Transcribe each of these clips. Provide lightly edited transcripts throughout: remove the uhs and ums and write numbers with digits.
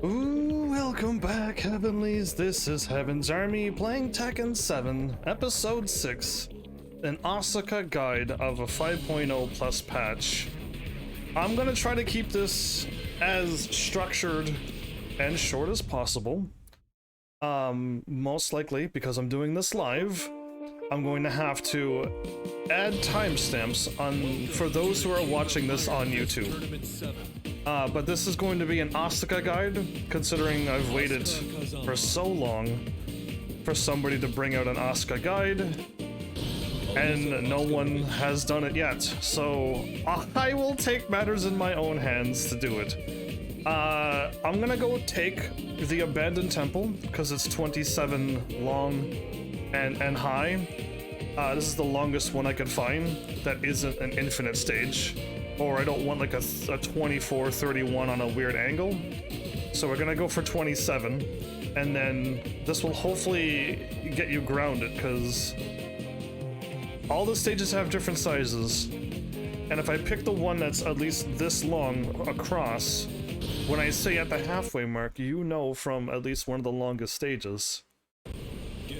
Ooh, welcome back, Heavenlies. This is Heaven's Army playing Tekken 7, Episode 6, an Asuka guide of a 5.0 plus patch. I'm gonna try to keep this as structured and short as possible. Most likely, because I'm doing this live, I'm going to have to add timestamps for those who are watching this on YouTube. But this is going to be an Asuka guide, considering I've waited for so long for somebody to bring out an Asuka guide, and no one has done it yet. So I will take matters in my own hands to do it. I'm gonna go take the Abandoned Temple, because it's 27 long and high. This is the longest one I could find that isn't an infinite stage. Or I don't want like a 24-31 on a weird angle. So we're gonna go for 27. And then this will hopefully get you grounded, because all the stages have different sizes. And if I pick the one that's at least this long across, when I say at the halfway mark, you know from at least one of the longest stages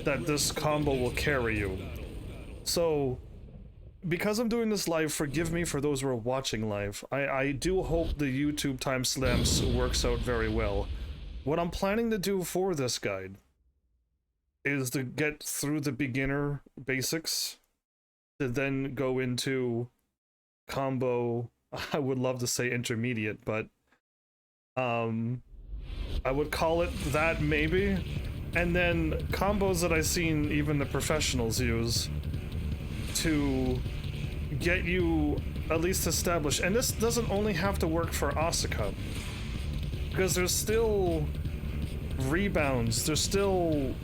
that this combo will carry you. So, because I'm doing this live, forgive me for those who are watching live. I do hope the YouTube timestamps works out very well. What I'm planning to do for this guide is to get through the beginner basics, to then go into combo, I would love to say intermediate, but I would call it that maybe, and then combos that I've seen even the professionals use to get you at least established. And this doesn't only have to work for Asuka, because there's still rebounds, there's still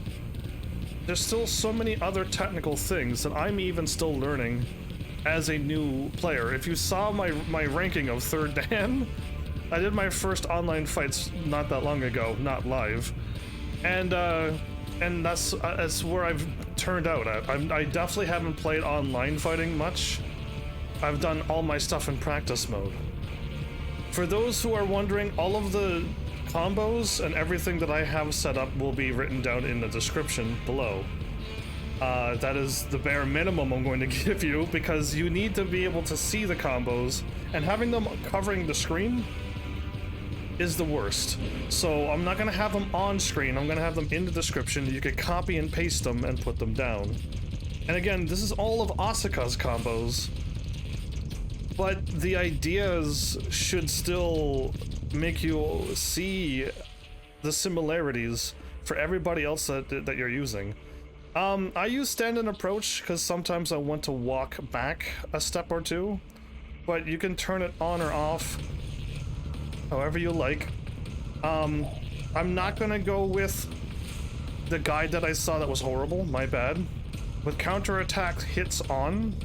so many other technical things that I'm even still learning as a new player. If you saw my ranking of 3rd Dan, I did my first online fights not that long ago, not live, and that's where I've turned out at. I definitely haven't played online fighting much. I've done all my stuff in practice mode. For those who are wondering, all of the combos and everything that I have set up will be written down in the description below. That is the bare minimum I'm going to give you, because you need to be able to see the combos, and having them covering the screen is the worst. So I'm not gonna have them on screen, I'm gonna have them in the description. You can copy and paste them and put them down. And again, this is all of Asuka's combos, but the ideas should still make you see the similarities for everybody else that you're using. I use stand and approach because sometimes I want to walk back a step or two, but you can turn it on or off however you like. I'm not gonna go with the guide that I saw that was horrible, my bad. With counterattack hits on,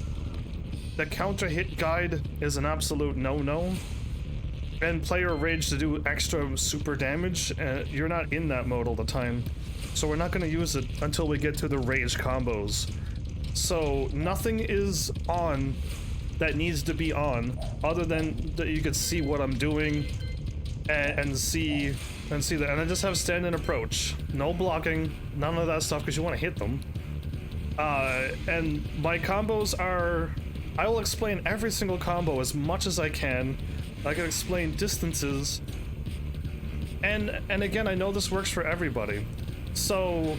the counter hit guide is an absolute no-no. And player rage to do extra super damage, you're not in that mode all the time. So we're not gonna use it until we get to the rage combos. So nothing is on that needs to be on, other than that you could see what I'm doing and see that. And I just have stand and approach, no blocking, none of that stuff, because you want to hit them. And my combos are, I will explain every single combo as much as I can. I can explain distances, and again, I know this works for everybody. So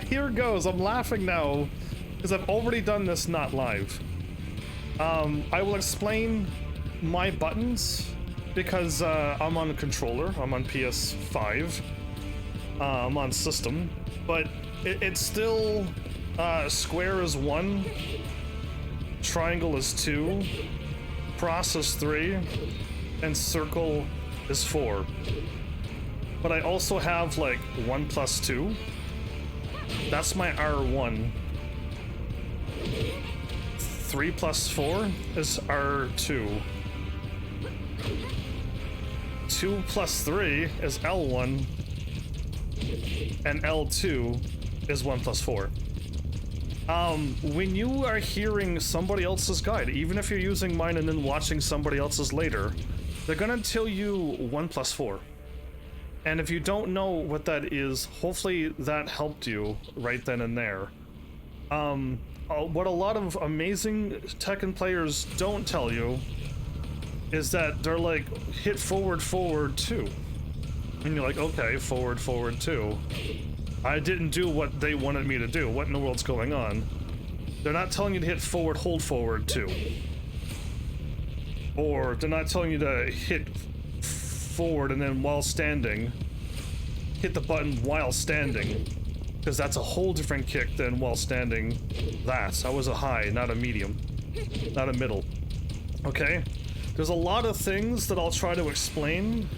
here goes. I'm laughing now because I've already done this not live. I will explain my buttons, because I'm on a controller, I'm on PS5, I'm on system, but it's still square is 1, triangle is 2, cross is 3, and circle is 4. But I also have like 1+2. That's my R1. 3+4 is R2. 2+3 is L1, and L2 is 1+4. When you are hearing somebody else's guide, even if you're using mine and then watching somebody else's later, they're gonna tell you 1+4. And if you don't know what that is, hopefully that helped you right then and there. What a lot of amazing Tekken players don't tell you is that they're like, hit forward, forward, 2. And you're like, okay, forward, forward, 2. I didn't do what they wanted me to do. What in the world's going on? They're not telling you to hit forward, hold forward, 2. Or they're not telling you to hit forward and then while standing, hit the button while standing. Because that's a whole different kick than while standing. That was a high, not a medium. Not a middle. Okay? There's a lot of things that I'll try to explain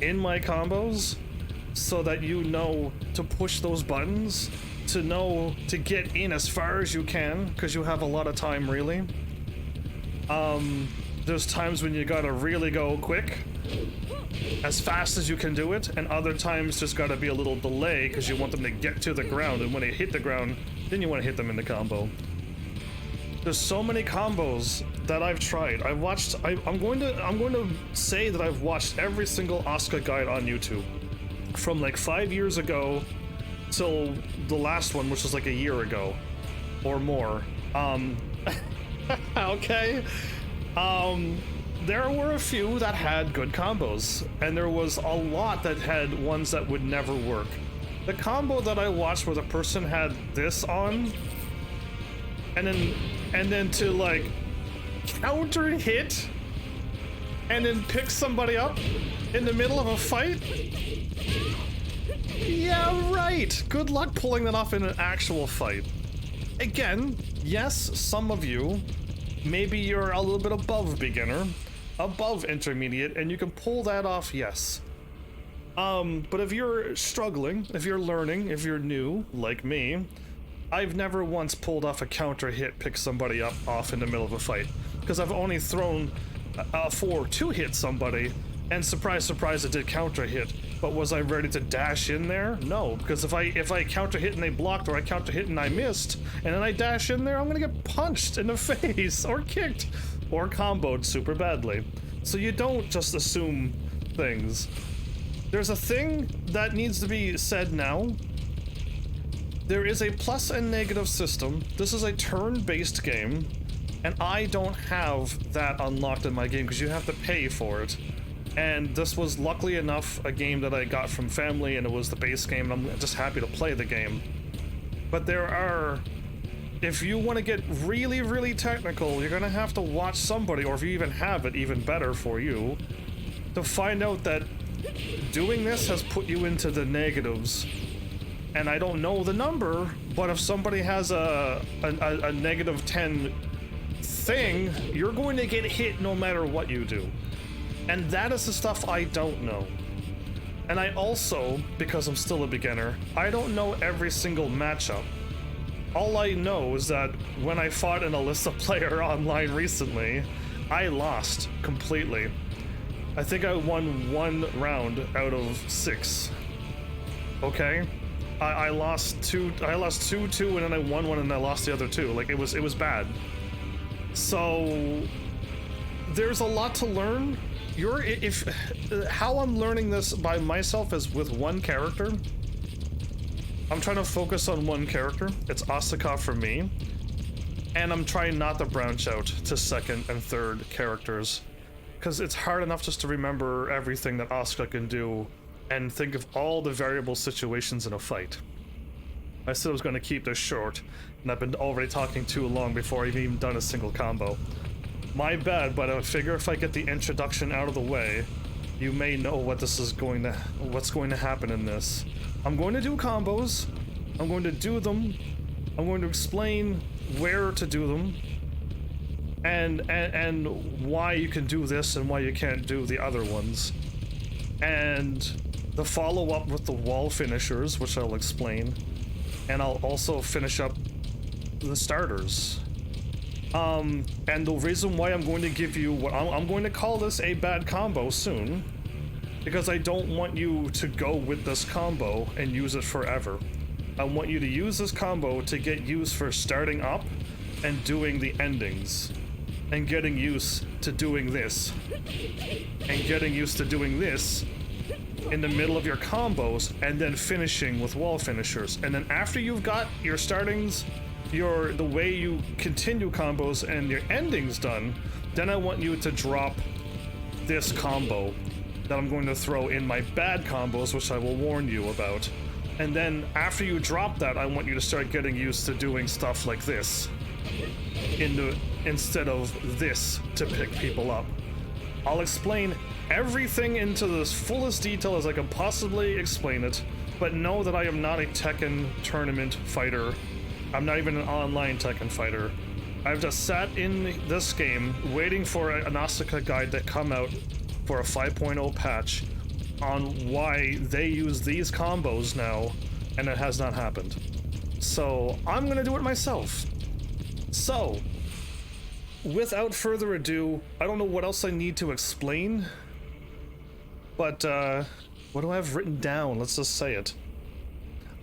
in my combos so that you know to push those buttons, to know to get in as far as you can, because you have a lot of time, really. There's times when you gotta really go quick, as fast as you can do it, and other times just gotta be a little delay because you want them to get to the ground, and when they hit the ground, then you want to hit them in the combo. There's so many combos that I've tried. I'm going to say that I've watched every single Asuka guide on YouTube, from like 5 years ago till the last one, which was like a year ago or more. Okay. There were a few that had good combos, and there was a lot that had ones that would never work. The combo that I watched where the person had this on, and then to like counter hit and then pick somebody up in the middle of a fight? Yeah, right. Good luck pulling that off in an actual fight. Again, yes, some of you, maybe you're a little bit above beginner, above intermediate, and you can pull that off, yes. But if you're struggling, if you're learning, if you're new, like me, I've never once pulled off a counter hit, pick somebody up off in the middle of a fight. Because I've only thrown 4 to hit somebody, and surprise, surprise, it did counter hit. But was I ready to dash in there? No, because if I counter hit and they blocked, or I counter hit and I missed, and then I dash in there, I'm gonna get punched in the face, or kicked, or comboed super badly. So you don't just assume things. There's a thing that needs to be said now. There is a plus and negative system. This is a turn-based game, and I don't have that unlocked in my game because you have to pay for it. And this was, luckily enough, a game that I got from family, and it was the base game, and I'm just happy to play the game. But there are... If you want to get really, really technical, you're gonna have to watch somebody, or if you even have it, even better for you, to find out that doing this has put you into the negatives. And I don't know the number, but if somebody has a negative 10 thing, you're going to get hit no matter what you do. And that is the stuff I don't know. And I also, because I'm still a beginner, I don't know every single matchup. All I know is that when I fought an Alyssa player online recently, I lost completely. I think I won 1 round out of 6. Okay? I lost 2, and then I won 1, and I lost the other 2. Like, it was bad. So there's a lot to learn. How I'm learning this by myself is with one character. I'm trying to focus on one character. It's Asuka for me. And I'm trying not to branch out to second and third characters, because it's hard enough just to remember everything that Asuka can do and think of all the variable situations in a fight. I said I was going to keep this short, and I've been already talking too long before I've even done a single combo. My bad, but I figure if I get the introduction out of the way, you may know what's going to happen in this. I'm going to do combos. I'm going to do them. I'm going to explain where to do them, and why you can do this and why you can't do the other ones, and the follow-up with the wall finishers, which I'll explain, and I'll also finish up the starters. And the reason why I'm going to give you what I'm going to call this a bad combo soon, because I don't want you to go with this combo and use it forever. I want you to use this combo to get used for starting up and doing the endings, and getting used to doing this, and getting used to doing this, in the middle of your combos and then finishing with wall finishers. And then after you've got your startings, the way you continue combos and your endings done, then I want you to drop this combo that I'm going to throw in my bad combos, which I will warn you about. And then after you drop that, I want you to start getting used to doing stuff like this instead of this to pick people up. I'll explain everything into the fullest detail as I can possibly explain it, but know that I am not a Tekken tournament fighter. I'm not even an online Tekken fighter. I've just sat in this game waiting for an Asuka guide to come out for a 5.0 patch on why they use these combos now, and it has not happened. So I'm gonna do it myself. So, without further ado, I don't know what else I need to explain, but what do I have written down? Let's just say it.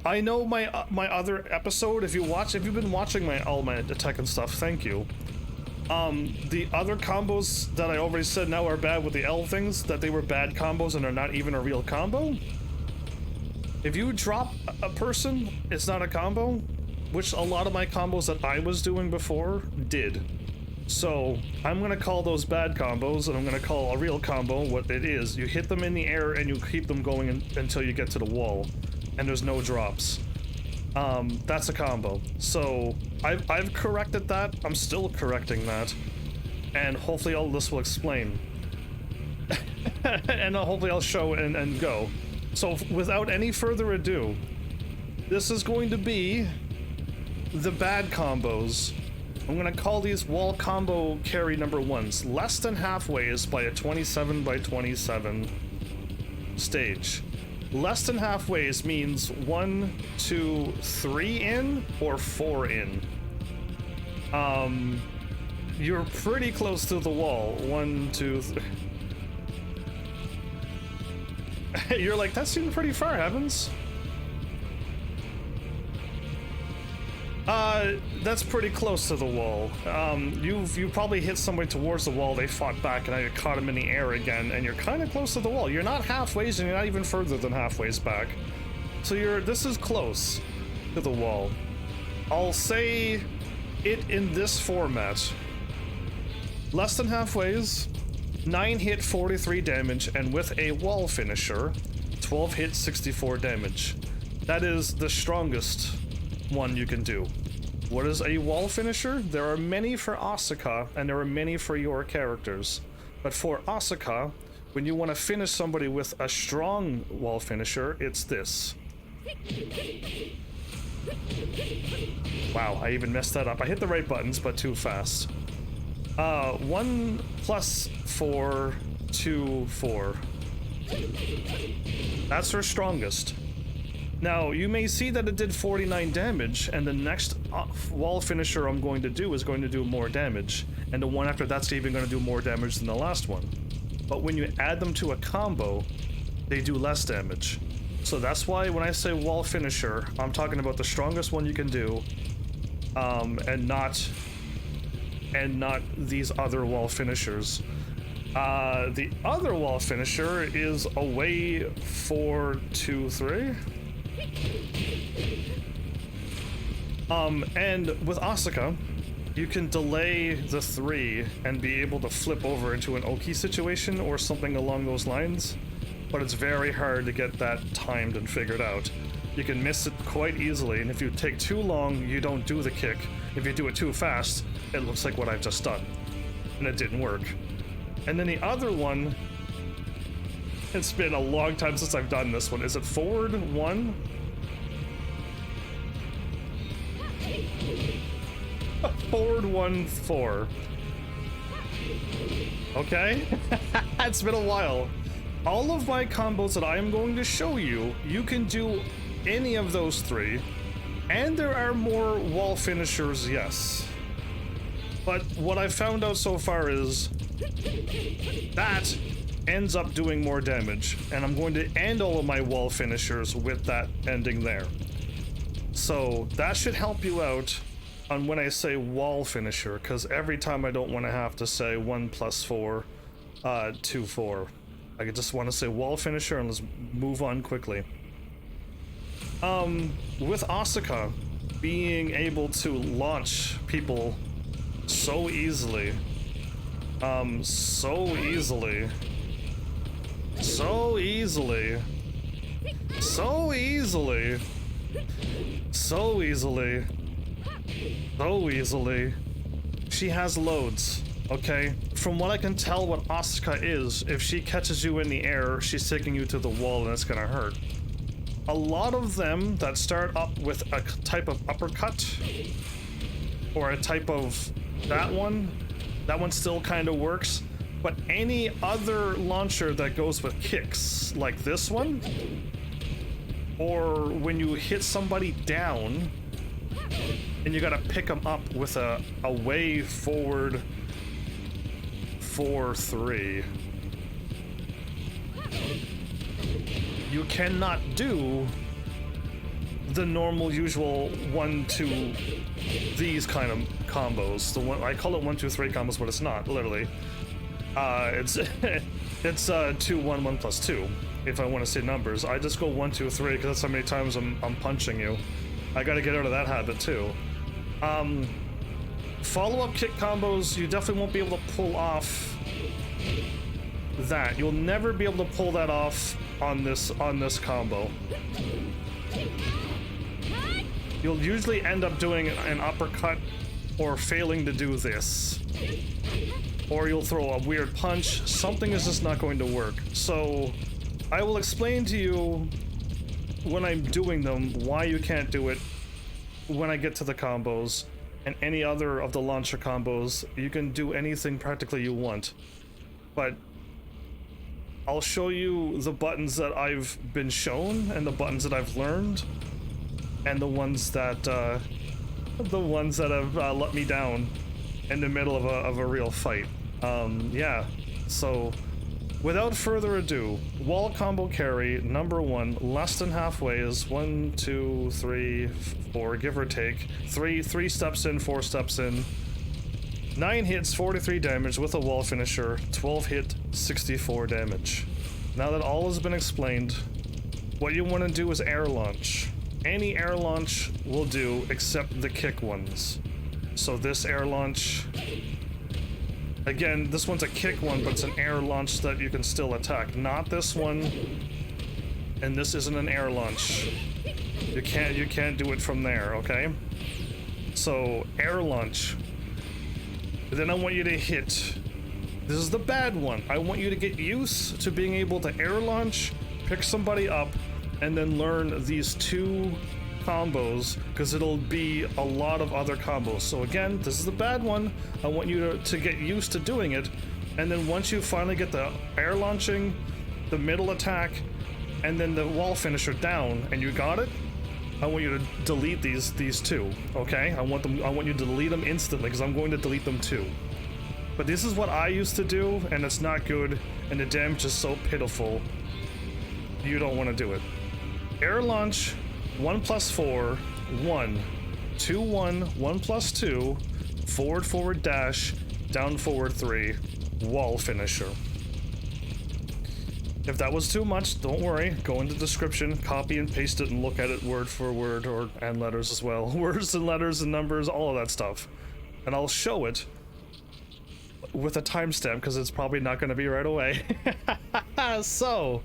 I know my other episode. If you've been watching all my Tekken stuff, thank you. The other combos that I already said now are bad with the L things, that they were bad combos and are not even a real combo. If you drop a person, it's not a combo, which a lot of my combos that I was doing before did. So I'm gonna call those bad combos, and I'm gonna call a real combo what it is. You hit them in the air and you keep them going until you get to the wall, and there's no drops. That's a combo. So I've corrected that. I'm still correcting that, and hopefully all this will explain. And hopefully I'll show and go. So without any further ado, this is going to be the bad combos. I'm gonna call these wall combo carry number ones. Less than halfway is by a 27 by 27 stage. Less than halfway means 1, 2, 3 in or 4 in. You're pretty close to the wall. 1, 2, 3. You're like, that seemed pretty far, Heavens. That's pretty close to the wall. You probably hit somebody towards the wall, they fought back, and now you caught them in the air again, and you're kind of close to the wall. You're not halfways, and you're not even further than halfways back. So this is close to the wall. I'll say it in this format. Less than halfways, 9 hit 43 damage, and with a wall finisher, 12 hit 64 damage. That is the strongest one you can do. What is a wall finisher? There are many for Asuka, and there are many for your characters. But for Asuka, when you want to finish somebody with a strong wall finisher, it's this. Wow, I even messed that up. I hit the right buttons, but too fast. 1 + 4, 2, 4. That's her strongest. Now, you may see that it did 49 damage, and the next wall finisher I'm going to do is going to do more damage, and the one after that's even going to do more damage than the last one. But when you add them to a combo, they do less damage. So that's why when I say wall finisher, I'm talking about the strongest one you can do, and not these other wall finishers. The other wall finisher is away 4, 2, 3. And with Asuka, you can delay the 3 and be able to flip over into an Oki situation or something along those lines, but it's very hard to get that timed and figured out. You can miss it quite easily, and if you take too long, you don't do the kick. If you do it too fast, it looks like what I've just done, and it didn't work. And then the other one, it's been a long time since I've done this one. Is it forward 1? Forward 1, 4. Okay. It's been a while. All of my combos that I am going to show you, you can do any of those 3. And there are more wall finishers, yes. But what I've found out so far is that ends up doing more damage. And I'm going to end all of my wall finishers with that ending there. So that should help you out on when I say wall finisher, because every time I don't want to have to say 1 + 4, 2, 4. I just want to say wall finisher and let's move on quickly. With Asuka being able to launch people so easily, so easily, so easily, so easily, so easily, so easily. She has loads, okay? From what I can tell what Asuka is, if she catches you in the air, she's taking you to the wall and it's gonna hurt. A lot of them that start up with a type of uppercut, or a type of that one still kind of works, but any other launcher that goes with kicks, like this one, or when you hit somebody down, and you gotta pick them up with a way forward 4-3. You cannot do the normal, usual 1-2, these kind of combos. The one I call it 1-2-3 combos, but it's not literally. It's it's 2-1-1+2. If I want to say numbers, I just go 1-2-3 because that's how many times I'm punching you. I got to get out of that habit too. Follow-up kick combos, you definitely won't be able to pull off that. You'll never be able to pull that off on this combo. You'll usually end up doing an uppercut or failing to do this. Or you'll throw a weird punch. Something is just not going to work. So I will explain to you when I'm doing them why you can't do it when I get to the combos. And any other of the launcher combos, you can do anything practically you want. But I'll show you the buttons that I've been shown and the buttons that I've learned, and the ones that have let me down in the middle of a real fight. Yeah. So, without further ado, wall combo carry number 1, less than halfway is 1, 2, 3, 4, give or take. 3 steps in, 4 steps in. 9 hits, 43 damage with a wall finisher. 12 hit, 64 damage. Now that all has been explained, what you want to do is air launch. Any air launch will do except the kick ones. So this air launch, again, this one's a kick one, but it's an air launch that you can still attack. Not this one, and this isn't an air launch. You can't do it from there, okay? So air launch. Then I want you to hit. This is the bad one. I want you to get used to being able to air launch, pick somebody up, and then learn these 2 combos, because it'll be a lot of other combos. So again, this is the bad one. I want you to get used to doing it, and then once you finally get the air launching, the middle attack, and then the wall finisher down, and you got it, I want you to delete these 2, okay? I want you to delete them instantly, because I'm going to delete them too. But this is what I used to do, and it's not good, and the damage is so pitiful. You don't want to do it. Air launch, 1+4, 1, 2, 1, 1+2, forward dash, down forward 3, wall finisher. If that was too much, don't worry. Go in the description, copy and paste it, and look at it word for word, and letters as well. Words and letters and numbers, all of that stuff. And I'll show it with a timestamp, because it's probably not going to be right away. So,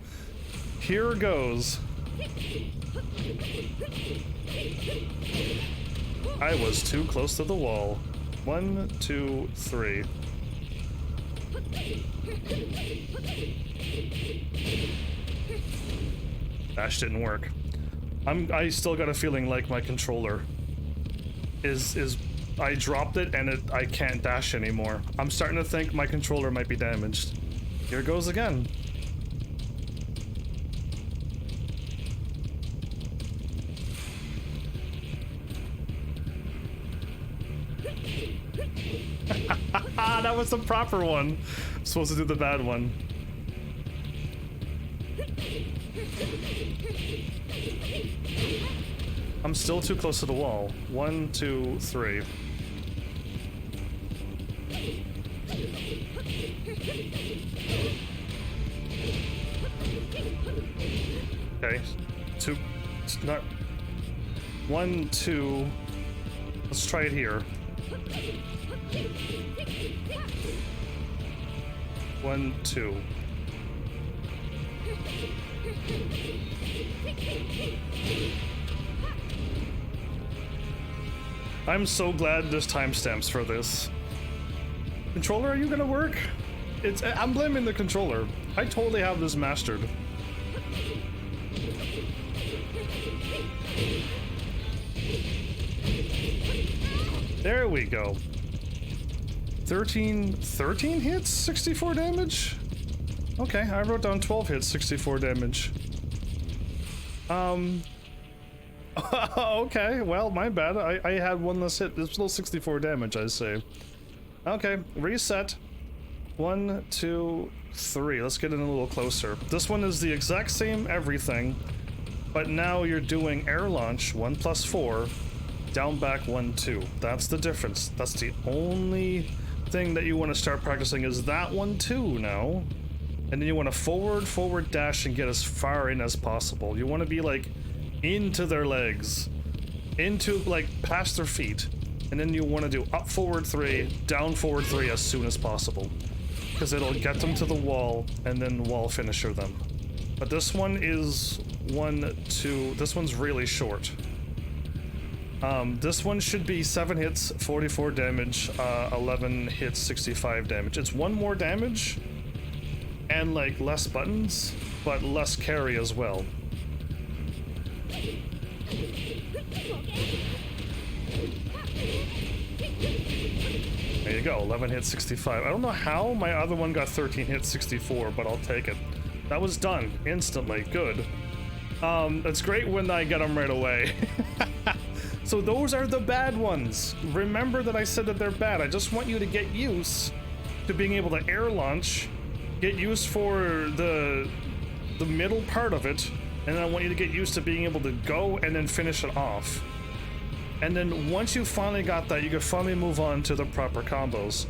here goes. I was too close to the wall. 1, 2, 3. Dash didn't work. I still got a feeling like my controller is I dropped it and I can't dash anymore. I'm starting to think my controller might be damaged. Here goes again. That was the proper one. I'm supposed to do the bad one. I'm still too close to the wall. 1, 2, 3. Okay, 2, not 1, 2. Let's try it here. 1, 2. I'm so glad there's timestamps for this. Controller, are you gonna work? I'm blaming the controller. I totally have this mastered. There we go. 13 hits, 64 damage? Okay, I wrote down 12 hits, 64 damage. Okay, well, my bad. I had one less hit. It's still 64 damage, I say. Okay, reset. 1, 2, 3. Let's get in a little closer. This one is the exact same everything, but now you're doing air launch 1 + 4, down back 1, 2. That's the difference. That's the only thing that you want to start practicing is that 1, 2 now. And then you want to forward dash and get as far in as possible. You want to be like into their legs, into like past their feet, and then you want to do up forward 3, down forward 3 as soon as possible, because it'll get them to the wall and then wall finisher them. But this one is 1, 2. This one's really short. This one should be 7 hits, 44 damage, 11 hits, 65 damage. It's 1 more damage and like less buttons, but less carry as well. There you go, 11 hits, 65. I don't know how my other one got 13 hits, 64, but I'll take it. That was done instantly. Good. It's great when I get them right away. So those are the bad ones. Remember that I said that they're bad. I just want you to get used to being able to air launch, get used for the middle part of it, and then I want you to get used to being able to go and then finish it off. And then once you finally got that, you can finally move on to the proper combos.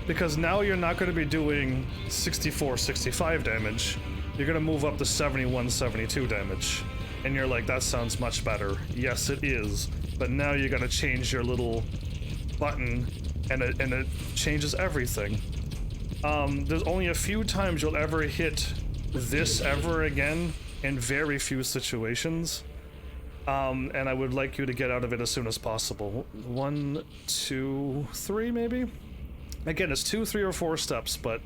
Because now you're not going to be doing 64, 65 damage. You're going to move up to 71, 72 damage. And you're like, that sounds much better. Yes, it is. But now you got to change your little button, and it changes everything. There's only a few times you'll ever hit this ever again, in very few situations. And I would like you to get out of it as soon as possible. 1, 2, 3 maybe? Again, it's 2, 3, or 4 steps, but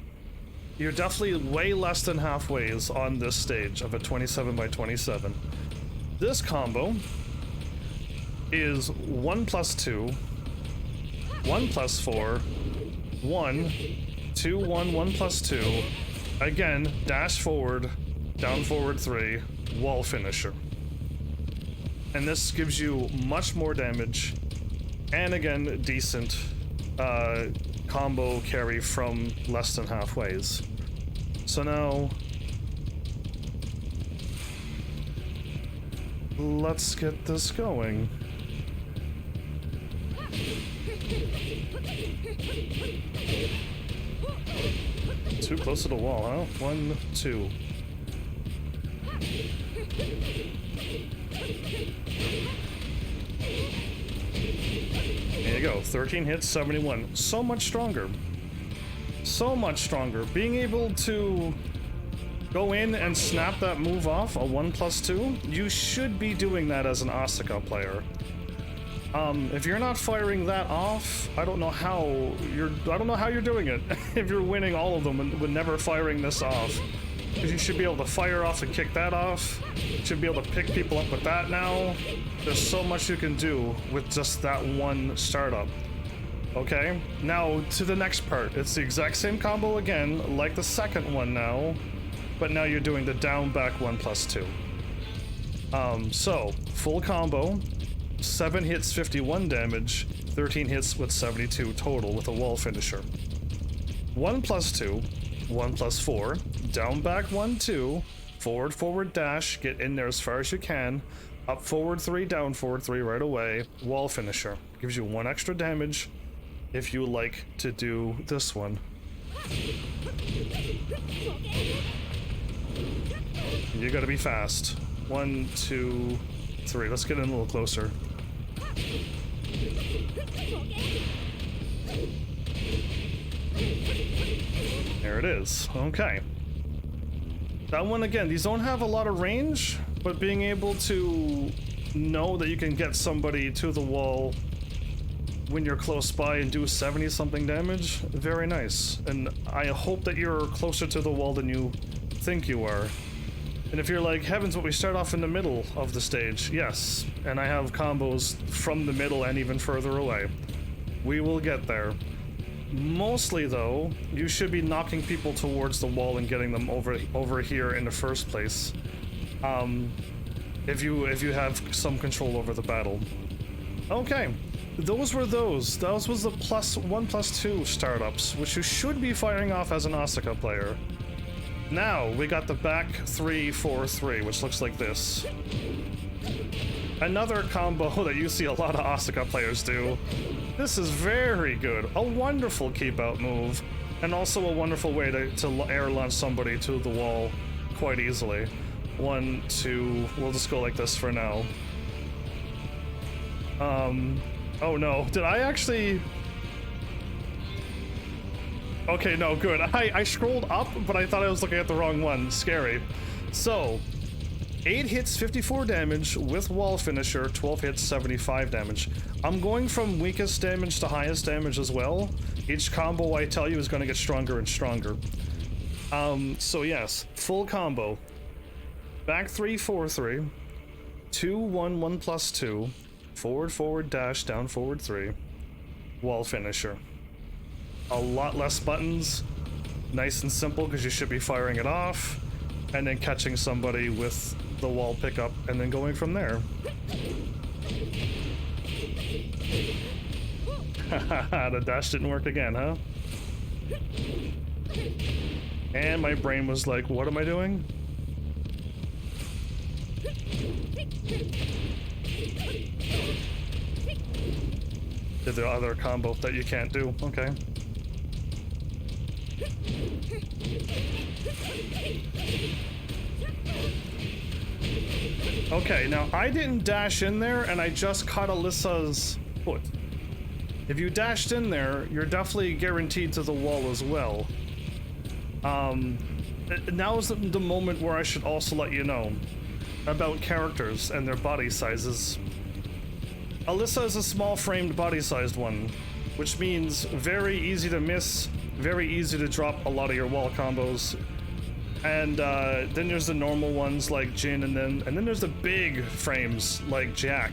you're definitely way less than halfway on this stage of a 27 by 27. This combo is 1 + 2, 1 + 4, 1, 2, 1, 1 + 2. Again, dash forward, down forward 3, wall finisher. And this gives you much more damage, and again, decent combo carry from less than halfways. So now, let's get this going. Too close to the wall, huh? 1, 2. There you go, 13 hits, 71. So much stronger. So much stronger. Being able to go in and snap that move off, a 1 + 2, you should be doing that as an Asuka player. If you're not firing that off, I don't know how you're doing it. If you're winning all of them with never firing this off. Because you should be able to fire off and kick that off. You should be able to pick people up with that now. There's so much you can do with just that one startup. Okay, now to the next part. It's the exact same combo again, like the second one now, but now you're doing the down back 1 + 2. So, full combo, 7 hits, 51 damage, 13 hits with 72 total with a wall finisher. 1 + 2, 1 + 4, down back 1, 2, forward dash, get in there as far as you can, up forward 3, down forward 3 right away, wall finisher. Gives you 1 extra damage if you like to do this one. You gotta be fast. 1, 2, 3. Let's get in a little closer. There it is. Okay. That one, again, these don't have a lot of range, but being able to know that you can get somebody to the wall when you're close by and do 70-something damage, very nice. And I hope that you're closer to the wall than you think you are. And if you're like, heavens, but we start off in the middle of the stage, yes. And I have combos from the middle and even further away. We will get there. Mostly, though, you should be knocking people towards the wall and getting them over here in the first place. If you have some control over the battle. Okay. Those were those. Those was the +1/+2 startups, which you should be firing off as an Asuka player. Now, we got the back 3-4-3, which looks like this. Another combo that you see a lot of Asuka players do. This is very good. A wonderful keep-out move, and also a wonderful way to air launch somebody to the wall quite easily. 1, 2, we'll just go like this for now. Oh no, did I actually... Okay, no, good. I scrolled up, but I thought I was looking at the wrong one. Scary. So, 8 hits, 54 damage with wall finisher, 12 hits, 75 damage. I'm going from weakest damage to highest damage as well. Each combo I tell you is going to get stronger and stronger. So yes, full combo. Back 3-4-3, 2-1-1+2, forward dash, down forward 3, wall finisher. A lot less buttons, nice and simple because you should be firing it off, and then catching somebody with the wall pickup, and then going from there. The dash didn't work again, huh? And my brain was like, what am I doing? Did the other combo that you can't do, okay. Okay, now I didn't dash in there and I just caught Alyssa's foot. If you dashed in there, you're definitely guaranteed to the wall as well. Now is the moment where I should also let you know about characters and their body sizes. Alyssa is a small framed body sized one, which means very easy to miss, very easy to drop a lot of your wall combos. And then there's the normal ones like Jin, and then there's the big frames like Jack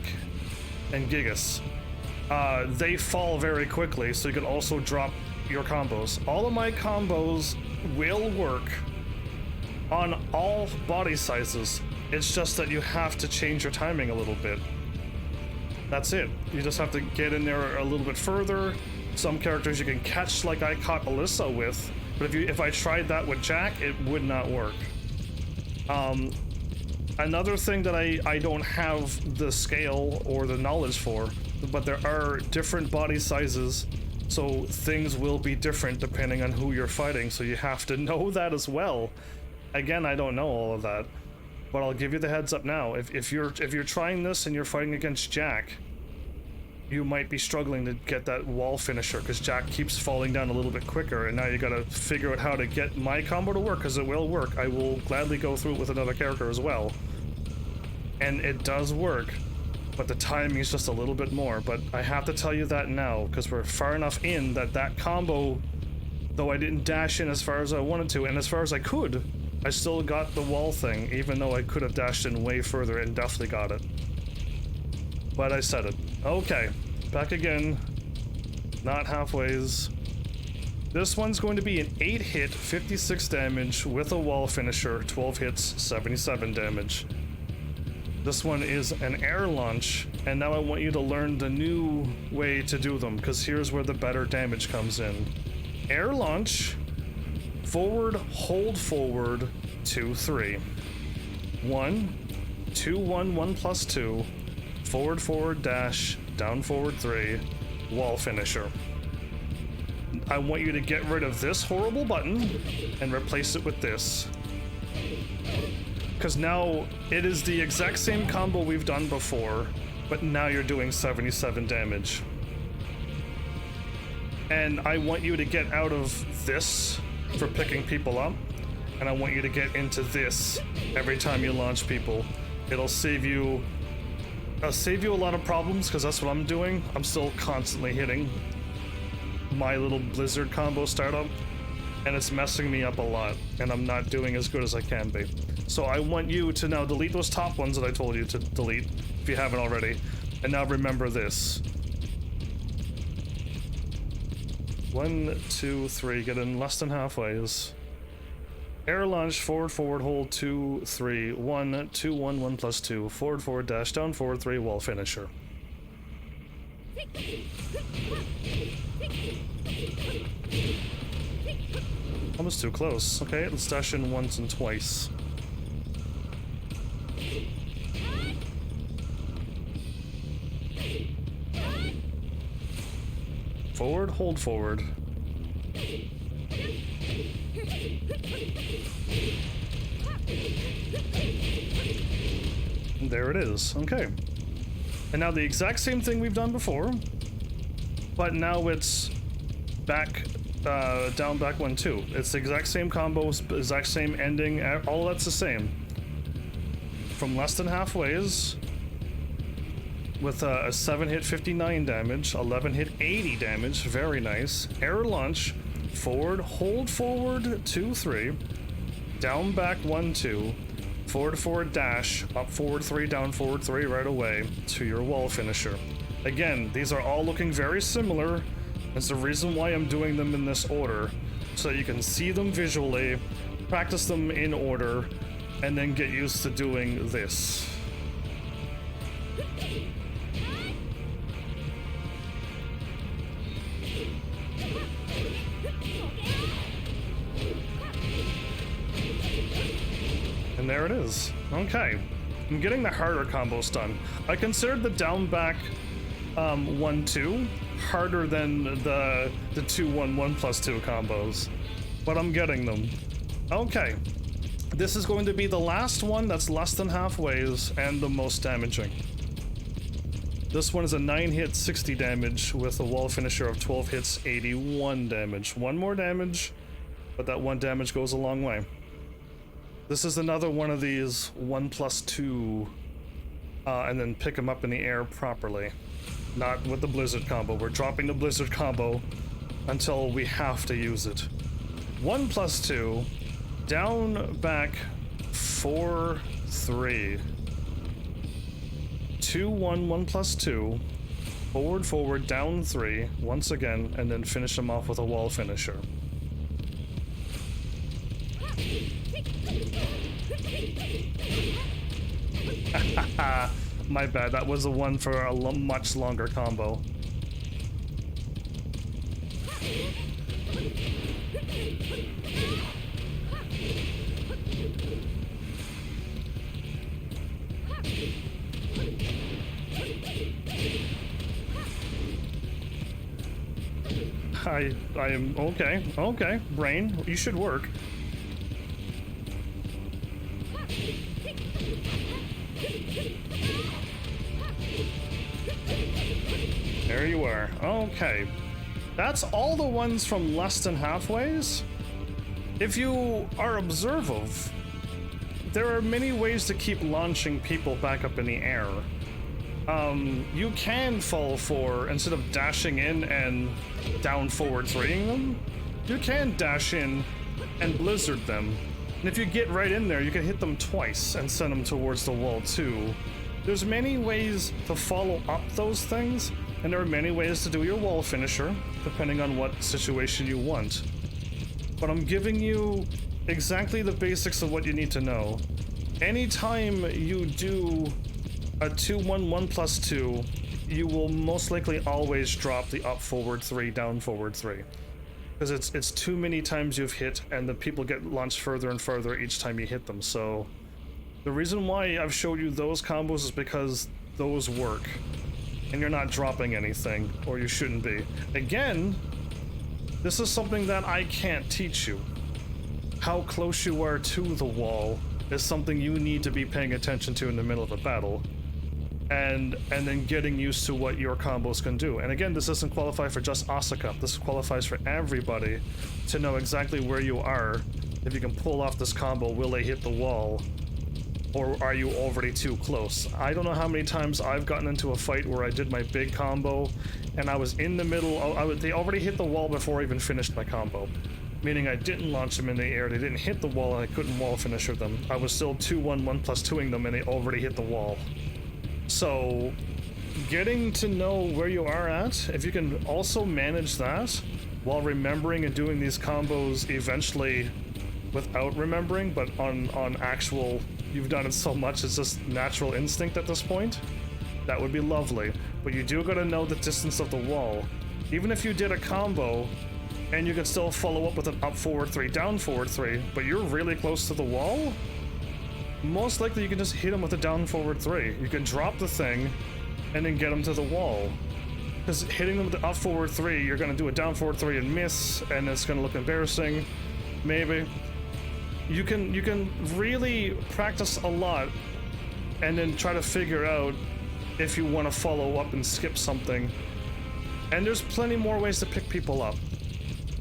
and Gigas. They fall very quickly, so you can also drop your combos. All of my combos will work on all body sizes. It's just that you have to change your timing a little bit. That's it. You just have to get in there a little bit further. Some characters you can catch like I caught Alyssa with, but if I tried that with Jack, it would not work. Another thing that I don't have the scale or the knowledge for, but there are different body sizes, so things will be different depending on who you're fighting, so you have to know that as well. Again, I don't know all of that, but I'll give you the heads up now. If you're trying this and you're fighting against Jack, you might be struggling to get that wall finisher because Jack keeps falling down a little bit quicker, and now you gotta figure out how to get my combo to work, because it will work. I will gladly go through it with another character as well. And it does work, but the timing is just a little bit more. But I have to tell you that now, because we're far enough in that combo, though I didn't dash in as far as I wanted to, and as far as I could, I still got the wall thing, even though I could have dashed in way further and definitely got it. But I said it. Okay, back again. Not halfways. This one's going to be an 8 hit, 56 damage with a wall finisher, 12 hits, 77 damage. This one is an air launch, and now I want you to learn the new way to do them, because here's where the better damage comes in. Air launch, forward, hold forward, 2, 3. 1, 2, 1, 1+2, forward, dash, down forward 3, wall finisher. I want you to get rid of this horrible button and replace it with this. Because now it is the exact same combo we've done before, but now you're doing 77 damage. And I want you to get out of this for picking people up, and I want you to get into this every time you launch people. It'll save you a lot of problems, because that's what I'm doing. I'm still constantly hitting my little blizzard combo startup, and it's messing me up a lot, and I'm not doing as good as I can be. So I want you to now delete those top ones that I told you to delete, if you haven't already, and now remember this. 1, 2, 3, get in less than halfways. Air launch, forward, forward, hold, 2, 3, 1, 2, 1, 1 plus 2, forward, forward, dash, down, forward, 3, wall finisher. Almost too close. Okay, let's dash in once and twice. Forward, hold forward. And there it is. Okay. And now the exact same thing we've done before, but now it's back, down, back, 1, 2. It's the exact same combo, exact same ending, all that's the same. From less than halfways, with a 7 hit 59 damage, 11 hit 80 damage, very nice. Air launch, forward, hold forward, 2, 3, down, back, 1, 2, forward, forward, dash, up, forward, 3, down, forward, 3, right away to your wall finisher. Again, these are all looking very similar. That's the reason why I'm doing them in this order, so that you can see them visually, practice them in order, and then get used to doing this. And there it is. Okay. I'm getting the harder combos done. I considered the down back 1, 2 harder than the 2, 1, 1 plus 2 combos, but I'm getting them. Okay. This is going to be the last one that's less than halfways and the most damaging. This one is a 9 hit 60 damage with a wall finisher of 12 hits 81 damage. One more damage, but that 1 damage goes a long way. This is another one of these 1 plus 2 and then pick them up in the air properly. Not with the blizzard combo. We're dropping the blizzard combo until we have to use it. 1 plus 2, down, back, 4, 3. 2, 1, 1 plus 2, forward, forward, down, 3, once again, and then finish them off with a wall finisher. My bad, that was the one for a much longer combo. I am okay, brain, you should work. There you are. Okay. That's all the ones from less than halfways. If you are observant, there are many ways to keep launching people back up in the air. You can fall for, instead of dashing in and down forward 3ing them, you can dash in and blizzard them. And if you get right in there, you can hit them twice and send them towards the wall too. There's many ways to follow up those things, and there are many ways to do your wall finisher, depending on what situation you want. But I'm giving you exactly the basics of what you need to know. Anytime you do a 2, 1, 1 plus 2, you will most likely always drop the up forward 3, down forward 3. Because it's too many times you've hit, and the people get launched further and further each time you hit them. So the reason why I've showed you those combos is because those work, and you're not dropping anything, or you shouldn't be. Again, this is something that I can't teach you. How close you are to the wall is something you need to be paying attention to in the middle of a battle. And then getting used to what your combos can do. And again, this doesn't qualify for just Asuka. This qualifies for everybody to know exactly where you are. If you can pull off this combo, will they hit the wall? Or are you already too close? I don't know how many times I've gotten into a fight where I did my big combo and I was in the middle. They already hit the wall before I even finished my combo. Meaning I didn't launch them in the air, they didn't hit the wall, and I couldn't wall finisher them. I was still 2-1, 1+2ing them, and they already hit the wall. So, getting to know where you are at, if you can also manage that while remembering and doing these combos eventually without remembering, but on actual, you've done it so much, it's just natural instinct at this point, that would be lovely. But you do gotta know the distance of the wall. Even if you did a combo, and you can still follow up with an up forward 3, down forward 3, but you're really close to the wall, most likely you can just hit him with a down forward 3. You can drop the thing and then get him to the wall. Because hitting them with the up forward 3, you're going to do a down forward 3 and miss, and it's going to look embarrassing. Maybe. You can really practice a lot and then try to figure out if you want to follow up and skip something. And there's plenty more ways to pick people up.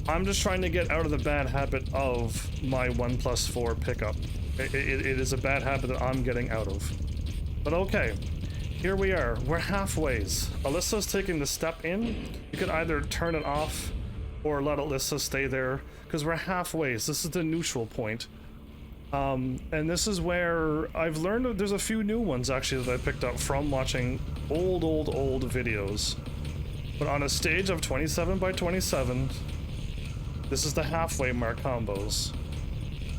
I'm just trying to get out of the bad habit of my 1+4 pickup. It is a bad habit that I'm getting out of. But okay, here we are. We're halfways. Alyssa's taking the step in. You could either turn it off or let Alyssa stay there, because we're halfways. This is the neutral point. And this is where I've learned that there's a few new ones actually that I picked up from watching old videos. But on a stage of 27 by 27, this is the halfway mark combos.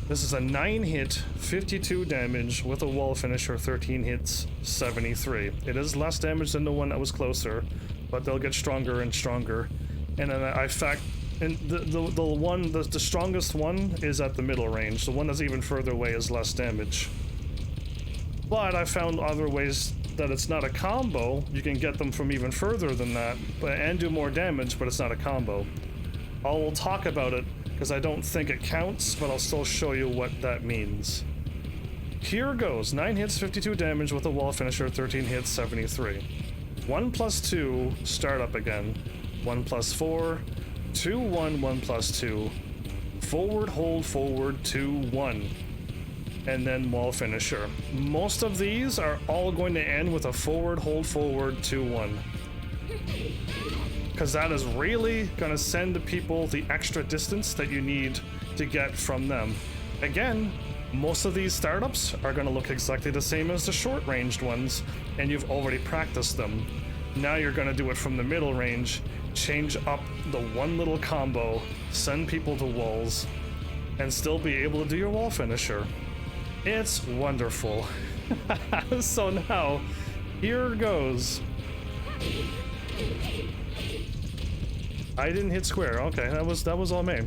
This is a 9-hit, 52 damage with a wall finisher, 13 hits, 73. It is less damage than the one that was closer, but they'll get stronger and stronger. And then the strongest one is at the middle range. The one that's even further away is less damage. But I found other ways that it's not a combo. You can get them from even further than that, and do more damage, but it's not a combo. I will talk about it, because I don't think it counts, but I'll still show you what that means. Here goes. 9 hits, 52 damage with a wall finisher, 13 hits, 73. 1+2, start up again. 1+4, 2-1, 1+2. Forward, hold, forward, 2-1. And then wall finisher. Most of these are all going to end with a forward, hold, forward, 2-1. Because that is really going to send the people the extra distance that you need to get from them. Again, most of these startups are going to look exactly the same as the short-ranged ones, and you've already practiced them. Now you're going to do it from the middle range, change up the one little combo, send people to walls, and still be able to do your wall finisher. It's wonderful. So now, here goes. I didn't hit square. Okay, that was all me.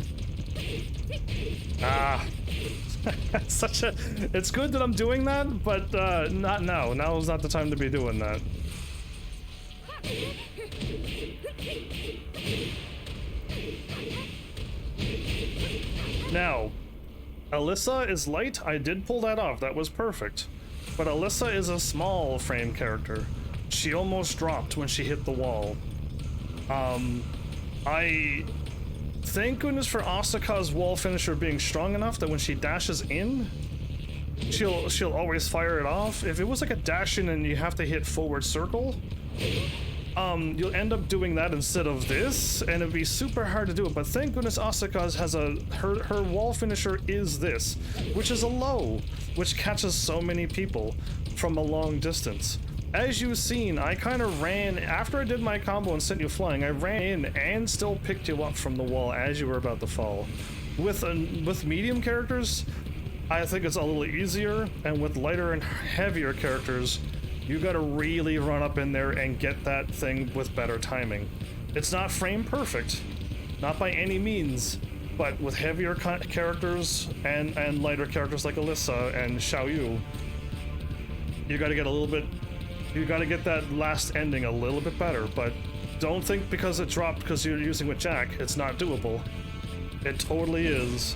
Ah. It's good that I'm doing that, but not now. Now is not the time to be doing that. Now, Alyssa is light. I did pull that off. That was perfect. But Alyssa is a small frame character. She almost dropped when she hit the wall. I thank goodness for Asuka's wall finisher being strong enough that when she dashes in, she'll always fire it off. If it was like a dash in and you have to hit forward circle, you'll end up doing that instead of this, and it'd be super hard to do it. But thank goodness Asuka's has her wall finisher is this, which is a low, which catches so many people from a long distance. As you've seen, I kind of ran, after I did my combo and sent you flying, I ran in and still picked you up from the wall as you were about to fall. With medium characters, I think it's a little easier, and with lighter and heavier characters, you gotta really run up in there and get that thing with better timing. It's not frame perfect, not by any means, but with heavier characters and lighter characters like Alyssa and Xiaoyu, you gotta get a little bit, you gotta get that last ending a little bit better. But don't think because it dropped because you're using with Jack, it's not doable. It totally is.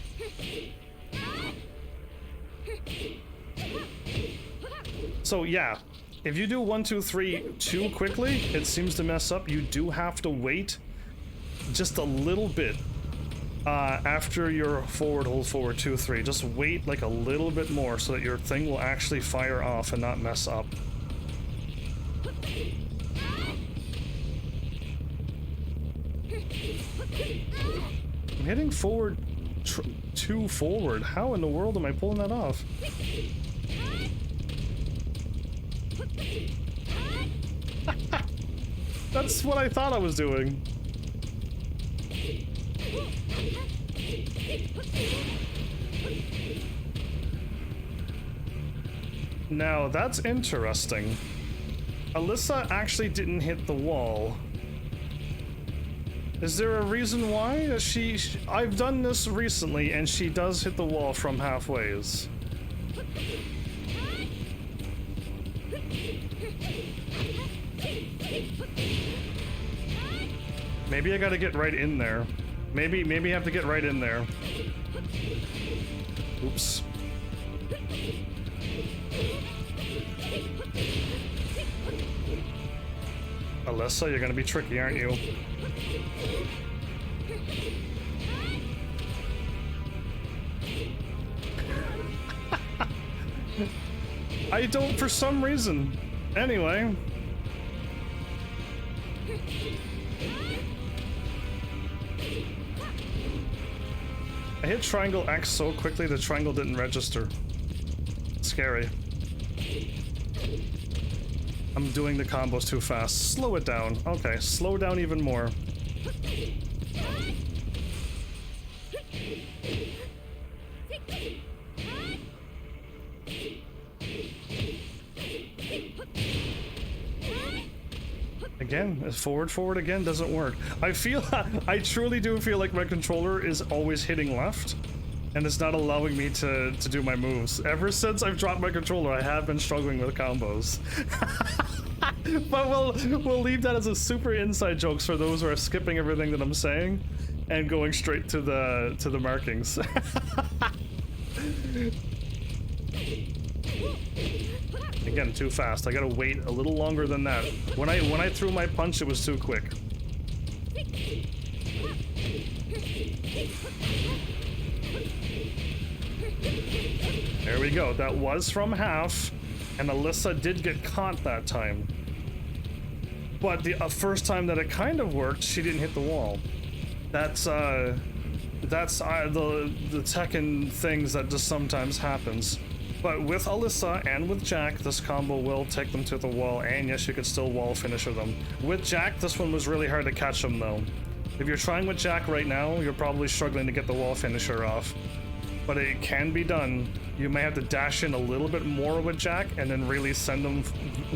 So yeah, if you do 1, 2, 3 too quickly, it seems to mess up. You do have to wait just a little bit after your forward hold forward 2, 3. Just wait like a little bit more so that your thing will actually fire off and not mess up. I'm hitting forward 2 forward. How in the world am I pulling that off? That's what I thought I was doing. Now, that's interesting. Alyssa actually didn't hit the wall. Is there a reason why? I've done this recently, and she does hit the wall from halfways. Maybe I gotta get right in there. Maybe I have to get right in there. Oops. Alyssa, you're gonna be tricky, aren't you? I don't for some reason. Anyway. I hit triangle X so quickly the triangle didn't register. Scary. I'm doing the combos too fast. Slow it down. Okay, slow down even more. Again, forward again doesn't work. I truly do feel like my controller is always hitting left, and it's not allowing me to do my moves. Ever since I've dropped my controller, I have been struggling with combos. But we'll leave that as a super inside jokes for those who are skipping everything that I'm saying and going straight to the markings. Again, too fast. I gotta wait a little longer than that. When I threw my punch, it was too quick. There we go. That was from half, and Alyssa did get caught that time. But the first time that it kind of worked, she didn't hit the wall. That's the Tekken things that just sometimes happens. But with Alyssa and with Jack, this combo will take them to the wall, and yes, you could still wall finisher them. With Jack, this one was really hard to catch him though. If you're trying with Jack right now, you're probably struggling to get the wall finisher off. But it can be done. You may have to dash in a little bit more with Jack and then really send him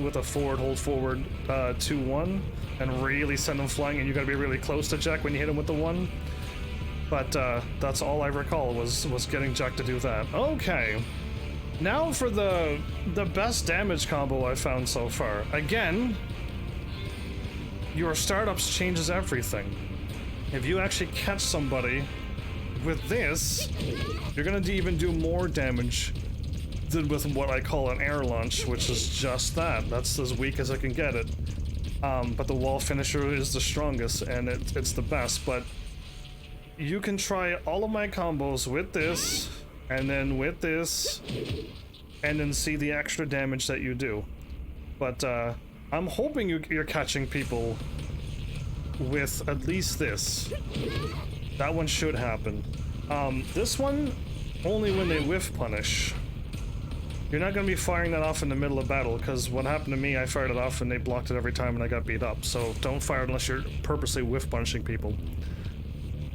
with a forward hold forward 2-1 and really send him flying, and you gotta be really close to Jack when you hit him with the 1. But that's all I recall was getting Jack to do that. Okay. Now for the best damage combo I've found so far. Again, your startups changes everything. If you actually catch somebody with this, you're gonna even do more damage than with what I call an air launch, which is just that. That's as weak as I can get it. But the wall finisher is the strongest, and it's the best. But you can try all of my combos with this, and then with this, and then see the extra damage that you do. But I'm hoping you're catching people with at least this. That one should happen. This one, only when they whiff punish. You're not going to be firing that off in the middle of battle, because what happened to me, I fired it off and they blocked it every time and I got beat up. So don't fire it unless you're purposely whiff punishing people.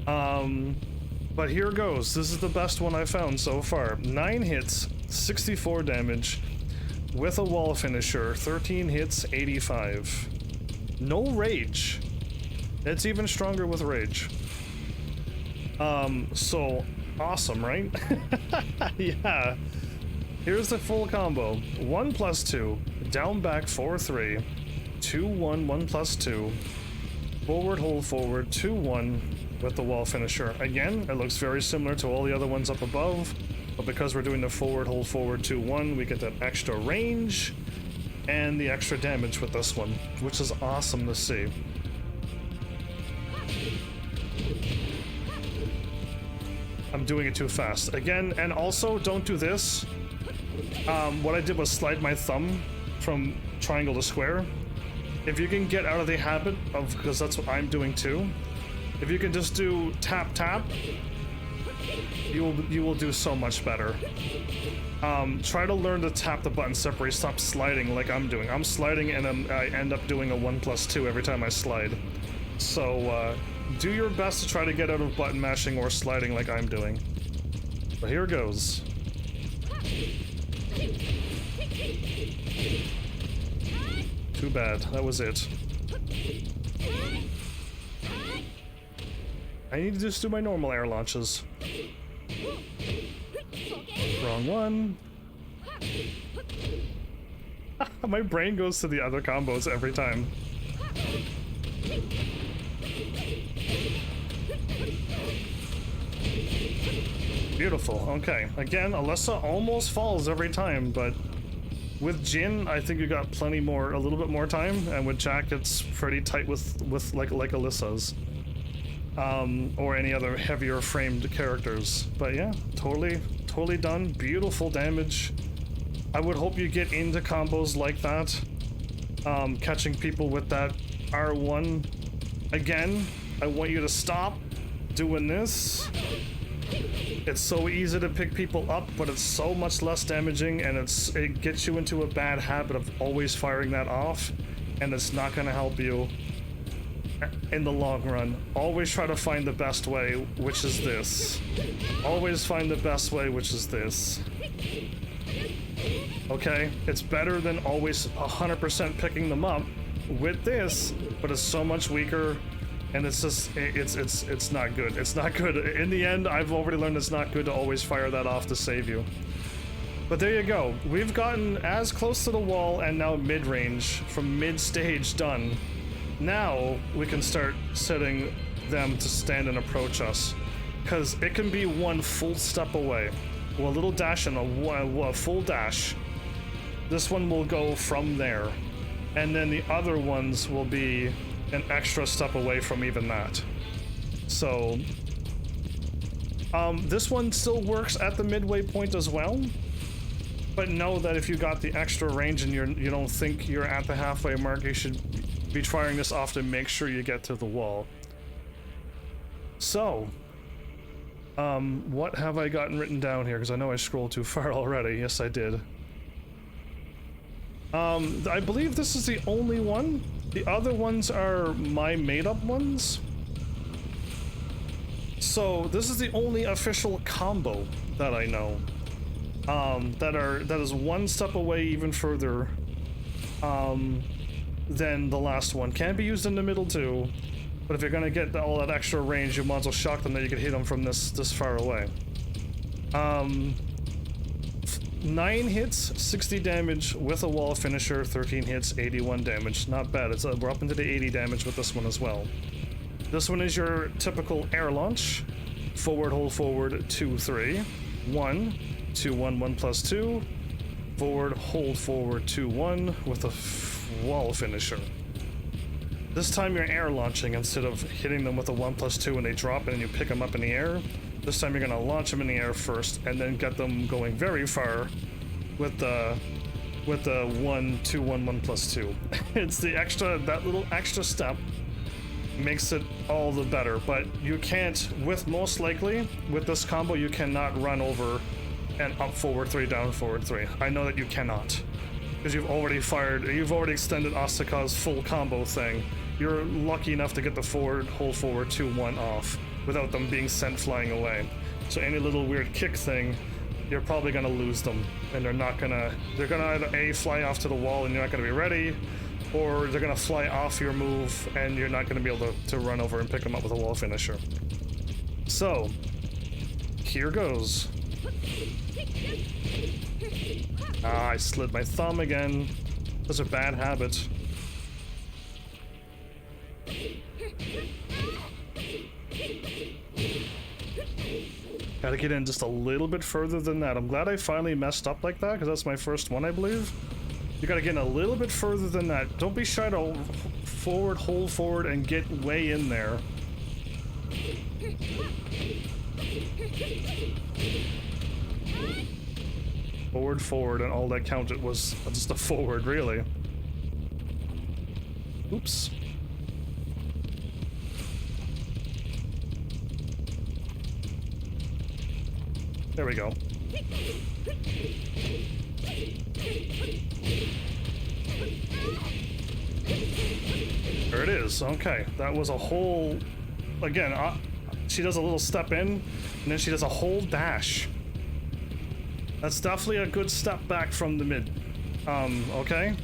But here goes. This is the best one I've found so far. 9 hits, 64 damage, with a wall finisher, 13 hits, 85. No rage. It's even stronger with rage. So awesome, right? Yeah. Here's the full combo. 1+2, down back 4-3, 2-1, 1+2, forward hold forward, 2-1 with the wall finisher. Again, it looks very similar to all the other ones up above, But because we're doing the forward, hold forward 2-1, we get that extra range and the extra damage with this one, which is awesome to see. I'm doing it too fast. Again, and also don't do this. What I did was slide my thumb from triangle to square. If you can get out of the habit of, because that's what I'm doing too, if you can just do tap tap, you will do so much better. Try to learn to tap the button separately. Stop sliding like I'm doing. I'm sliding and then I end up doing a 1+2 every time I slide. So do your best to try to get out of button mashing or sliding like I'm doing. But here goes. Too bad. That was it. I need to just do my normal air launches. Wrong one. My brain goes to the other combos every time. Beautiful. Okay. Again, Alyssa almost falls every time, but with Jin, I think you got plenty more, a little bit more time, and with Jack, it's pretty tight with like Alyssa's. Or any other heavier framed characters. But yeah, totally done. Beautiful damage. I would hope you get into combos like that. Catching people with that R1. Again, I want you to stop doing this. It's so easy to pick people up, but it's so much less damaging, and it gets you into a bad habit of always firing that off, and it's not going to help you in the long run. Always try to find the best way, which is this. Always find the best way, which is this. Okay? It's better than always 100% picking them up with this, but it's so much weaker, and it's just, it's not good. It's not good. In the end, I've already learned it's not good to always fire that off to save you. But there you go. We've gotten as close to the wall and now mid-range from mid-stage done. Now we can start setting them to stand and approach us, because it can be one full step away. Well, a little dash and a full dash. This one will go from there, and then the other ones will be an extra step away from even that. So this one still works at the midway point as well, but know that if you got the extra range and you don't think you're at the halfway mark, you should be trying this often. Make sure you get to the wall. So what have I gotten written down here? Because I know I scrolled too far already. Yes, I did. I believe this is the only one. The other ones are my made-up ones. So this is the only official combo that I know. That is one step away even further than the last one. Can be used in the middle too, but if you're gonna get all that extra range, you might as well shock them that you could hit them from this far away. 9 hits, 60 damage with a wall finisher, 13 hits, 81 damage. Not bad. We're up into the 80 damage with this one as well. This one is your typical air launch. Forward, hold forward, 2-3. 1, 2-1, 1+2. Forward, hold forward, 2-1 with a wall finisher. This time you're air launching instead of hitting them with a 1+2 and they drop and you pick them up in the air. This time you're gonna launch them in the air first and then get them going very far with the 1-2-1, 1+2. It's the extra, that little extra step makes it all the better. But you can't, most likely with this combo, you cannot run over and up forward 3, down forward 3. I know that you cannot, because you've already extended Asuka's full combo thing. You're lucky enough to get the forward, hold forward 2-1 off without them being sent flying away. So any little weird kick thing, you're probably gonna lose them, and they're gonna either A, fly off to the wall and you're not gonna be ready, or they're gonna fly off your move and you're not gonna be able to run over and pick them up with a wall finisher. So here goes. I slid my thumb again. That's a bad habit. Gotta get in just a little bit further than that. I'm glad I finally messed up like that, because that's my first one, I believe. You gotta get in a little bit further than that. Don't be shy to forward, hold forward, and get way in there. Forward, forward, and all that counted was just a forward, really. Oops. There we go. There it is. Okay, that was a whole... Again, she does a little step in, and then she does a whole dash. That's definitely a good step back from the mid. Okay?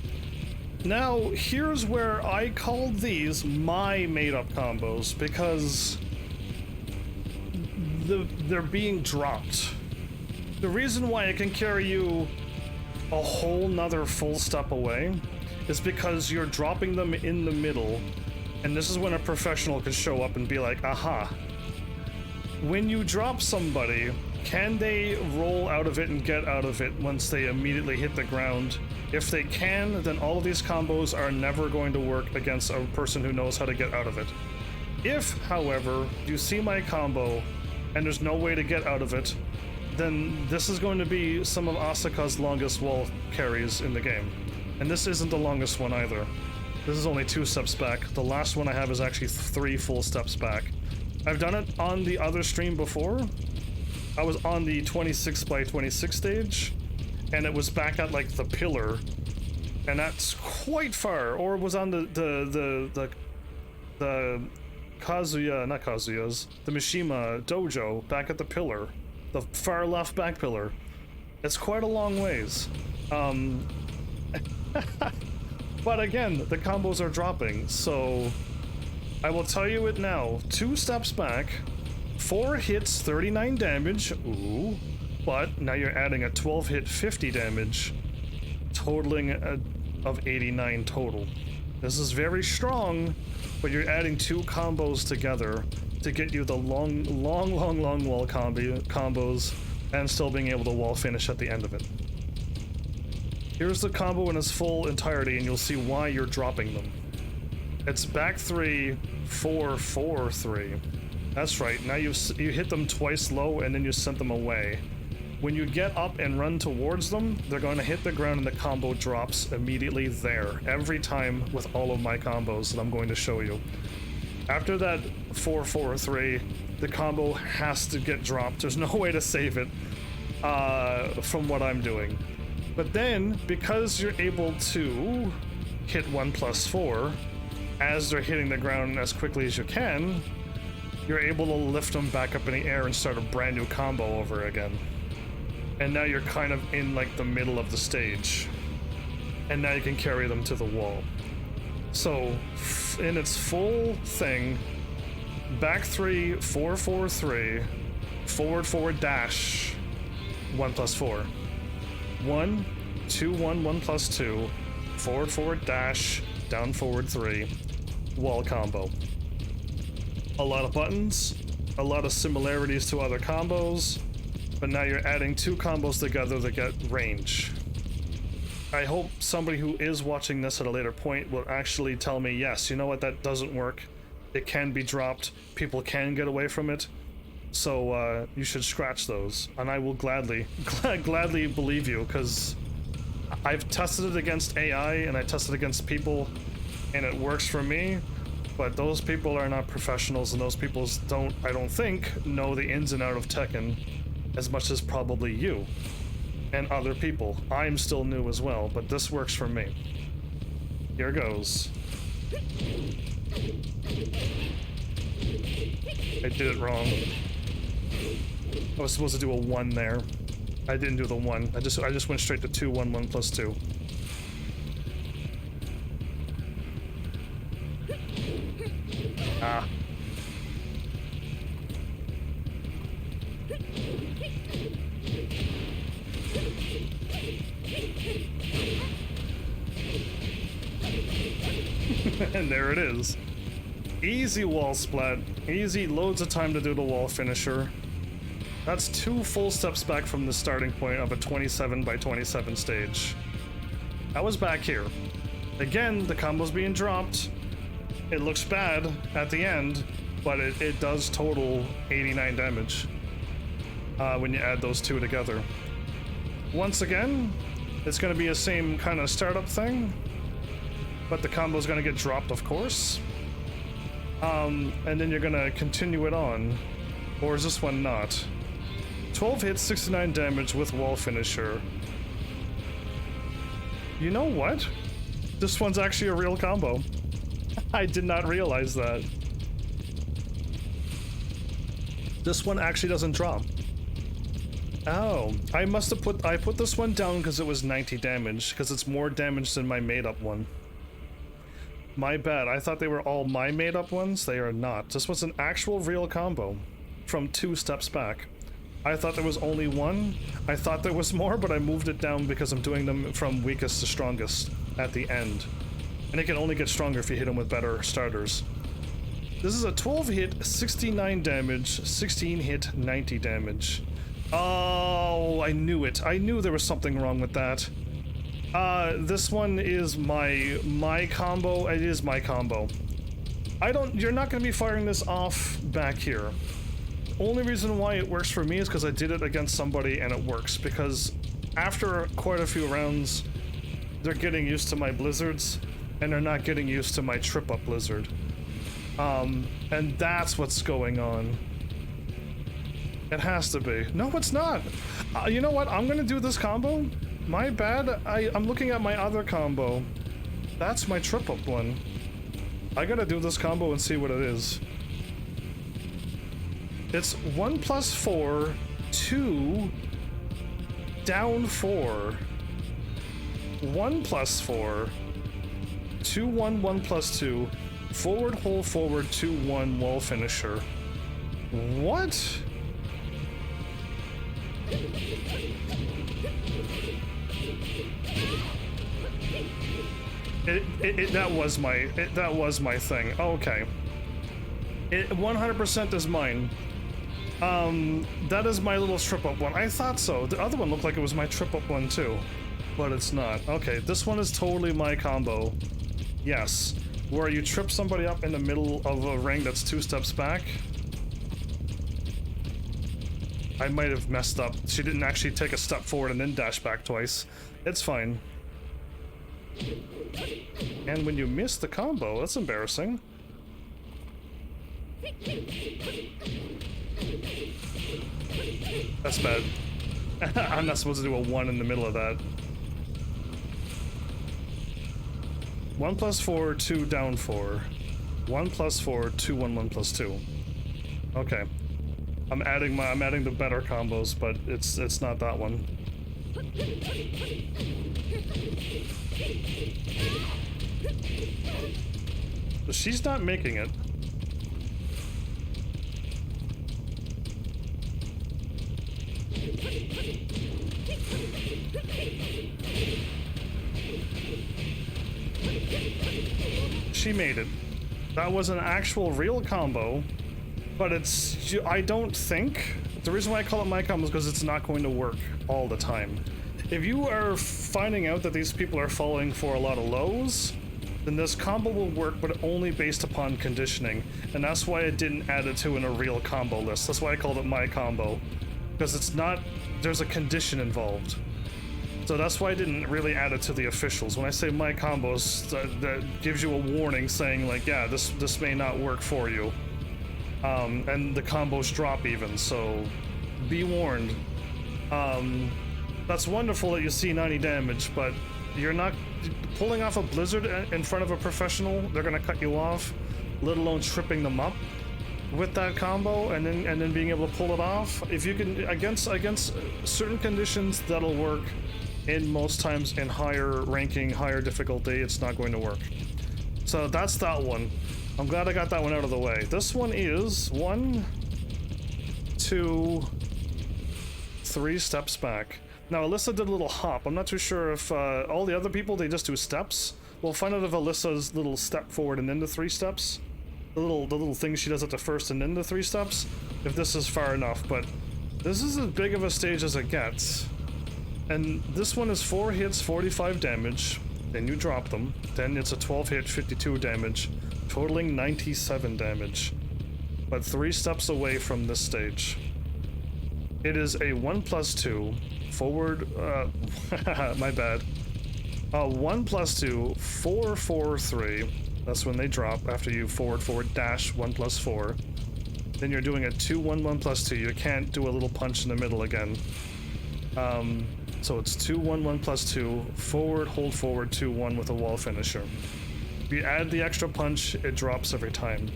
Now, here's where I called these my made-up combos, because they're being dropped. The reason why it can carry you a whole nother full step away is because you're dropping them in the middle, and this is when a professional can show up and be like, aha. When you drop somebody, can they roll out of it and get out of it once they immediately hit the ground? If they can, then all of these combos are never going to work against a person who knows how to get out of it. If, however, you see my combo and there's no way to get out of it, then this is going to be some of Asuka's longest wall carries in the game. And this isn't the longest one either. This is only 2 steps back. The last one I have is actually 3 full steps back. I've done it on the other stream before. I was on the 26 by 26 stage, and it was back at like the pillar, and that's quite far. Or it was on the Kazuya, not Kazuya's, the Mishima dojo back at the pillar, the far left back pillar. It's quite a long ways. But again, the combos are dropping, so I will tell you it now. 2 steps back, 4 hits, 39 damage. Ooh. But now you're adding a 12 hit, 50 damage, totaling of 89 total. This is very strong, but you're adding 2 combos together to get you the long wall combos and still being able to wall finish at the end of it. Here's the combo in its full entirety, and you'll see why you're dropping them. It's back 3, 4, 4, 3. That's right, now you hit them twice low and then you sent them away. When you get up and run towards them, they're going to hit the ground and the combo drops immediately there. Every time with all of my combos that I'm going to show you. After that 4, 4, 3, the combo has to get dropped. There's no way to save it from what I'm doing. But then, because you're able to hit 1+4 as they're hitting the ground as quickly as you can, you're able to lift them back up in the air and start a brand new combo over again. And now you're kind of in like the middle of the stage. And now you can carry them to the wall. So, in its full thing, back 3, 4, 4, 3, forward, forward, dash, 1+4. 1, 2, 1, 1+2, forward, forward, dash, down, forward, 3, wall combo. A lot of buttons, a lot of similarities to other combos, but now you're adding 2 combos together that get range. I hope somebody who is watching this at a later point will actually tell me, yes, you know what, that doesn't work. It can be dropped, people can get away from it, so you should scratch those. And I will gladly believe you, because I've tested it against AI and I tested it against people, and it works for me. But those people are not professionals, and those people I don't think, know the ins and outs of Tekken as much as probably you and other people. I'm still new as well, but this works for me. Here goes. I did it wrong. I was supposed to do a 1 there. I didn't do the 1. I just went straight to 2, 1, 1+2. Ah. And there it is. Easy wall splat. Easy, loads of time to do the wall finisher. That's 2 full steps back from the starting point of a 27 by 27 stage. I was back here. Again, the combo's being dropped. It looks bad at the end, but it does total 89 damage when you add those 2 together. Once again, it's going to be the same kind of startup thing, but the combo's going to get dropped, of course. And then you're going to continue it on. Or is this one not? 12 hits, 69 damage with wall finisher. You know what? This one's actually a real combo. I did not realize that. This one actually doesn't drop. Oh, I put this one down because it was 90 damage, because it's more damage than my made-up one. My bad, I thought they were all my made-up ones. They are not. This was an actual real combo from 2 steps back. I thought there was only one. I thought there was more, but I moved it down because I'm doing them from weakest to strongest at the end. And it can only get stronger if you hit them with better starters. This is a 12 hit, 69 damage, 16 hit, 90 damage. Oh, I knew it. I knew there was something wrong with that. This one is my combo. It is my combo. You're not going to be firing this off back here. Only reason why it works for me is because I did it against somebody and it works, because after quite a few rounds they're getting used to my blizzards and they're not getting used to my trip up blizzard, and that's what's going on. It has to be. No, it's not. You know what, I'm gonna do this combo. My bad. I'm looking at my other combo. That's my trip up one. I gotta do this combo and see what it is. It's 1 + 4, 2, down 4, 1 + 4, 2, 1, 1 + 2, forward, hold forward, 2, 1, wall finisher. What? That was my thing. Okay. It 100% is mine. That is my little trip up one. I thought so. The other one looked like it was my trip up one too, but it's not. Okay, this one is totally my combo. Yes, where you trip somebody up in the middle of a ring that's 2 steps back. I might have messed up. She didn't actually take a step forward and then dash back twice. It's fine. And when you miss the combo, that's embarrassing. That's bad. I'm not supposed to do a 1 in the middle of that. 1 + 4, 2, down 4. 1 + 4, 2, 1, 1 + 2. Okay. I'm adding the better combos, but it's not that one. She's not making it. She made it. That was an actual real combo, but I don't think, the reason why I call it my combo is because it's not going to work all the time. If you are finding out that these people are falling for a lot of lows, then this combo will work, but only based upon conditioning, and that's why I didn't add it to in a real combo list. That's why I called it my combo, because it's not, there's a condition involved. So that's why I didn't really add it to the officials. When I say my combos, that gives you a warning saying like, yeah, this may not work for you. And the combos drop even, so be warned. That's wonderful that you see 90 damage, but you're not pulling off a blizzard in front of a professional. They're gonna cut you off, let alone tripping them up with that combo, and then being able to pull it off. If you can, against certain conditions, that'll work. In most times in higher ranking, higher difficulty, it's not going to work. So that's that one. I'm glad I got that one out of the way. This one is 1, 2, 3 steps back. Now Alyssa did a little hop. I'm not too sure if all the other people, they just do steps. We'll find out if Alyssa's little step forward and then the 3 steps, the little thing she does at the first and then the 3 steps, if this is far enough. But This is as big of a stage as it gets. And this one is 4 hits, 45 damage. Then you drop them. Then it's a 12 hit, 52 damage, totaling 97 damage. But 3 steps away from this stage. It is a 1+2 forward, my bad. 1+2, 4, 4, 3. That's when they drop after you forward, dash 1+4. Then you're doing a 2, 1, 1+2. You can't do a little punch in the middle again. So it's 2, 1, 1+2, forward, hold forward, 2, 1 with a wall finisher. If you add the extra punch, it drops every time.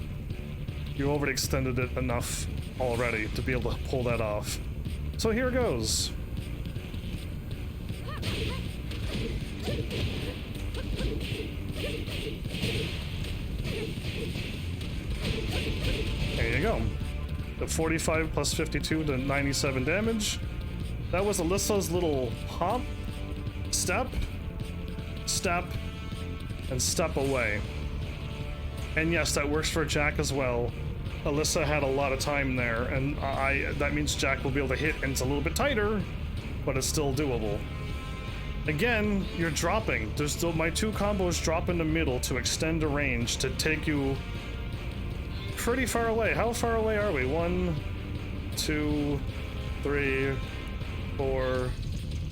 You overextended it enough already to be able to pull that off. So here goes. There you go. The 45 plus 52 to 97 damage. That was Alyssa's little hop, step, step, and step away. And yes, that works for Jack as well. Alyssa had a lot of time there, and that means Jack will be able to hit, and it's a little bit tighter, but it's still doable. Again, you're dropping. There's still my 2 combos drop in the middle to extend the range to take you pretty far away. How far away are we? 1, 2, 3, 4,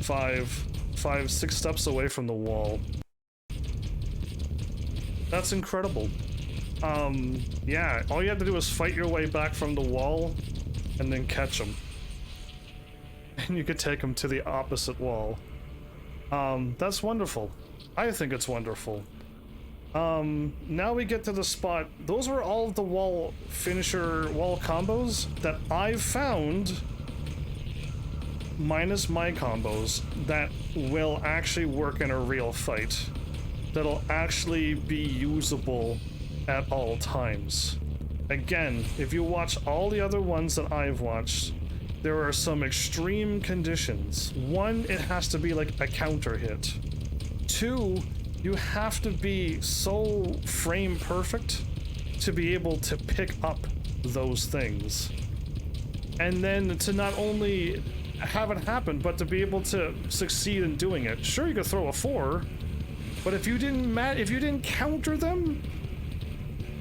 5, 6 steps away from the wall. That's incredible. Yeah, all you have to do is fight your way back from the wall and then catch them. And you could take them to the opposite wall. That's wonderful. I think it's wonderful. Now we get to the spot. Those are all of the wall finisher wall combos that I've found, minus my combos, that will actually work in a real fight. That'll actually be usable at all times. Again, if you watch all the other ones that I've watched, there are some extreme conditions. 1, it has to be like a counter hit. 2, you have to be so frame perfect to be able to pick up those things. And then to not only have it happen, but to be able to succeed in doing it. Sure, you could throw a 4, but if you didn't counter them,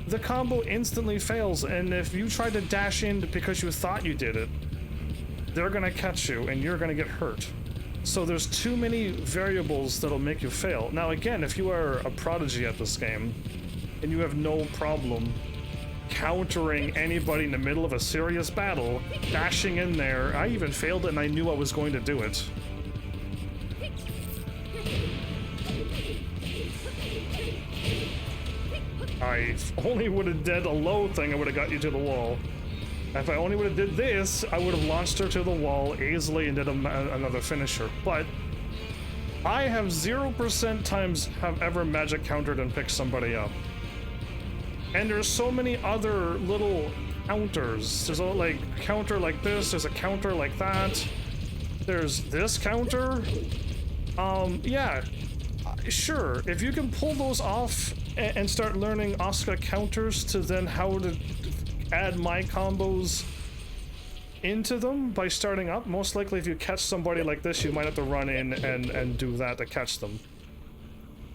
the combo instantly fails. And if you try to dash in because you thought you did it, they're gonna catch you and you're gonna get hurt. So there's too many variables that'll make you fail. Now again, if you are a prodigy at this game and you have no problem countering anybody in the middle of a serious battle, dashing in there, I even failed it and I knew I was going to do it. I only would have did a low thing, I would have got you to the wall. If I only would have did this, I would have launched her to the wall easily and did another finisher. But I have 0% times have ever magic countered and picked somebody up. And there's so many other little counters. There's a like counter like this, there's a counter like that. There's this counter. Yeah, sure, if you can pull those off and start learning Asuka counters to then how to add my combos into them by starting up, most likely if you catch somebody like this, you might have to run in and do that to catch them.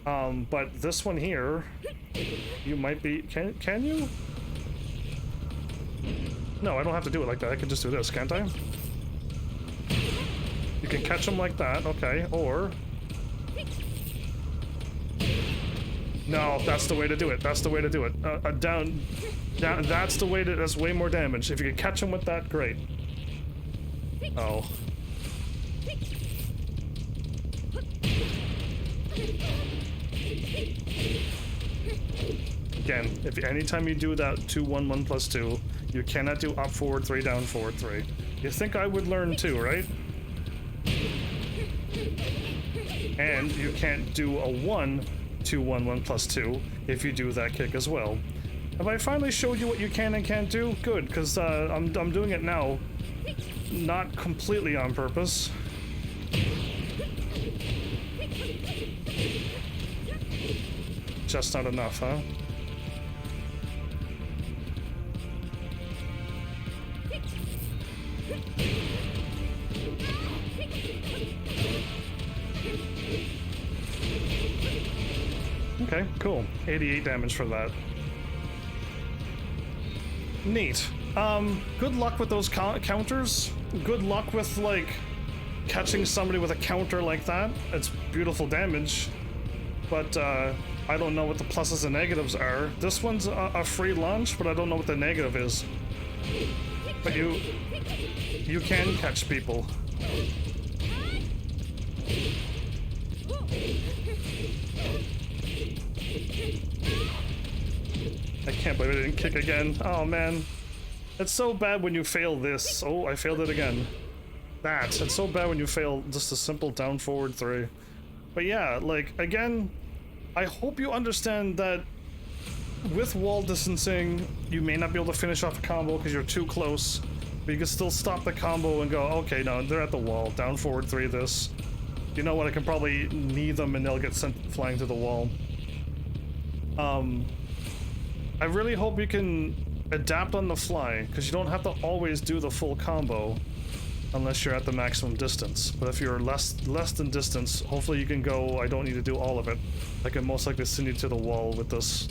But this one here, you might be, can you? No, I don't have to do it like that. I can just do this, can't I? You can catch them like that, okay, or... No, that's the way to do it. That's the way to do it. Down, that's the way to, that's way more damage. If you can catch them with that, great. Oh. Again, if anytime you do that 2, 1, 1+2, you cannot do up, forward, 3, down, forward, 3. You think I would learn too, right? And you can't do a 1, 2, 1, 1+2 if you do that kick as well. Have I finally showed you what you can and can't do? Good, because I'm doing it now. Not completely on purpose. Just not enough, huh? Okay, cool. 88 damage for that. Neat. Good luck with those counters. Good luck with, like, catching somebody with a counter like that. It's beautiful damage. But, I don't know what the pluses and negatives are. This one's a free launch, but I don't know what the negative is. But you can catch people. I can't believe I didn't kick again. Oh man. It's so bad when you fail this. Oh, I failed it again. It's so bad when you fail just a simple down forward 3. But yeah, like, again, I hope you understand that with wall distancing, you may not be able to finish off a combo because you're too close, but you can still stop the combo and go, okay, no, they're at the wall. Down forward 3 this. You know what, I can probably knee them and they'll get sent flying to the wall. I really hope you can adapt on the fly, because you don't have to always do the full combo unless you're at the maximum distance. But if you're less than distance, hopefully you can go, I don't need to do all of it. I can most likely send you to the wall with this.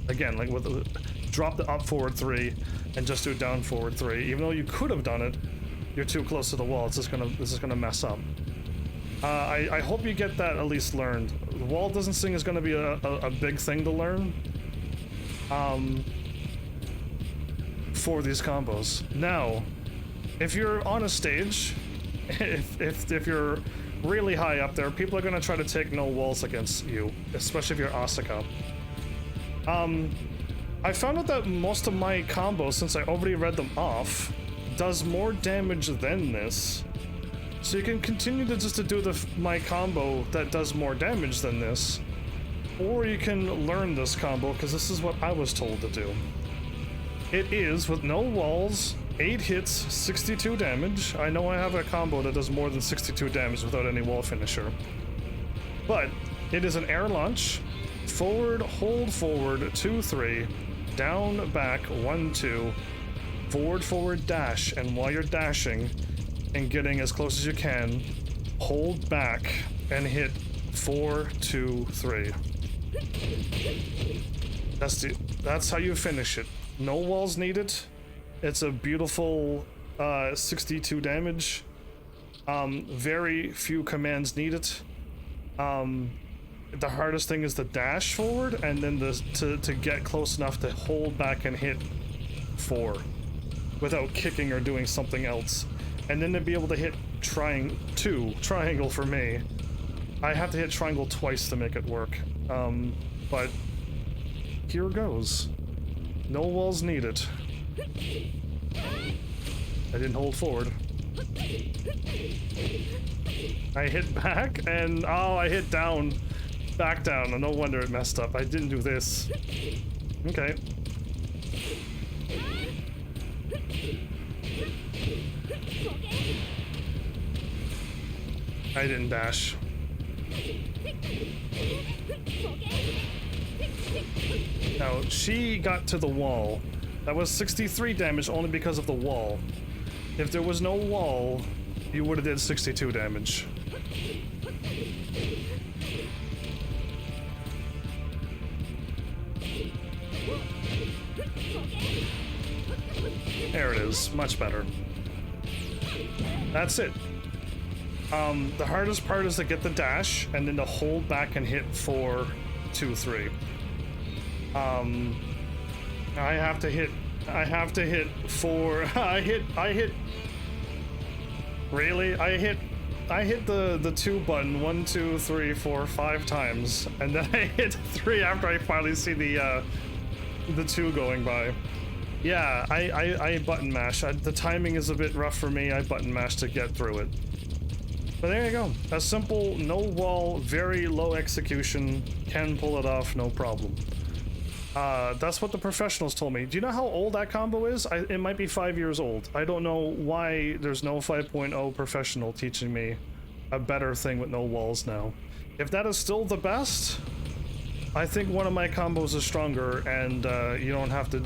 Again, like with drop the up forward 3 and just do down forward 3. Even though you could have done it, you're too close to the wall. This is gonna mess up. I hope you get that at least learned. The wall distancing is gonna be a big thing to learn. For these combos. Now, if you're on a stage, if you're really high up there, people are gonna try to take no walls against you, especially if you're Asuka. I found out that most of my combos, since I already read them off, does more damage than this. So you can continue to just do my combo that does more damage than this, or you can learn this combo, because this is what I was told to do. It is, with no walls, 8 hits, 62 damage. I know I have a combo that does more than 62 damage without any wall finisher. But it is an air launch, forward, hold forward, 2, 3, down, back, 1, 2, forward, forward, dash, and while you're dashing and getting as close as you can, hold back and hit 4, 2, 3. That's how you finish it. No walls needed. It's a beautiful 62 damage. Very few commands needed. The hardest thing is the dash forward, and then to get close enough to hold back and hit 4 without kicking or doing something else. And then to be able to hit triangle for me. I have to hit triangle twice to make it work. But here goes. No walls needed. I didn't hold forward. I hit back and I hit down. Back down. No wonder it messed up. I didn't do this. Okay. I didn't dash. Now, she got to the wall. That was 63 damage only because of the wall. If there was no wall, you would have did 62 damage. There it is. Much better. That's it. The hardest part is to get the dash and then to hold back and hit 4, 2, 3. I have to hit 4. I hit really? I hit the 2 button 1, 2, 3, 4, 5 times, and then I hit 3 after I finally see the 2 going by. Yeah, I button mash. The timing is a bit rough for me. I button mash to get through it. But there you go. A simple, no wall, very low execution, can pull it off, no problem. That's what the professionals told me. Do you know how old that combo is? It might be 5 years old. I don't know why there's no 5.0 professional teaching me a better thing with no walls now. If that is still the best, I think one of my combos is stronger, and you don't have to,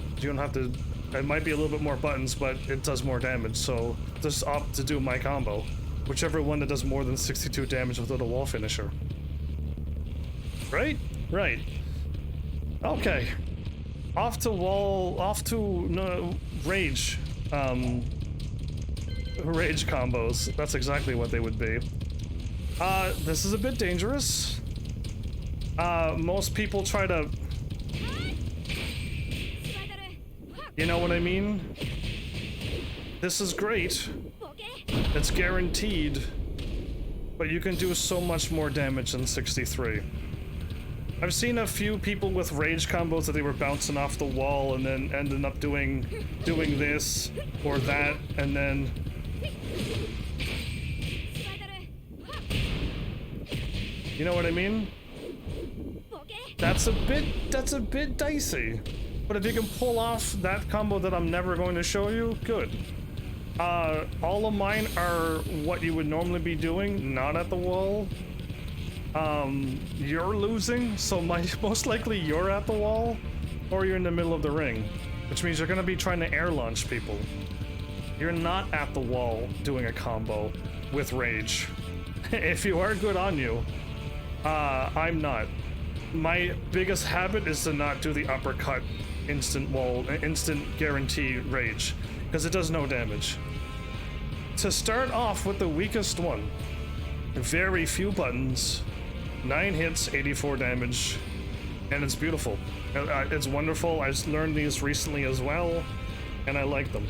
it might be a little bit more buttons, but it does more damage, so just opt to do my combo. Whichever one that does more than 62 damage without a wall finisher. Right? Right. Okay. Off to rage. Rage combos. That's exactly what they would be. This is a bit dangerous. Most people try to... You know what I mean? This is great. It's guaranteed. But you can do so much more damage than 63. I've seen a few people with rage combos that they were bouncing off the wall and then ended up doing this or that, and then... You know what I mean? That's a bit dicey. But if you can pull off that combo that I'm never going to show you, good. All of mine are what you would normally be doing, not at the wall. You're losing, so most likely you're at the wall, or you're in the middle of the ring, which means you're gonna be trying to air launch people. You're not at the wall doing a combo with rage. If you are, good on you. I'm not. My biggest habit is to not do the uppercut instant guarantee rage, because it does no damage. To start off with the weakest one, very few buttons, 9 hits, 84 damage, and it's beautiful. It's wonderful. I learned these recently as well, and I like them.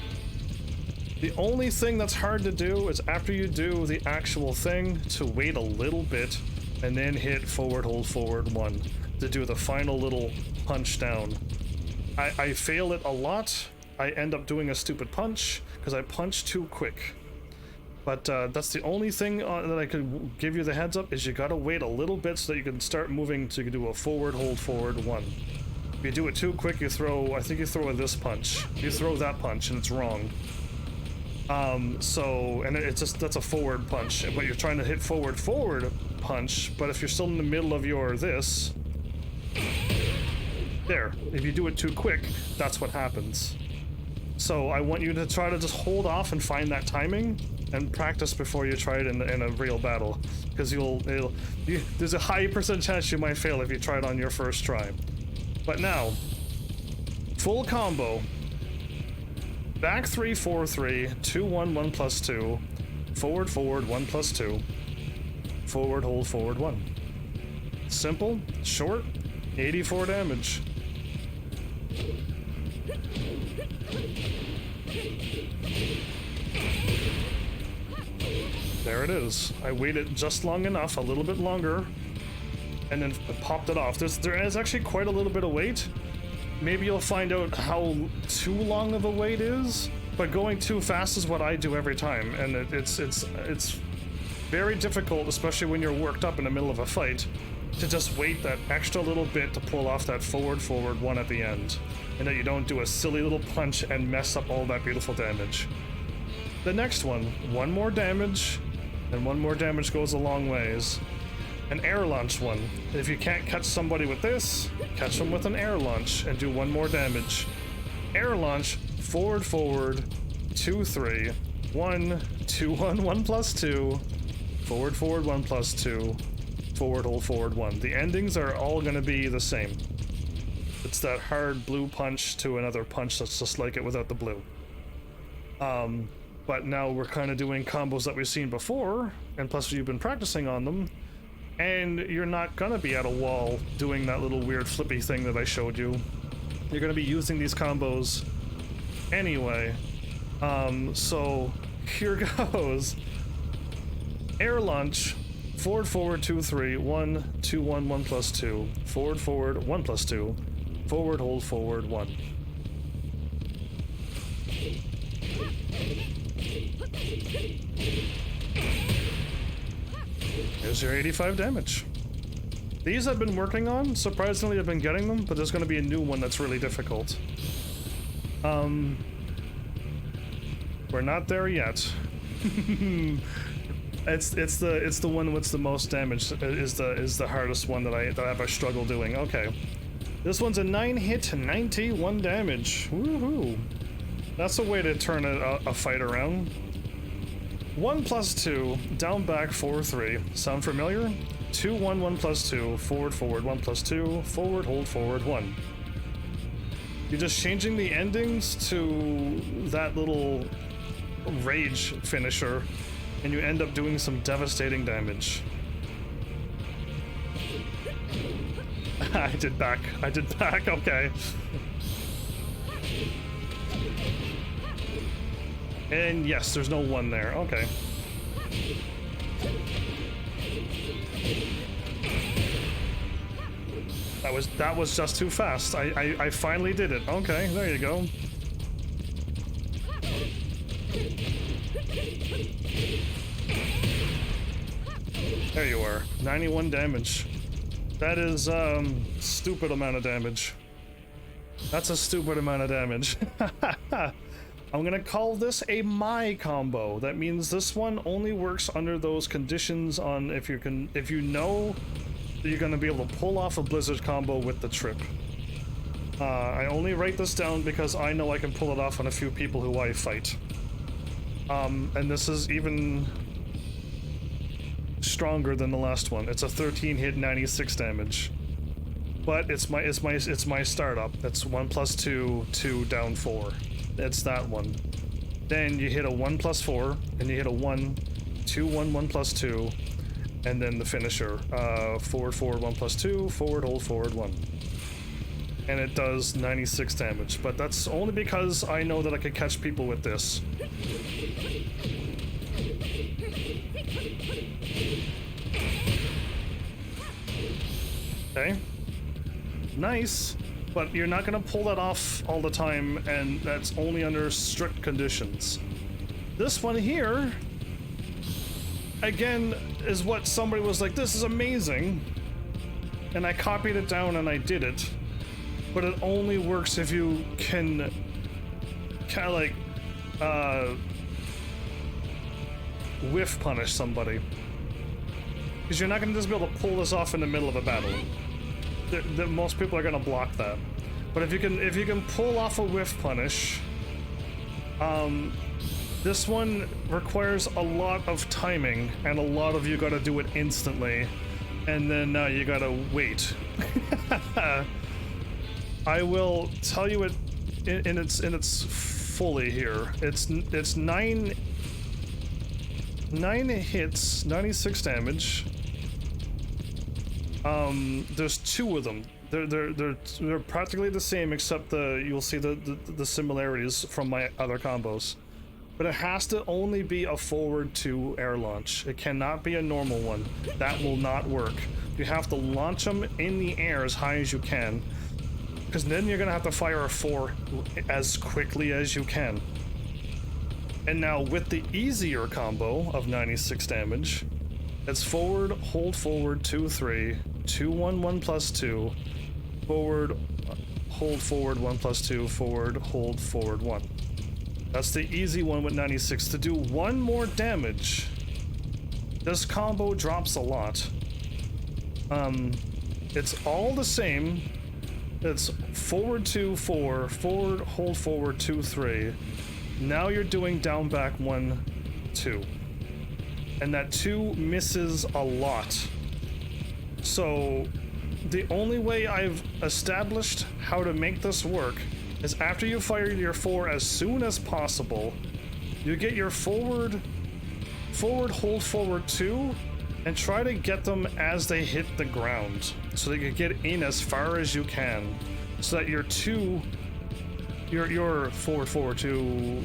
The only thing that's hard to do is after you do the actual thing to wait a little bit and then hit forward, hold forward 1 to do the final little punch down. I fail it a lot. I end up doing a stupid punch because I punch too quick. But that's the only thing that I could give you the heads up, is you gotta wait a little bit so that you can start moving, so you can do a forward, hold forward 1. If you do it too quick, you throw, I think you throw this punch. You throw that punch and it's wrong. And it's just, that's a forward punch, but you're trying to hit forward punch, but if you're still in the middle of your this, there, if you do it too quick, that's what happens. So I want you to try to just hold off and find that timing and practice before you try it in a real battle, because there's a high percent chance you might fail if you try it on your first try. But now, full combo. Back 3, 4, 3, 2, 1, 1 plus 2, forward, forward, 1 plus 2, forward, hold, forward, 1. Simple, short, 84 damage. There it is. I waited just long enough, a little bit longer, and then popped it off. There is actually quite a little bit of weight. Maybe you'll find out how too long of a wait is, but going too fast is what I do every time, and it's very difficult, especially when you're worked up in the middle of a fight, to just wait that extra little bit to pull off that forward 1 at the end, and that you don't do a silly little punch and mess up all that beautiful damage. The next one more damage, and 1 more damage goes a long ways. An air launch one. If you can't catch somebody with this, catch them with an air launch and do 1 more damage. Air launch, forward, forward, 2, 3, 1, 2, 1, 1 plus 2, forward, forward, 1 plus 2, forward, hold, forward, 1. The endings are all going to be the same. It's that hard blue punch to another punch that's just like it without the blue. But now we're kind of doing combos that we've seen before, and plus you've been practicing on them. And you're not gonna be at a wall doing that little weird flippy thing that I showed you. You're gonna be using these combos anyway. So here goes. Air launch, forward, forward, 2, 3, 1, 2, 1, 1 plus 2, forward, forward, 1 plus 2, forward, hold, forward, 1. There's your 85 damage. These I've been working on. Surprisingly, I've been getting them, but there's going to be a new one that's really difficult. We're not there yet. It's the one with the most damage is the hardest one that I have a struggle doing. Okay, this one's a 9 hit, 91 damage. Woohoo! That's a way to turn a fight around. 1 plus 2, down back 4 3. Sound familiar? 2 1 1 plus 2, forward forward 1 plus 2, forward hold forward 1. You're just changing the endings to that little rage finisher, and you end up doing some devastating damage. I did back, okay. And yes, there's no 1 there, okay. That was just too fast. I finally did it. Okay, there you go. There you are. 91 damage. That is stupid amount of damage. That's a stupid amount of damage. I'm gonna call this a my combo. That means this one only works under those conditions on if you know that you're gonna be able to pull off a Blizzard combo with the trip. I only write this down because I know I can pull it off on a few people who I fight. And this is even stronger than the last one. It's a 13 hit, 96 damage. But it's my startup. That's 1 plus 2, 2 down 4. It's that one. Then you hit a 1 plus 4, and you hit a 1, 2 1 1 plus 2, and then the finisher. Forward forward 1 plus 2, forward hold forward 1. And it does 96 damage, but that's only because I know that I can catch people with this. Okay. Nice, but you're not gonna pull that off all the time, and that's only under strict conditions. This one here, again, is what somebody was like, this is amazing, and I copied it down and I did it, but it only works if you can kind of like whiff punish somebody, because you're not gonna just be able to pull this off in the middle of a battle. Most people are gonna block that, but if you can pull off a whiff punish, this one requires a lot of timing, and a lot of you gotta do it instantly, and then you gotta wait. I will tell you it in its fully here. It's 9 hits, 96 damage. There's 2 of them. They're practically the same, except you'll see the similarities from my other combos. But it has to only be a forward 2 air launch. It cannot be a normal one. That will not work. You have to launch them in the air as high as you can, because then you're gonna have to fire a 4 as quickly as you can. And now with the easier combo of 96 damage, it's forward, hold forward 2 3, 2 1 1 plus 2, forward, hold forward 1 plus 2, forward, hold forward 1. That's the easy one with 96. To do 1 more damage, this combo drops a lot. It's all the same. It's forward 2 4, forward, hold forward 2 3. Now you're doing down back 1 2. And that 2 misses a lot. So the only way I've established how to make this work is after you fire your 4 as soon as possible, you get your forward, hold forward 2, and try to get them as they hit the ground, so that you get in as far as you can, so that your 2, your forward 2,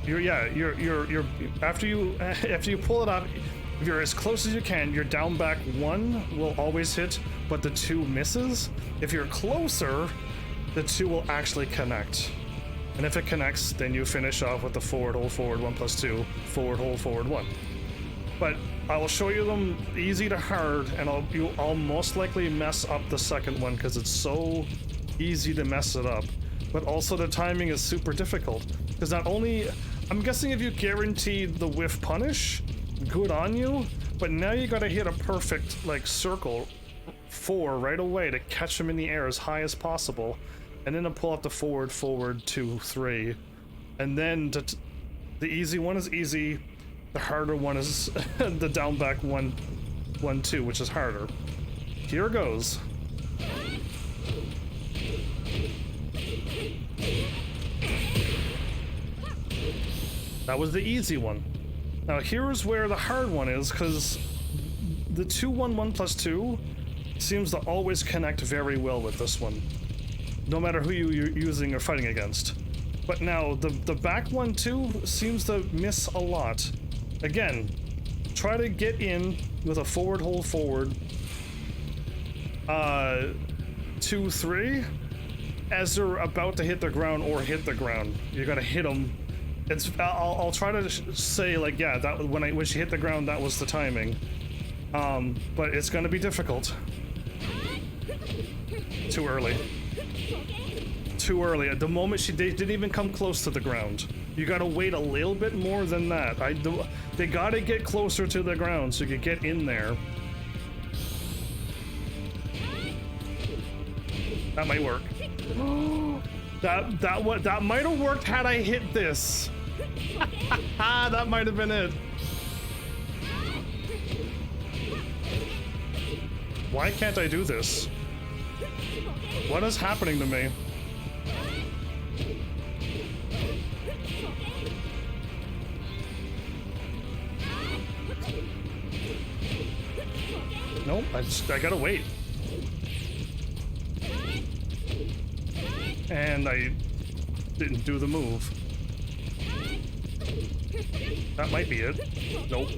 you're after you pull it up, if you're as close as you can, your down back 1 will always hit, but the 2 misses. If you're closer, the 2 will actually connect. And if it connects, then you finish off with the forward, hold forward 1 plus 2, forward, hold forward 1. But I will show you them easy to hard, and I'll most likely mess up the second one because it's so easy to mess it up. But also the timing is super difficult, because not only, I'm guessing if you guaranteed the whiff punish, good on you, but now you gotta hit a perfect like circle 4 right away to catch them in the air as high as possible, and then to pull out the forward 2 3, and then the easy one is easy. The harder one is the down back 1-2, which is harder. Here goes. That was the easy one. Now here's where the hard one is, because the 2-1-1+2 seems to always connect very well with this one, no matter who you're using or fighting against. But now the back 1-2 seems to miss a lot. Again, try to get in with a forward hold forward 2-3 as they're about to hit the ground or hit the ground. You gotta hit them. I'll try to say, like, yeah, that when she hit the ground, that was the timing. But it's gonna be difficult. Too early. Too early. At the moment they didn't even come close to the ground. You gotta wait a little bit more than that. They gotta get closer to the ground so you can get in there. That might work. That might have worked had I hit this. That might have been it. Why can't I do this? What is happening to me? Nope, I gotta wait. And I didn't do the move. That might be it. Nope.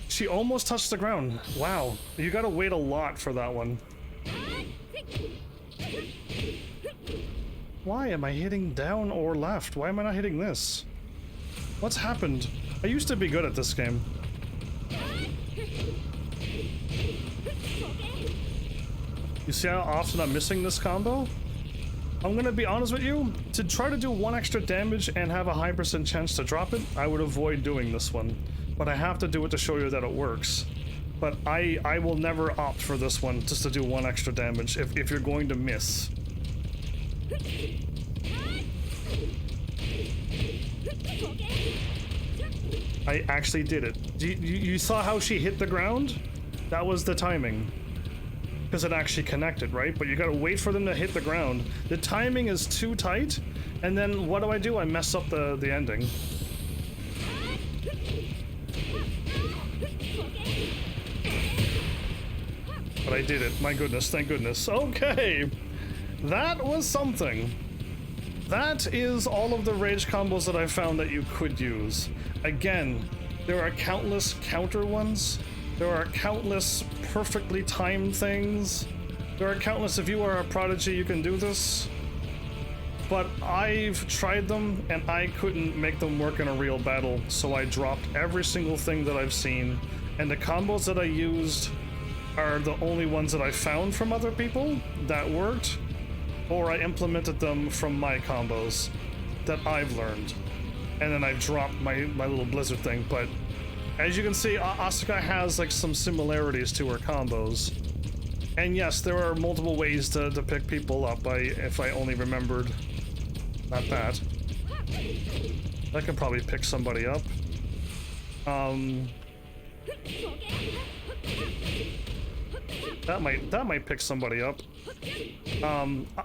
She almost touched the ground. Wow. You gotta wait a lot for that one. Why am I hitting down or left? Why am I not hitting this? What's happened? I used to be good at this game. You see how often I'm missing this combo? I'm gonna be honest with you, to try to do 1 extra damage and have a high % chance to drop it, I would avoid doing this one. But I have to do it to show you that it works. But I will never opt for this one just to do 1 extra damage if you're going to miss. I actually did it. You saw how she hit the ground? That was the timing. Because it actually connected, right? But you gotta wait for them to hit the ground. The timing is too tight, and then what do? I mess up the ending. But I did it. My goodness, thank goodness. Okay, that was something. That is all of the rage combos that I found that you could use. Again, there are countless counter ones. There are countless perfectly timed things. There are countless, if you are a prodigy, you can do this. But I've tried them and I couldn't make them work in a real battle, so I dropped every single thing that I've seen. And the combos that I used are the only ones that I found from other people that worked, or I implemented them from my combos that I've learned. And then I've dropped my little blizzard thing, but as you can see, Asuka has like some similarities to her combos. And yes, there are multiple ways to pick people up. If I only remembered. Not that. I could probably pick somebody up. That might pick somebody up.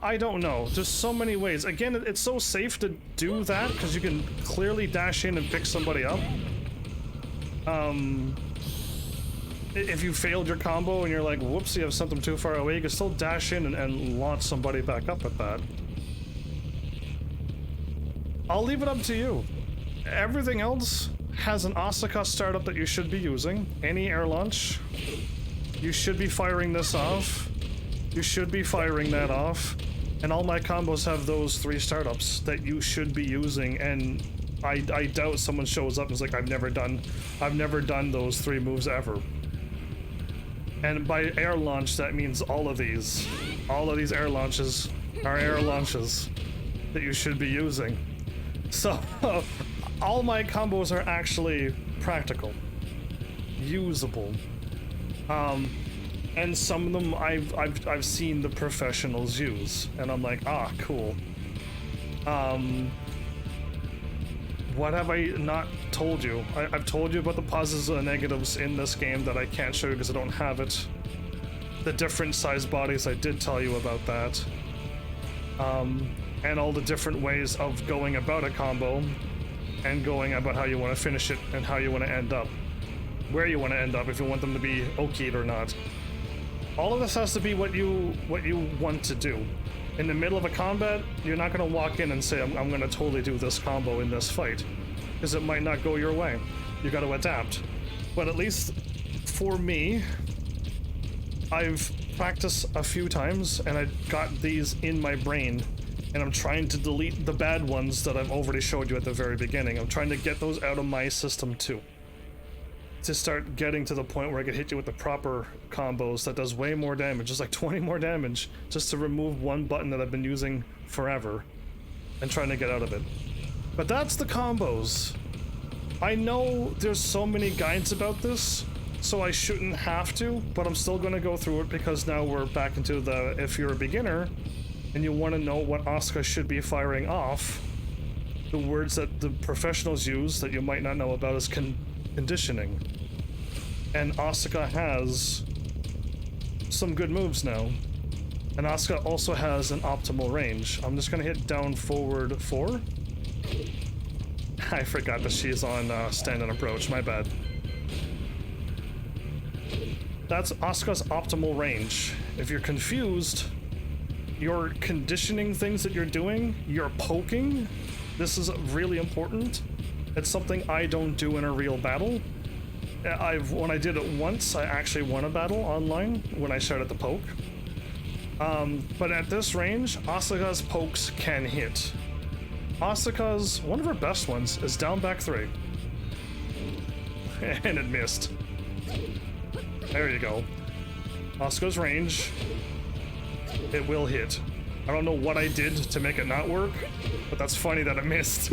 I don't know. There's so many ways. Again, it's so safe to do that because you can clearly dash in and pick somebody up. If you failed your combo and you're like, whoops, you have sent them too far away, you can still dash in and launch somebody back up at that. I'll leave it up to you. Everything else has an Asuka startup that you should be using. Any air launch, you should be firing this off. You should be firing that off. And all my combos have those 3 startups that you should be using, and I doubt someone shows up and is like, I've never done those 3 moves ever. And by air launch, that means all of these air launches are air launches that you should be using. So all my combos are actually practical, usable, and some of them I've seen the professionals use, and I'm like, ah, cool. What have I not told you? I've told you about the positives and negatives in this game that I can't show you because I don't have it. The different size bodies, I did tell you about that. And all the different ways of going about a combo and going about how you want to finish it and how you want to end up. Where you want to end up, if you want them to be okied or not. All of this has to be what you want to do. In the middle of a combat, you're not going to walk in and say, I'm going to totally do this combo in this fight. Because it might not go your way. You got to adapt. But at least for me, I've practiced a few times and I got these in my brain. And I'm trying to delete the bad ones that I've already showed you at the very beginning. I'm trying to get those out of my system too. To start getting to the point where I can hit you with the proper combos that does way more damage, just like 20 more damage, just to remove one button that I've been using forever and trying to get out of it. But that's the combos. I know there's so many guides about this, so I shouldn't have to, but I'm still going to go through it because now we're back into the, if you're a beginner and you want to know what Asuka should be firing off, the words that the professionals use that you might not know about is conditioning. And Asuka has some good moves now. And Asuka also has an optimal range. I'm just gonna hit down forward 4. I forgot that she's on stand and approach, my bad. That's Asuka's optimal range. If you're confused, your conditioning things that you're doing, you're poking, this is really important. It's something I don't do in a real battle. When I did it once, I actually won a battle online when I started the poke. But at this range, Asuka's pokes can hit. Asuka's, one of her best ones, is down back 3. And it missed. There you go. Asuka's range, it will hit. I don't know what I did to make it not work, but that's funny that it missed.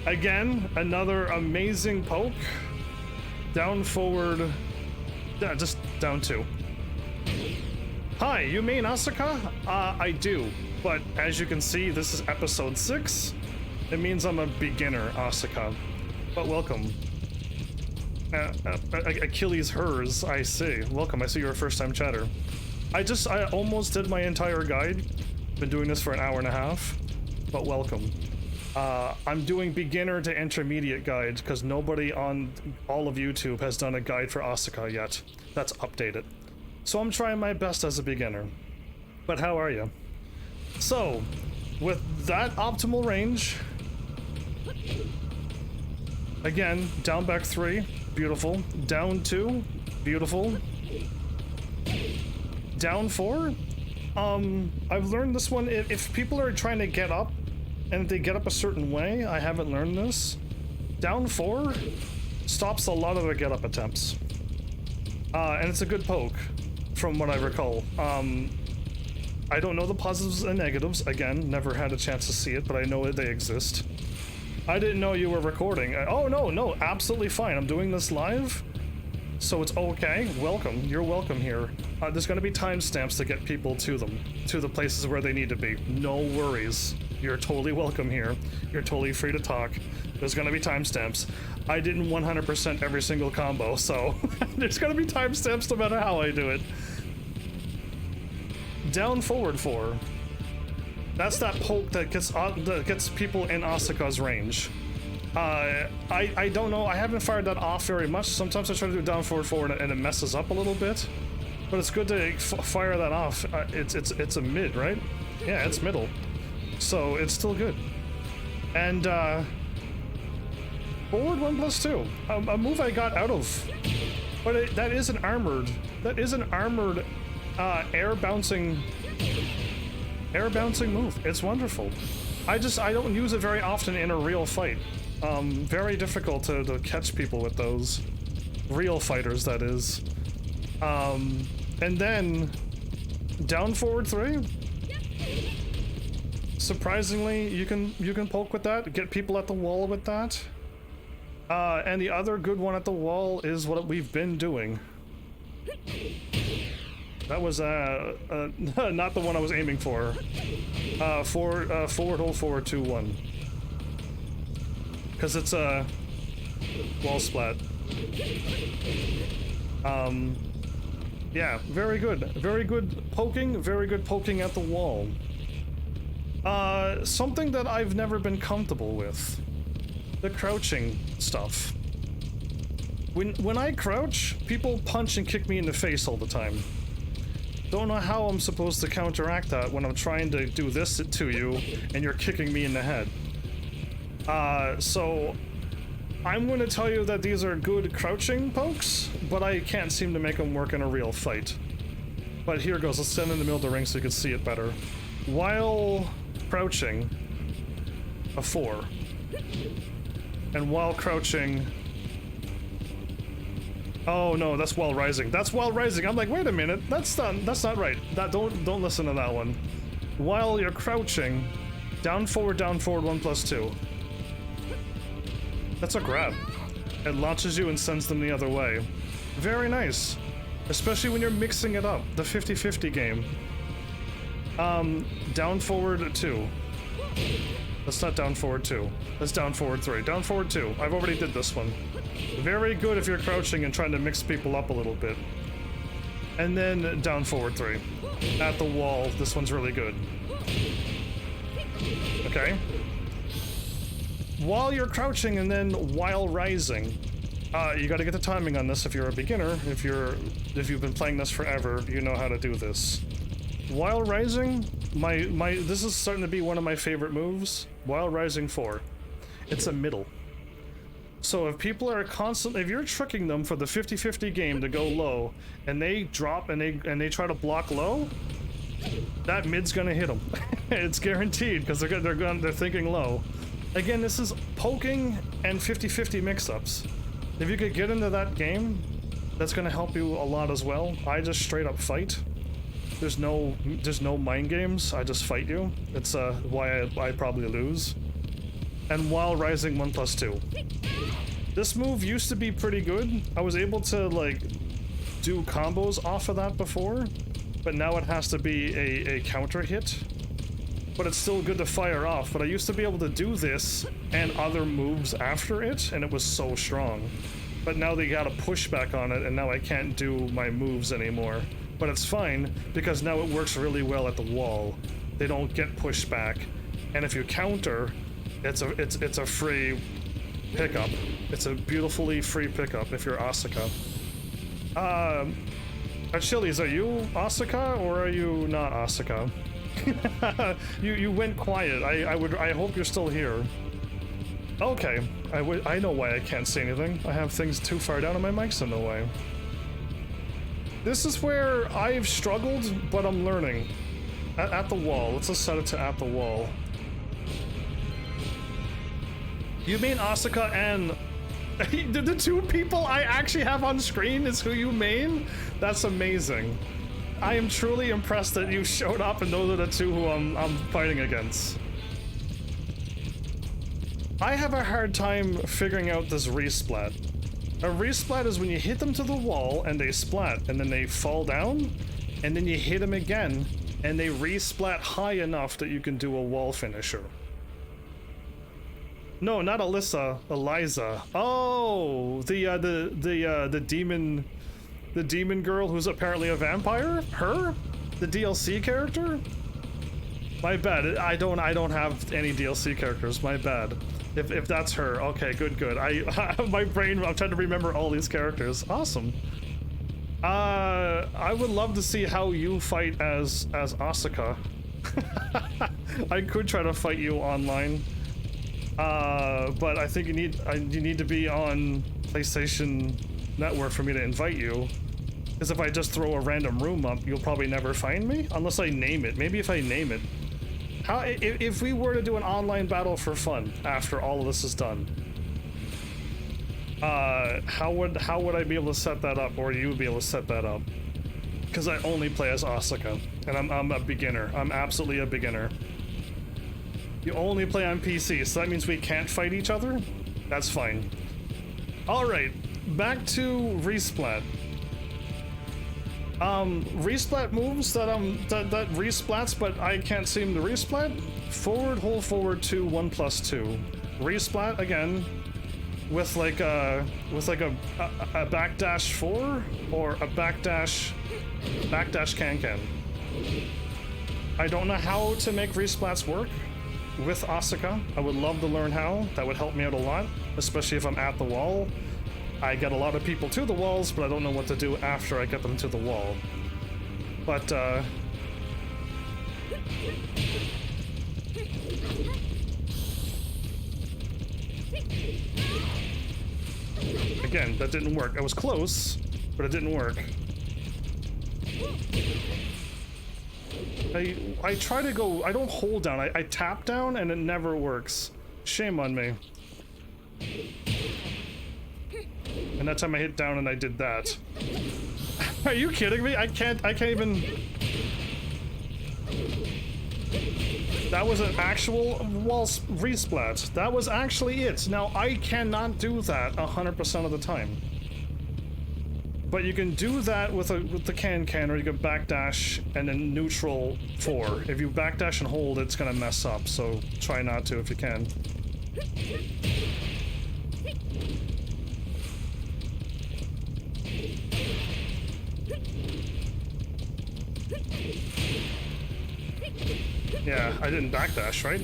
Again, another amazing poke. Down forward, just down 2. Hi, you mean Asuka? I do, but as you can see, this is episode 6. It means I'm a beginner Asuka, but welcome. Achilles hers, I see. Welcome, I see you're a first-time chatter. I almost did my entire guide. Been doing this for an hour and a half, but welcome. I'm doing beginner to intermediate guides because nobody on all of YouTube has done a guide for Asuka yet. That's updated. So I'm trying my best as a beginner. But how are you? So, with that optimal range, again, down back 3, beautiful. Down 2, beautiful. Down 4, I've learned this one. If people are trying to get up, and if they get up a certain way, I haven't learned this. Down 4 stops a lot of their get up attempts. And it's a good poke, from what I recall. I don't know the positives and negatives. Again, never had a chance to see it, but I know they exist. I didn't know you were recording. Oh, no, absolutely fine. I'm doing this live, so it's okay. Welcome. You're welcome here. There's going to be timestamps to get people to them, to the places where they need to be. No worries. You're totally welcome here. You're totally free to talk. There's going to be timestamps. I didn't 100% every single combo, so there's going to be timestamps no matter how I do it. Down forward 4. That's that poke that gets people in Asuka's range. I don't know. I haven't fired that off very much. Sometimes I try to do down forward 4 and it messes up a little bit. But it's good to fire that off. It's a mid, right? Yeah, it's middle. So it's still good. And forward 1+2, a move I got out of, but that is an armored air bouncing move. It's wonderful. I don't use it very often in a real fight. Very difficult to catch people with those real fighters, that is. And then down forward 3. Surprisingly, you can poke with that, get people at the wall with that. And the other good one at the wall is what we've been doing. That was not the one I was aiming for. Forward hold forward 2-1. because it's a wall splat. Yeah, very good. Very good poking at the wall. Something that I've never been comfortable with. The crouching stuff. When I crouch, people punch and kick me in the face all the time. Don't know how I'm supposed to counteract that when I'm trying to do this to you and you're kicking me in the head. So I'm going to tell you that these are good crouching pokes, but I can't seem to make them work in a real fight. But here goes, let's stand in the middle of the ring so you can see it better. While crouching, a 4. And while crouching... Oh no, that's while rising. That's while rising. I'm like, wait a minute, that's not right. Don't listen to that one. While you're crouching, down forward 1+2. That's a grab. It launches you and sends them the other way. Very nice. Especially when you're mixing it up. The 50-50 game. Down forward 2. That's not down forward 2. That's down forward 3. Down forward 2. I've already did this one. Very good if you're crouching and trying to mix people up a little bit. And then down forward 3. At the wall. This one's really good. Okay. While you're crouching and then while rising, you got to get the timing on this if you're a beginner. If you've been playing this forever, you know how to do this. While rising, this is starting to be one of my favorite moves. While rising 4. It's a middle. So if people are constantly, if you're tricking them for the 50-50 game to go low, and they drop and they try to block low, that mid's gonna hit them. It's guaranteed because they're thinking low. Again, this is poking and 50-50 mix-ups. If you could get into that game, that's gonna help you a lot as well. I just straight up fight. There's no mind games. I just fight you. It's why I probably lose. And while rising 1+2. This move used to be pretty good. I was able to like do combos off of that before, but now it has to be a counter hit. But it's still good to fire off. But I used to be able to do this and other moves after it, and it was so strong. But now they got a pushback on it, and now I can't do my moves anymore. But it's fine because now it works really well at the wall. They don't get pushed back, and if you counter, it's a free pickup. It's a beautifully free pickup if you're Asuka. Achilles, are you Asuka or are you not Asuka? you went quiet. I hope you're still here. Okay, I know why I can't say anything. I have things too far down and my mic's in the way. This is where I've struggled, but I'm learning. At the wall. Let's just set it to at the wall. You mean Asuka and the two people I actually have on screen is who you main? That's amazing. I am truly impressed that you showed up and those are the two who I'm fighting against. I have a hard time figuring out this re-splat. A re-splat is when you hit them to the wall and they splat and then they fall down and then you hit them again and they re-splat high enough that you can do a wall finisher. No, not Alyssa, Eliza. Oh, the demon girl who's apparently a vampire? Her? The DLC character? My bad. I don't have any DLC characters. My bad. If that's her, okay, good. My brain, I'm trying to remember all these characters. Awesome. I would love to see how you fight as Asuka. I could try to fight you online. But I think you need to be on PlayStation Network for me to invite you. Because if I just throw a random room up, you'll probably never find me unless I name it. Maybe if I name it. If we were to do an online battle for fun after all of this is done, how would I be able to set that up, or you would be able to set that up? Because I only play as Asuka, and I'm a beginner. I'm absolutely a beginner. You only play on PC, so that means we can't fight each other? That's fine. Alright, back to re-splat. Re-splat moves that re-splats, but I can't seem to re-splat. Forward, hold forward 2, 1+2. re-splat again with like a backdash 4 or a backdash can. I don't know how to make re-splats work with Asuka. I would love to learn how. That would help me out a lot, especially if I'm at the wall. I get a lot of people to the walls, but I don't know what to do after I get them to the wall. But again, that didn't work. I was close, but it didn't work. I try to go, I don't hold down, I tap down and it never works. Shame on me. And that time I hit down and I did that. Are you kidding me? I can't even... That was an actual wall re-splat. That was actually it. Now, I cannot do that 100% of the time. But you can do that with the can, or you can backdash and then neutral 4. If you backdash and hold, it's gonna mess up, so try not to if you can. Yeah, I didn't backdash, right?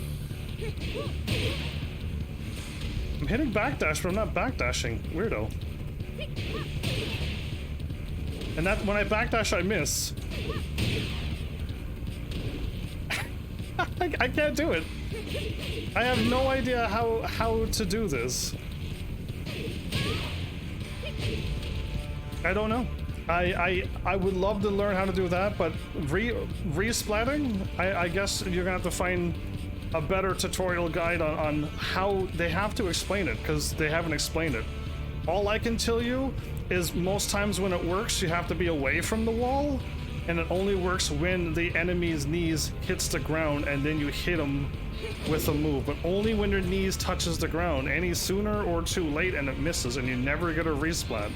I'm hitting backdash, but I'm not backdashing. Weirdo. And that when I backdash, I miss. I can't do it. I have no idea how to do this. I don't know. I would love to learn how to do that, but re-splatting, I guess you're gonna have to find a better tutorial guide on how they have to explain it, because they haven't explained it. All I can tell you is most times when it works, you have to be away from the wall, and it only works when the enemy's knees hits the ground and then you hit them with a move, but only when your knees touches the ground. Any sooner or too late and it misses and you never get a re-splat.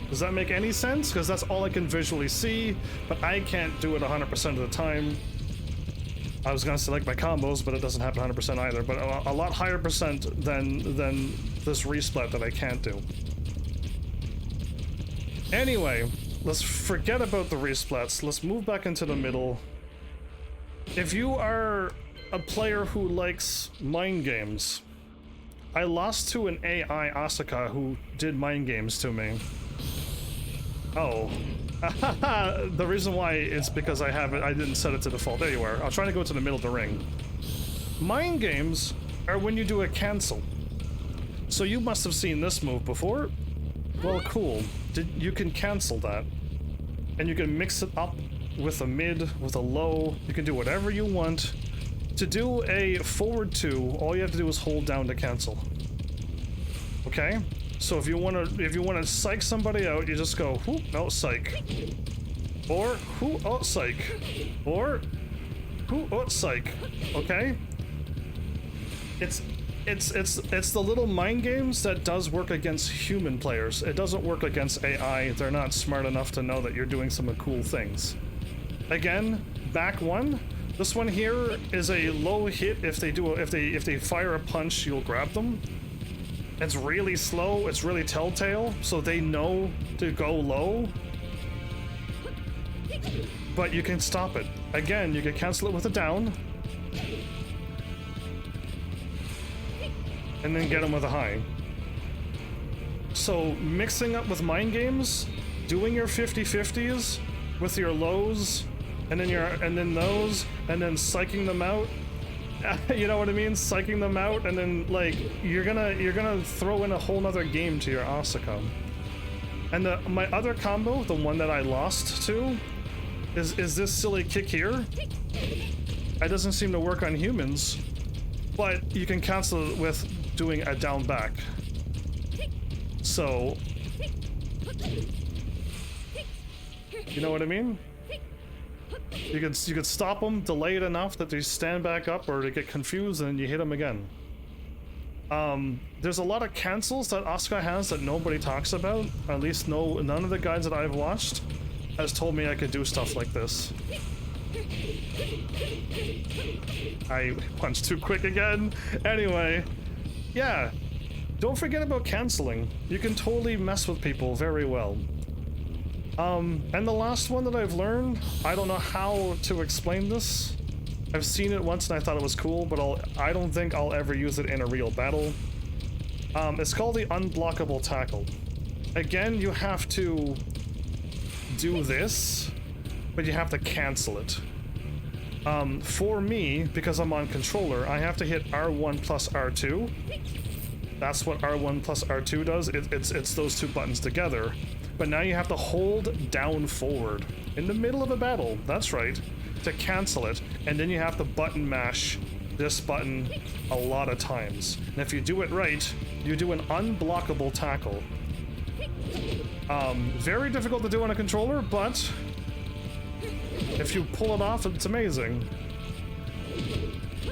Does that make any sense? Because that's all I can visually see, but I can't do it 100% of the time. I was gonna select my combos, but it doesn't happen 100% either, but a lot higher percent than this re-splat that I can't do. Anyway, let's forget about the re-splats. Let's move back into the middle. If you are a player who likes mind games, I lost to an AI Asuka who did mind games to me. Oh. The reason why is because I didn't set it to default. There you are. I'm trying to go to the middle of the ring. Mind games are when you do a cancel. So you must have seen this move before. Well, cool. You can cancel that. And you can mix it up with a mid, with a low. You can do whatever you want. To do a forward 2, all you have to do is hold down to cancel. Okay? So if you wanna psych somebody out, you just go, whoop, no, psych. Or, who, oh, psych. Or, who, oh, psych. Okay? It's the little mind games that does work against human players. It doesn't work against AI. They're not smart enough to know that you're doing some cool things. Again, back 1. This one here is a low hit. If they fire a punch, you'll grab them. It's really slow, it's really telltale, so they know to go low. But you can stop it. Again, you can cancel it with a down. And then get them with a high. So mixing up with mind games, doing your 50-50s with your lows, and then those, and then psyching them out. You know what I mean? Psyching them out, and then like you're gonna throw in a whole nother game to your Asuka. And my other combo, the one that I lost to, is this silly kick here. It doesn't seem to work on humans, but you can cancel it with doing a down back. So, you know what I mean? You could stop them, delay it enough that they stand back up, or they get confused, and then you hit them again. There's a lot of cancels that Asuka has that nobody talks about. At least none of the guides that I've watched has told me I could do stuff like this. I punched too quick again. Anyway, yeah, don't forget about canceling. You can totally mess with people very well. And the last one that I've learned, I don't know how to explain this. I've seen it once and I thought it was cool, but I don't think I'll ever use it in a real battle. It's called the unblockable tackle. Again, you have to do this, but you have to cancel it. For me, because I'm on controller, I have to hit R1 plus R2. That's what R1 plus R2 does. It's those two buttons together. But now you have to hold down forward in the middle of a battle. That's right, to cancel it. And then you have to button mash this button a lot of times. And if you do it right, you do an unblockable tackle. Very difficult to do on a controller, but if you pull it off, it's amazing.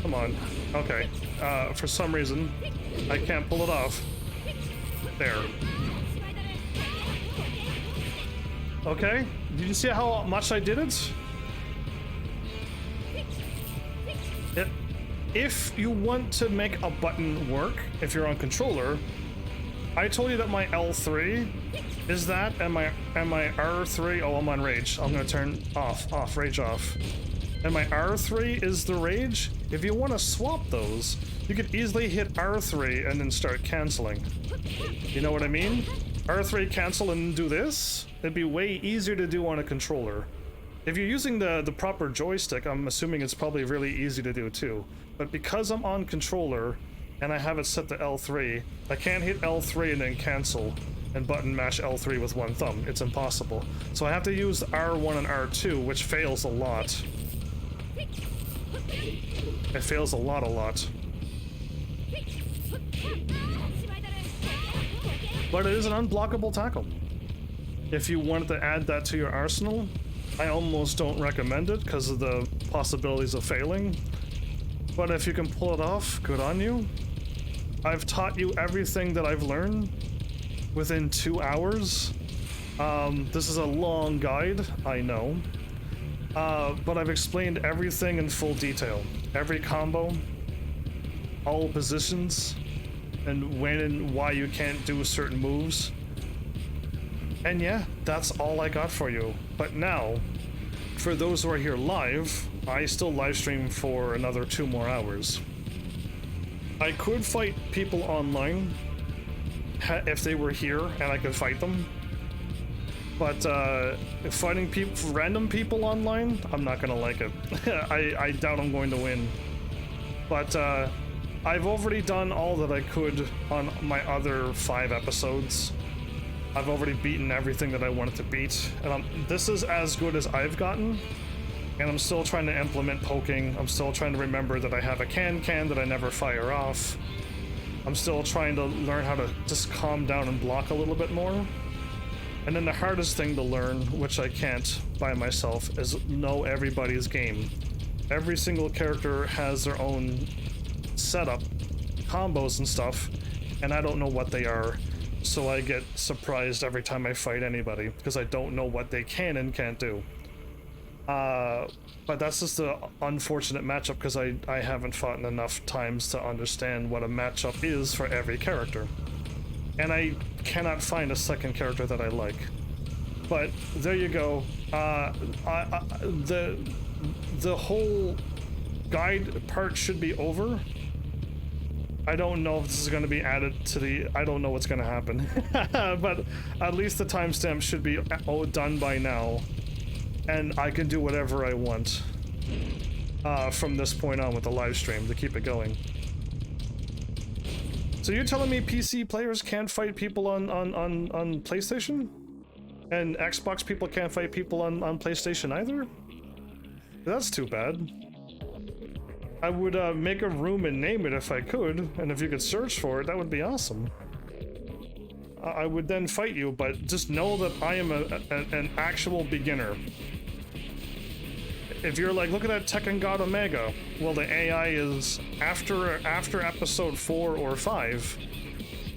Come on. Okay. For some reason, I can't pull it off. There. Okay. Did you see how much I did it? If you want to make a button work, if you're on controller, I told you that my L3 is that, and my R3, oh, I'm on rage. I'm gonna turn off, rage off. And my R3 is the rage. If you want to swap those, you could easily hit R3 and then start canceling. You know what I mean? R3 cancel and do this. It'd be way easier to do on a controller. If you're using the proper joystick, I'm assuming it's probably really easy to do too. But because I'm on controller and I have it set to L3, I can't hit L3 and then cancel and button mash L3 with one thumb. It's impossible. So I have to use R1 and R2, which fails a lot. It fails a lot. But it is an unblockable tackle. If you wanted to add that to your arsenal, I almost don't recommend it because of the possibilities of failing. But if you can pull it off, good on you. I've taught you everything that I've learned within 2 hours. This is a long guide, I know. But I've explained everything in full detail. Every combo, all positions, and when and why you can't do certain moves. And yeah, that's all I got for you. But now, for those who are here live, I still live stream for another 2 more hours. I could fight people online if they were here and I could fight them. But fighting random people online, I'm not gonna like it. I doubt I'm going to win. But I've already done all that I could on my other 5 episodes. I've already beaten everything that I wanted to beat, and this is as good as I've gotten. And I'm still trying to implement poking. I'm still trying to remember that I have a can that I never fire off. I'm still trying to learn how to just calm down and block a little bit more. And then the hardest thing to learn, which I can't by myself, is know everybody's game. Every single character has their own setup, combos and stuff, and I don't know what they are. So I get surprised every time I fight anybody, because I don't know what they can and can't do. But that's just the unfortunate matchup, because I haven't fought enough times to understand what a matchup is for every character. And I cannot find a second character that I like. But there you go. The whole guide part should be over. I don't know if this is going to be added to the... I don't know what's going to happen. But at least the timestamp should be done by now. And I can do whatever I want from this point on with the live stream to keep it going. So you're telling me PC players can't fight people on PlayStation? And Xbox people can't fight people on PlayStation either? That's too bad. I would make a room and name it if I could, and if you could search for it, that would be awesome. I would then fight you, but just know that I am an actual beginner. If you're like, look at that Tekken God Omega, well, the AI is after episode 4 or 5.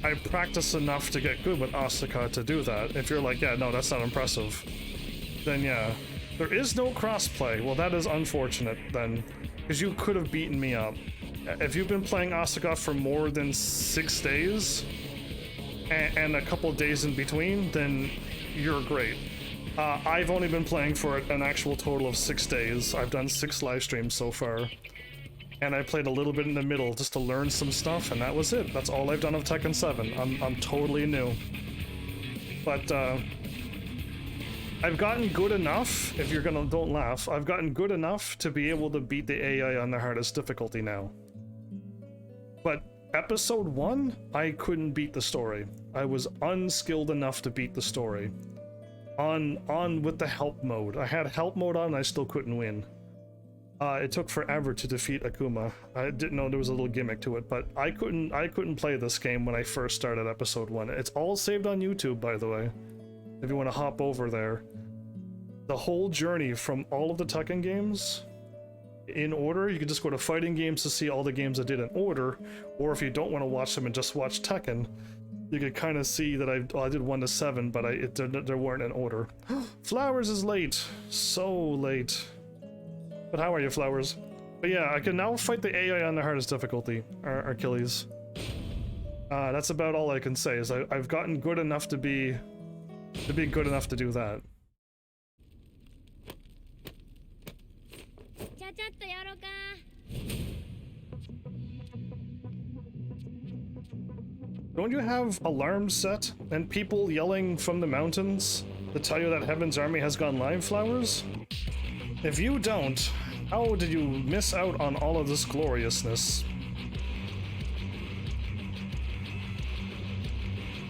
I practiced enough to get good with Asuka to do that. If you're like, yeah, no, that's not impressive, then yeah. There is no crossplay. Well, that is unfortunate then, because you could have beaten me up. If you've been playing Asuka for more than 6 days, and a couple days in between, then you're great. I've only been playing for an actual total of 6 days. I've done 6 live streams so far. And I played a little bit in the middle just to learn some stuff, and that was it. That's all I've done of Tekken 7. I'm totally new. But, I've gotten good enough, if you're gonna, don't laugh, I've gotten good enough to be able to beat the AI on the hardest difficulty now. But episode 1, I couldn't beat the story. I was unskilled enough to beat the story. On with the help mode. I had help mode on and I still couldn't win. It took forever to defeat Akuma. I didn't know there was a little gimmick to it, but I couldn't play this game when I first started episode 1. It's all saved on YouTube, by the way. If you want to hop over there. The whole journey from all of the Tekken games in order, you can just go to fighting games to see all the games I did in order, or if you don't want to watch them and just watch Tekken, you can kind of see that I did 1 to 7, but there weren't in order. Flowers is late. So late. But how are you, Flowers? But yeah, I can now fight the AI on the hardest difficulty, Achilles. That's about all I can say, is I've gotten good enough to be good enough to do that. Don't you have alarms set and people yelling from the mountains to tell you that Heaven's Army has gone live, Flowers? If you don't, how did you miss out on all of this gloriousness?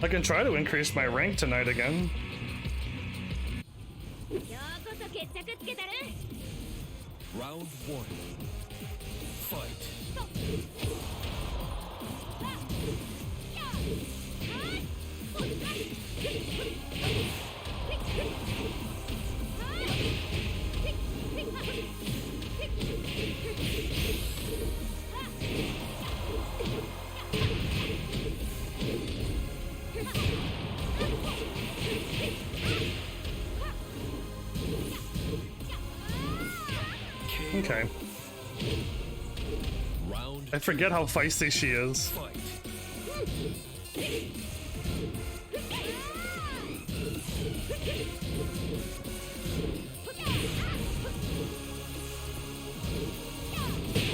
I can try to increase my rank tonight again. Round 1. Fight. Okay. I forget how feisty she is.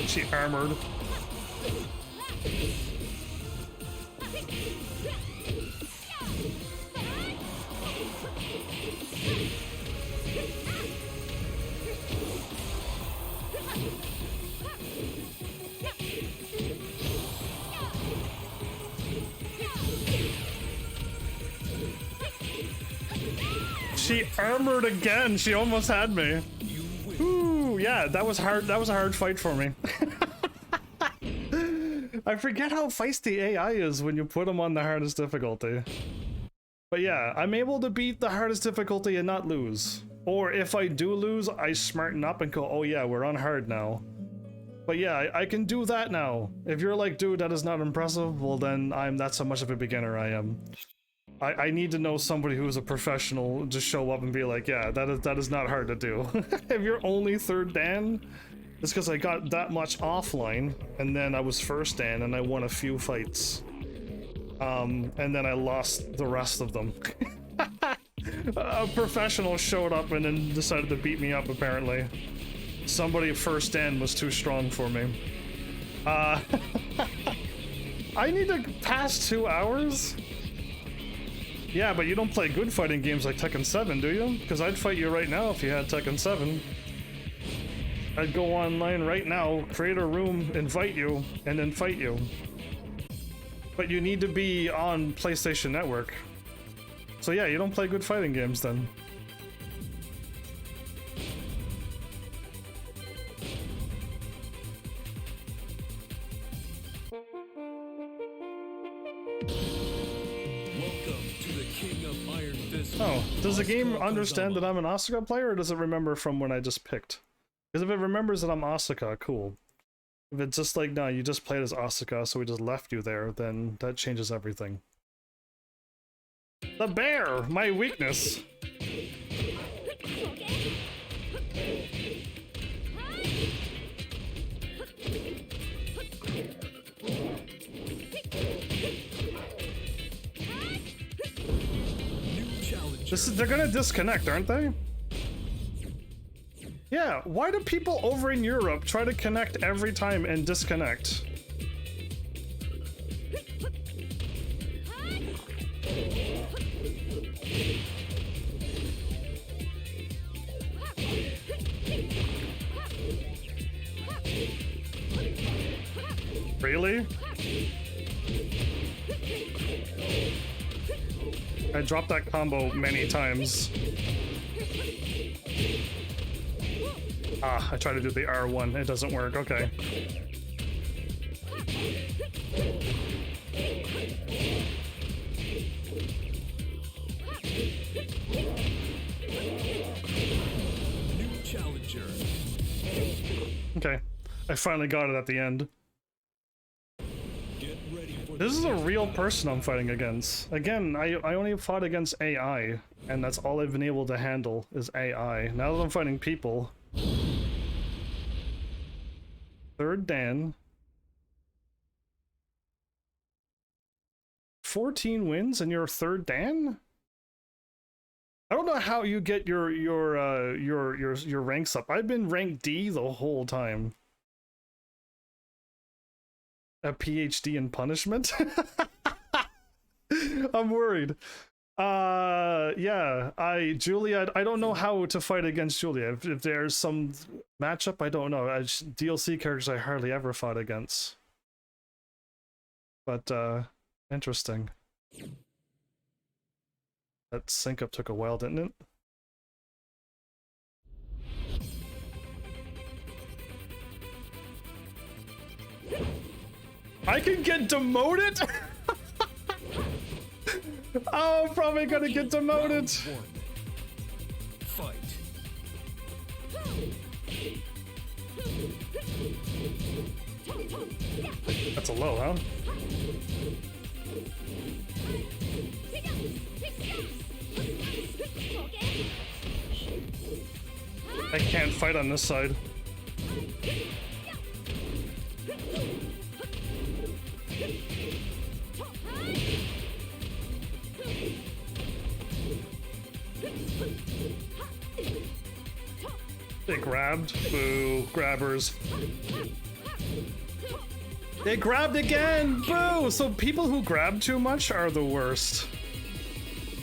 She armored. She armored again. She almost had me. Ooh, yeah, that was hard. That was a hard fight for me. I forget how feisty AI is when you put them on the hardest difficulty. But yeah, I'm able to beat the hardest difficulty and not lose. Or if I do lose, I smarten up and go, oh yeah, we're on hard now. But yeah, I can do that now. If you're like, dude, that is not impressive, well then that's how much of a beginner I am. I need to know somebody who's a professional to show up and be like, yeah, that is not hard to do. If you're only 3rd Dan, it's because I got that much offline, and then I was 1st Dan, and I won a few fights. And then I lost the rest of them. A professional showed up and then decided to beat me up, apparently. Somebody 1st Dan was too strong for me. I need to pass 2 hours? Yeah, but you don't play good fighting games like Tekken 7, do you? Because I'd fight you right now if you had Tekken 7. I'd go online right now, create a room, invite you, and then fight you. But you need to be on PlayStation Network. So yeah, you don't play good fighting games then. Oh, does the game understand that I'm an Asuka player, or does it remember from when I just picked? Because if it remembers that I'm Asuka, cool. If it's just like, no, you just played as Asuka, so we just left you there, then that changes everything. The bear! My weakness! They're gonna disconnect, aren't they? Yeah, why do people over in Europe try to connect every time and disconnect? Really? I dropped that combo many times. Ah, I tried to do the R1. It doesn't work. Okay. New challenger. Okay. I finally got it at the end. Get ready for This is a real person I'm fighting against. Again, I only fought against AI, and that's all I've been able to handle is AI. Now that I'm fighting people... Third Dan. 14 wins and you're third Dan? I don't know how you get your ranks up. I've been ranked D the whole time. A PhD in punishment? I'm worried. Yeah, Julia, I don't know how to fight against Julia. If there's some matchup, I don't know. DLC characters I hardly ever fought against. But, interesting. That sync up took a while, didn't it? I can get demoted? Oh, I'm probably gonna get demoted. Round 1. Fight. That's a low, huh? I can't fight on this side. They grabbed. Boo. Grabbers. They grabbed again! Boo! So people who grab too much are the worst.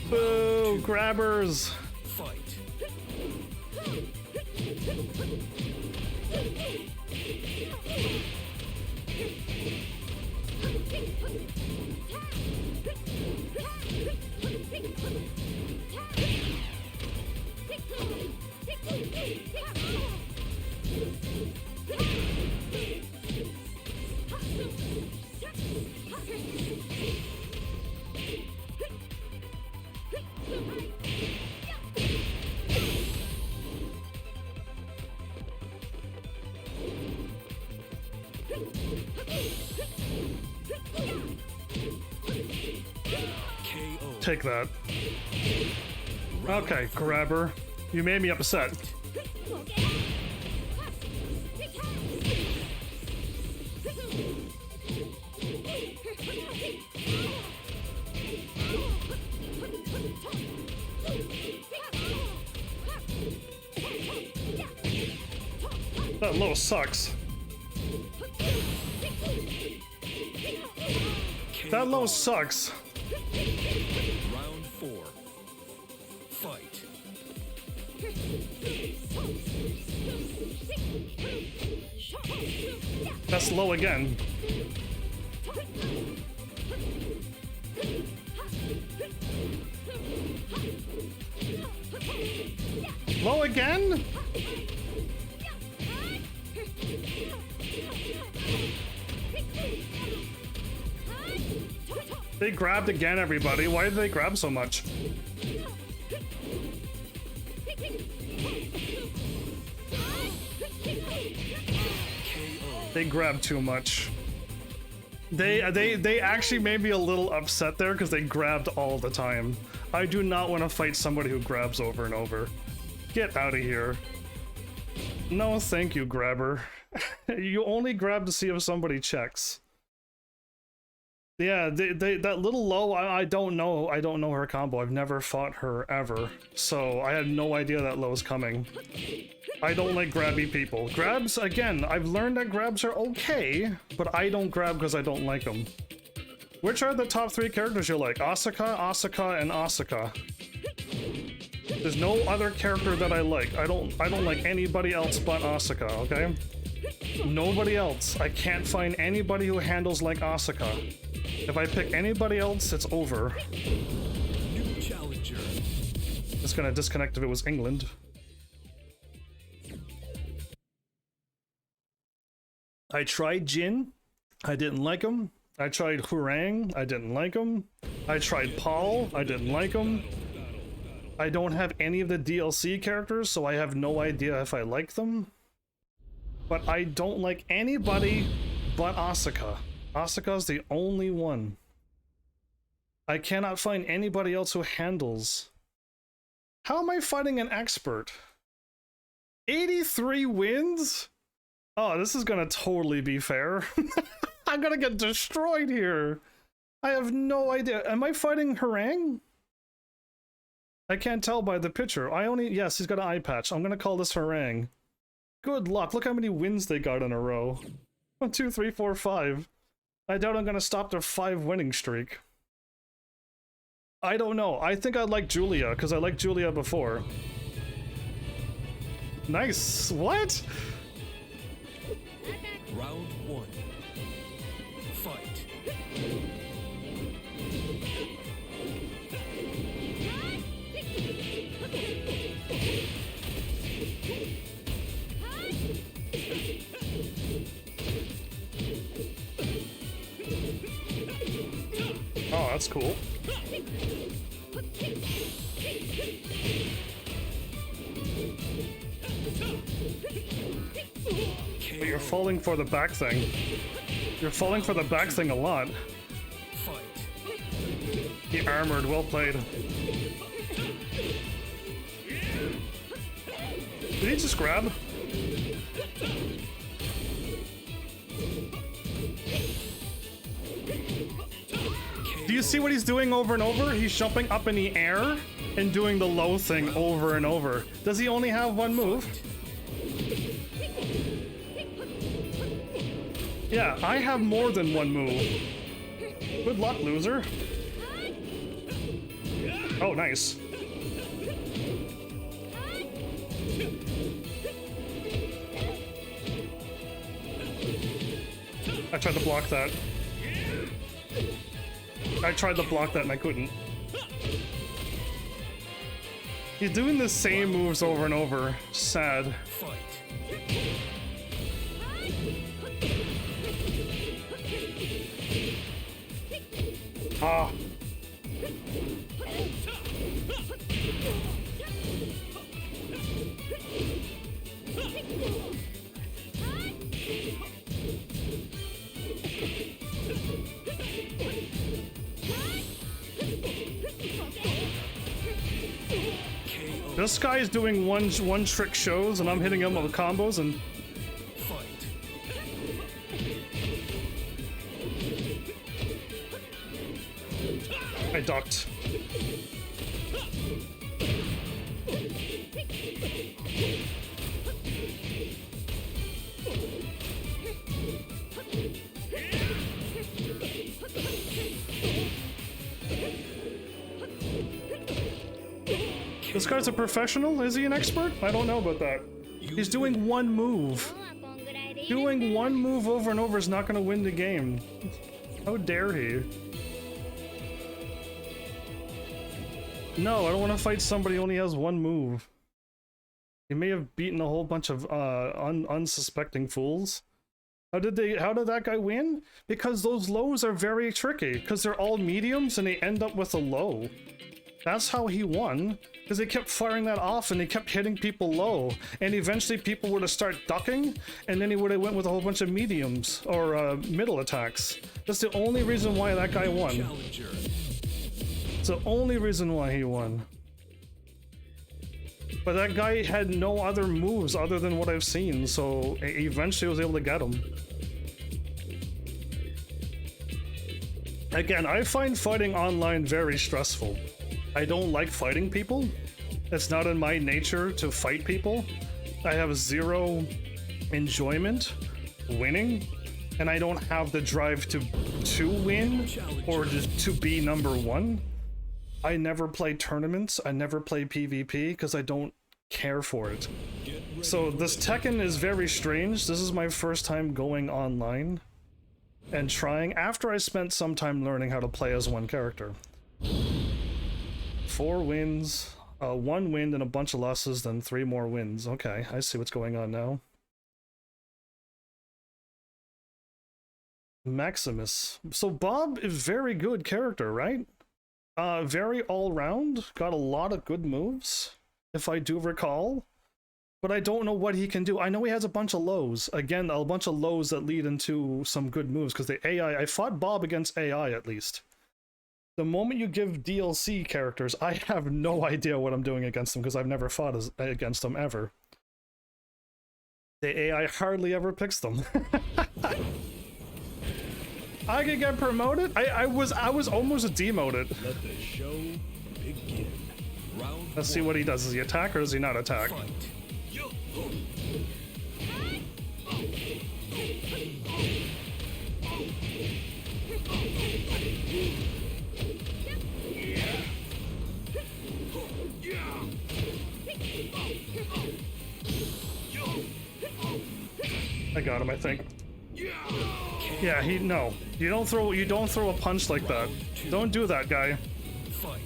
Boo! Grabbers! Fight. Take that. Okay, grabber. You made me upset. That low sucks. That low sucks. Round 4. Fight. That's low again. Low again? They grabbed again, everybody. Why did they grab so much? They grabbed too much. They actually made me a little upset there because they grabbed all the time. I do not want to fight somebody who grabs over and over. Get out of here. No, thank you, grabber. You only grab to see if somebody checks. Yeah, that little low, I don't know. I don't know her combo. I've never fought her ever. So I had no idea that low's coming. I don't like grabby people. Grabs, again, I've learned that grabs are okay, but I don't grab because I don't like them. Which are the top 3 characters you like? Asuka, Asuka, and Asuka. There's no other character that I like. I don't like anybody else but Asuka, okay? Nobody else. I can't find anybody who handles like Asuka. If I pick anybody else, it's over. New challenger. It's gonna disconnect if it was England. I tried Jin. I didn't like him. I tried Hurang. I didn't like him. I tried Paul. I didn't like him. I don't have any of the DLC characters, so I have no idea if I like them. But I don't like anybody but Asuka. Asuka's the only one. I cannot find anybody else who handles. How am I fighting an expert? 83 wins? Oh, this is gonna totally be fair. I'm gonna get destroyed here. I have no idea. Am I fighting Hurang? I can't tell by the picture. Yes, he's got an eye patch. I'm gonna call this Hurang. Good luck. Look how many wins they got in a row. 1, 2, 3, 4, 5. I doubt I'm gonna stop their 5 winning streak. I don't know. I think I'd like Julia, because I liked Julia before. Nice. What? Round 1. Fight. Oh, that's cool. But you're falling for the back thing. You're falling for the back thing a lot. Fight. He armored, well played. Did he just grab? Do you see what he's doing over and over? He's jumping up in the air and doing the low thing over and over. Does he only have one move? Yeah, I have more than one move. Good luck, loser. Oh, nice. I tried to block that. I tried to block that and I couldn't. He's doing the same moves over and over. Sad. Fight. Ah. This guy is doing one trick shows and I'm hitting him with combos and Fight. I ducked. This guy's a professional? Is he an expert? I don't know about that. He's doing one move. Doing one move over and over is not going to win the game. How dare he? No, I don't want to fight somebody who only has one move. He may have beaten a whole bunch of unsuspecting fools. How did that guy win? Because those lows are very tricky, because they're all mediums and they end up with a low. That's how he won, because they kept firing that off and they kept hitting people low, and eventually people would have started ducking, and then he would have went with a whole bunch of mediums or middle attacks. That's the only reason why that guy won. Challenger. It's the only reason why he won. But that guy had no other moves other than what I've seen, so eventually I was able to get him. Again, I find fighting online very stressful. I don't like fighting people. It's not in my nature to fight people. I have zero enjoyment winning, and I don't have the drive to win or just to be number one. I never play tournaments. I never play PvP because I don't care for it. So this Tekken is very strange. This is my first time going online and trying after I spent some time learning how to play as one character. 4 wins, 1 win and a bunch of losses, then 3 more wins. Okay, I see what's going on now. Maximus. So Bob is very good character, right? Very all-round, got a lot of good moves, if I do recall. But I don't know what he can do. I know he has a bunch of lows. Again, a bunch of lows that lead into some good moves, because the AI... I fought Bob against AI, at least. The moment you give DLC characters, I have no idea what I'm doing against them, because I've never fought against them, ever. The AI hardly ever picks them. I could get promoted? I was almost demoted. Let the show begin. Round Let's see what he does. Does he attack or does he not attack? fight. I got him, I think. Yeah, no. You don't throw a punch like that. Don't do that, guy. Fight.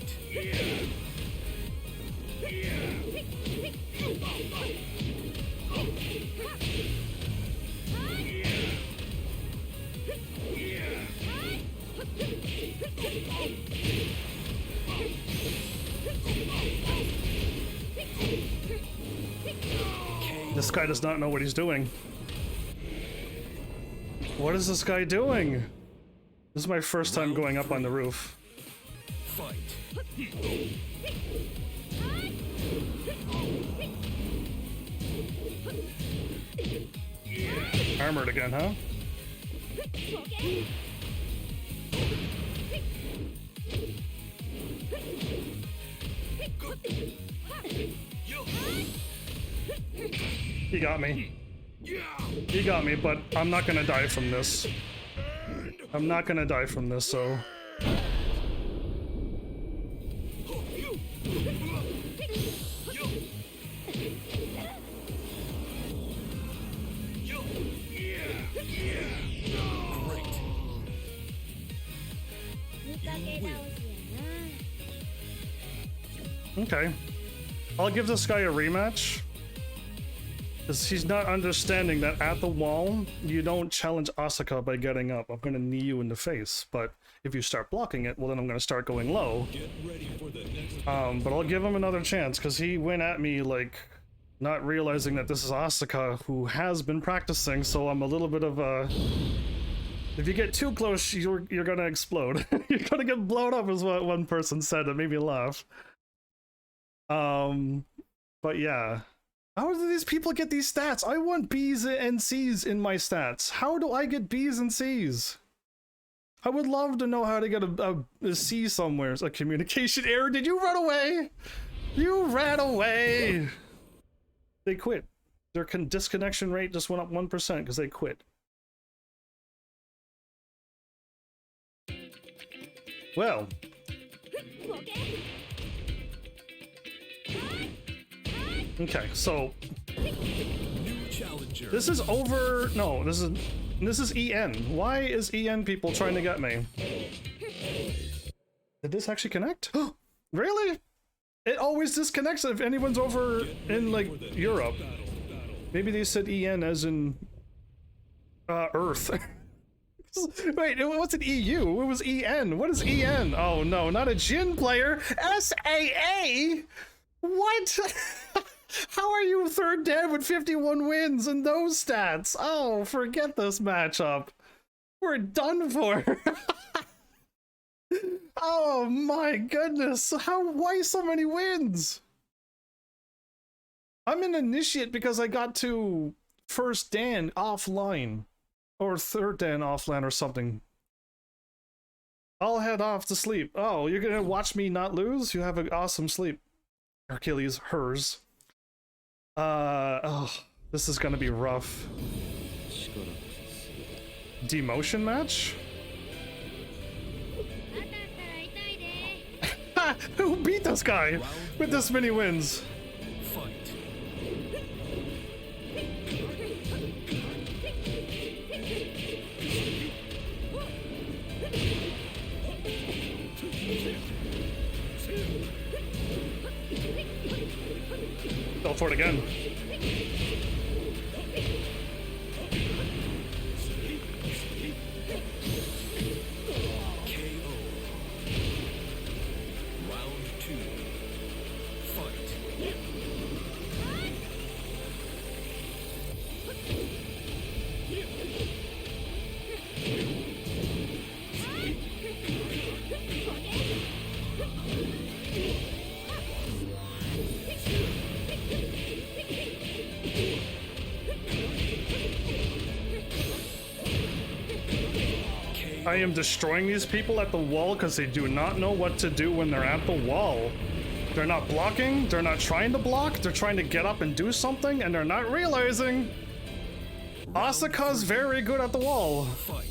This guy does not know what he's doing. What is this guy doing? This is my first time going up on the roof. Fight. Armored again, huh? He got me. He got me, but I'm not gonna die from this. I'm not gonna die from this, so... Okay. I'll give this guy a rematch. Because he's not understanding that at the wall, you don't challenge Asuka by getting up. I'm going to knee you in the face. But if you start blocking it, well then I'm going to start going low. Get ready for the next But I'll give him another chance, because he went at me, like, not realizing that this is Asuka, who has been practicing, so I'm a little bit of a... If you get too close, you're going to explode. You're going to get blown up, is what one person said. That made me laugh. But yeah. How do these people get these stats? I want B's and C's in my stats. How do I get B's and C's? I would love to know how to get a C somewhere. It's a communication error. Did you run away? You ran away. They quit. Their disconnection rate just went up 1% because they quit. Well. Okay, so new challenger. this is over. No, this is EN. Why is EN people trying to get me? Did this actually connect? Really? It always disconnects if anyone's over in like Europe. Maybe they said EN as in Earth. Wait, it wasn't EU. It was EN. What is EN? Oh no, not a Jin player. SAA. What? How are you third Dan with 51 wins and those stats? Oh, forget this matchup. We're done for. Oh my goodness. Why so many wins? I'm an initiate because I got to first Dan offline. Or third Dan offline or something. I'll head off to sleep. Oh, you're gonna watch me not lose? You have an awesome sleep. Achilles, hers. Oh, this is gonna be rough. Demotion match? Who beat this guy with this many wins? Fight. Go for it again. I am destroying these people at the wall because they do not know what to do when they're at the wall. They're not blocking, they're not trying to block, they're trying to get up and do something, and they're not realizing Asuka's very good at the wall. Fight.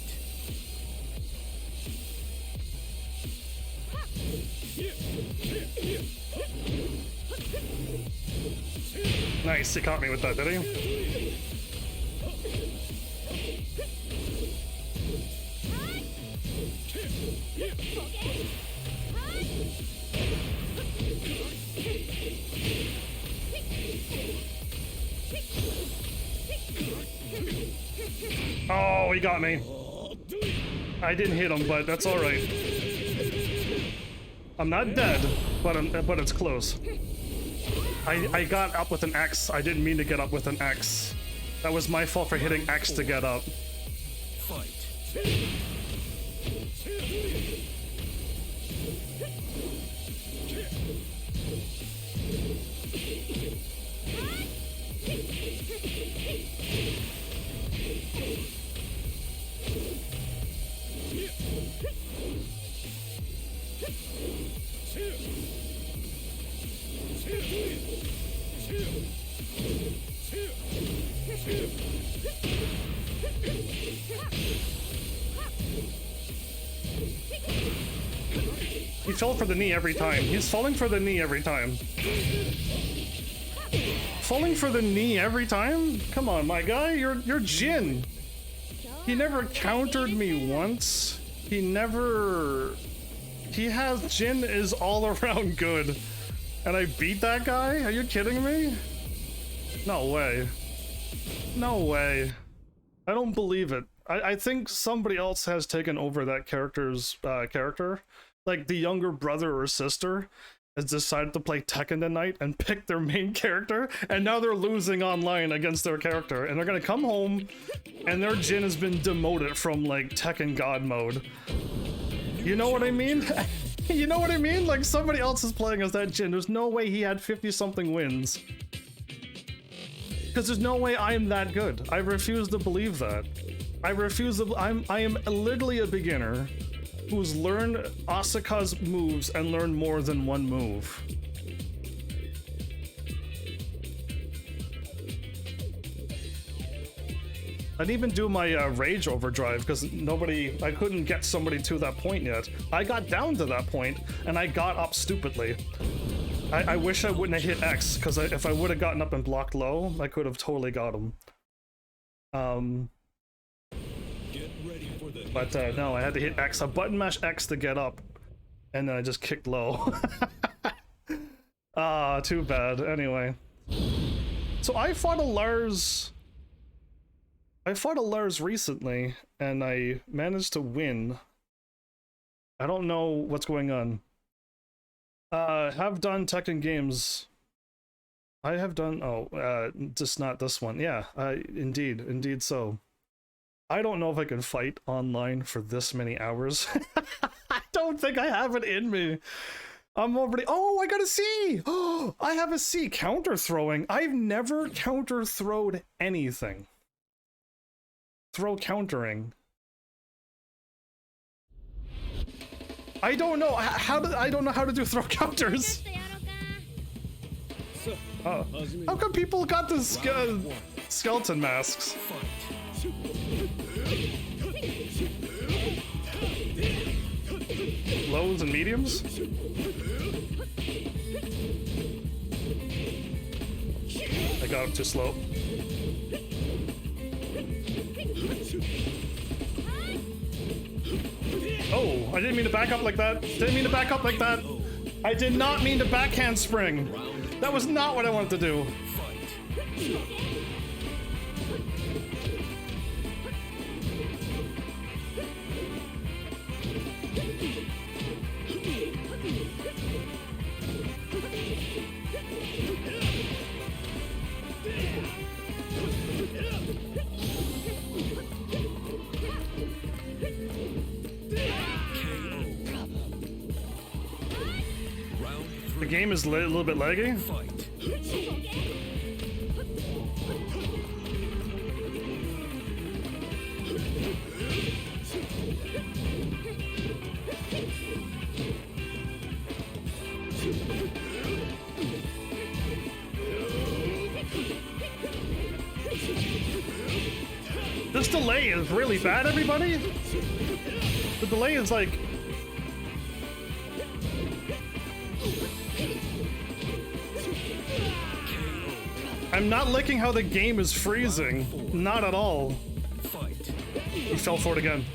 Nice, he caught me with that, did he? Oh, he got me. I didn't hit him, but that's all right. I'm not dead, but it's close. I got up with an X. I didn't mean to get up with an X. That was my fault for hitting X to get up. Fight. He fell for the knee every time. He's falling for the knee every time. Falling for the knee every time? Come on, my guy, you're Jin. He never countered me once. He has Jin is all around good. And I beat that guy? Are you kidding me? No way. No way. I don't believe it. I think somebody else has taken over that character's character. Like the younger brother or sister has decided to play Tekken tonight and pick their main character, and now they're losing online against their character, and they're gonna come home and their Jin has been demoted from like Tekken God mode. You know what I mean? You know what I mean? Like somebody else is playing as that Jin. There's no way he had 50 something wins. Because there's no way I'm that good. I refuse to believe that. I refuse to. I am literally a beginner who's learned Asuka's moves and learned more than one move. I didn't even do my rage overdrive because I couldn't get somebody to that point yet. I got down to that point and I got up stupidly. I wish I wouldn't have hit X, because if I would have gotten up and blocked low, I could have totally got him. But no, I had to hit X. I button mash X to get up, and then I just kicked low. Ah, too bad. Anyway. So I fought a Lars recently, and I managed to win. I don't know what's going on. Have done Tekken games. I have done, just not this one. Yeah, indeed so. I don't know if I can fight online for this many hours. I don't think I have it in me. I'm already, oh, I got a C! Oh, I have a C, counter throwing. I've never counter throwed anything. Throw countering. I don't know I don't know how to do throw counters. How come people got the skeleton masks? Lows and mediums? I got him too slow. Oh, I didn't mean to back up like that. Didn't mean to back up like that. I did not mean to backhand spring. That was not what I wanted to do. The game is a little bit laggy. This delay is really bad, everybody. The delay is like... I'm not liking how the game is freezing. Not at all. He fell for it again.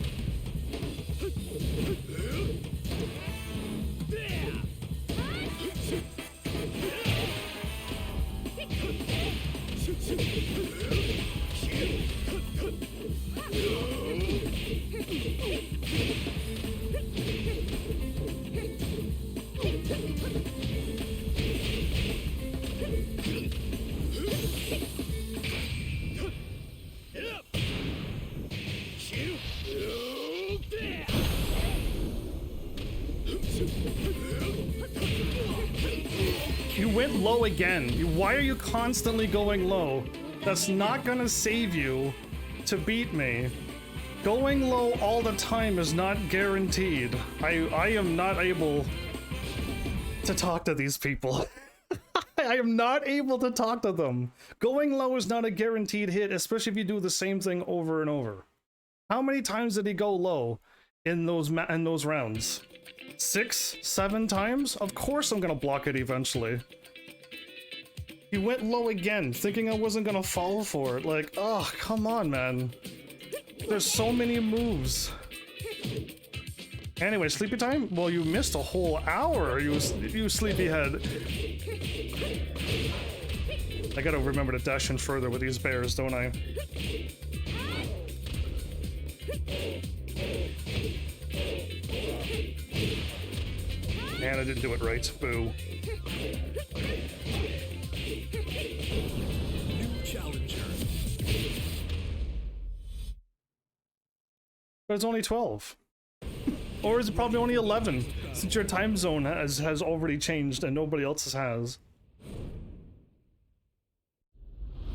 You went low again. Why are you constantly going low? That's not gonna save you to beat me. Going low all the time is not guaranteed. I am not able to talk to these people. I am not able to talk to them. Going low is not a guaranteed hit, especially if you do the same thing over and over. How many times did he go low in those rounds? 6, 7 times? Of course I'm gonna block it eventually. He went low again, thinking I wasn't gonna fall for it. Like, oh, come on, man. There's so many moves. Anyway, sleepy time? Well, you missed a whole hour, you sleepyhead. I gotta remember to dash in further with these bears, don't I? Man, I didn't do it right. Boo. New challenger. But it's only 12. Or is it probably only 11, since your time zone has already changed and nobody else's has.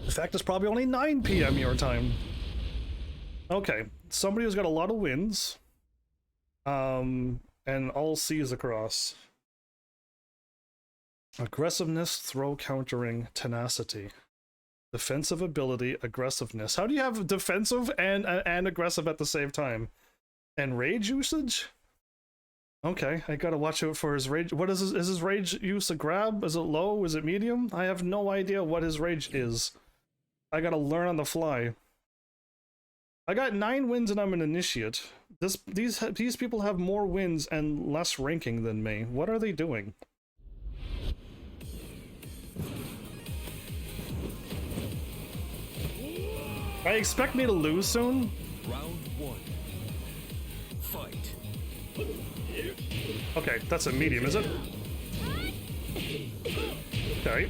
In fact, it's probably only 9 PM your time. Okay, somebody who's got a lot of wins. And all C's across. Aggressiveness, throw countering, tenacity. Defensive ability, aggressiveness. How do you have defensive and aggressive at the same time? And rage usage? Okay, I gotta watch out for his rage. What is his rage use a grab? Is it low? Is it medium? I have no idea what his rage is. I gotta learn on the fly. I got 9 wins and I'm an initiate. These people have more wins and less ranking than me. What are they doing? I expect me to lose soon. Round 1. Fight. Okay, that's a medium, is it? Okay.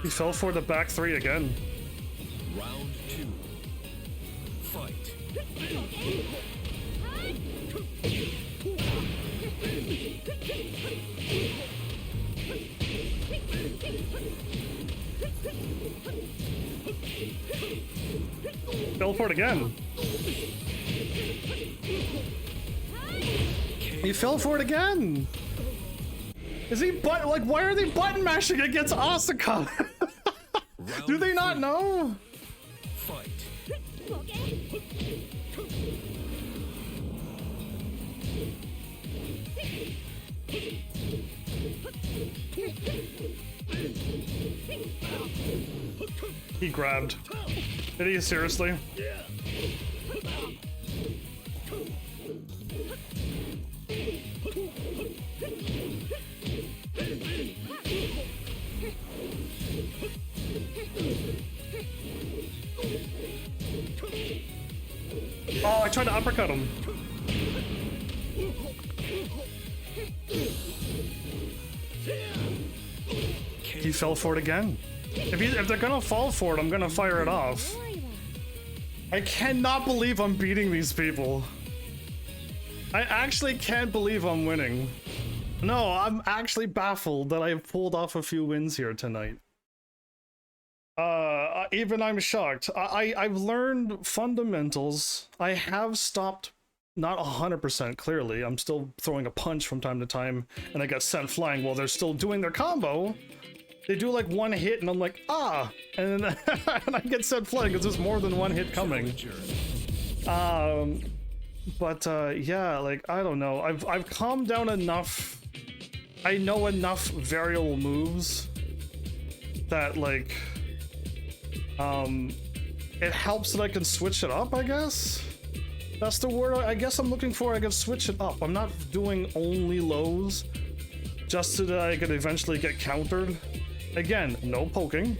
He fell for the back three again. Round 2. Fight. Fell for it again. He fell for it again. Is he like, why are they button mashing against Asuka? Do they not know? Fight. He grabbed. Did he seriously? Oh, I tried to uppercut him. He fell for it again. If they're gonna fall for it, I'm gonna fire it off. I cannot believe I'm beating these people. I actually can't believe I'm winning. No, I'm actually baffled that I've pulled off a few wins here tonight. Even I'm shocked. I've learned fundamentals. I have stopped, not 100% clearly. I'm still throwing a punch from time to time, and I get sent flying while they're still doing their combo. They do like one hit, and I'm like, ah! And then and I get sent flying because there's more than one hit coming. Yeah, like, I don't know. I've calmed down enough. I know enough variable moves that, like, it helps that I can switch it up, I guess? That's the word I guess I'm looking for. I can switch it up. I'm not doing only lows just so that I can eventually get countered. Again, no poking.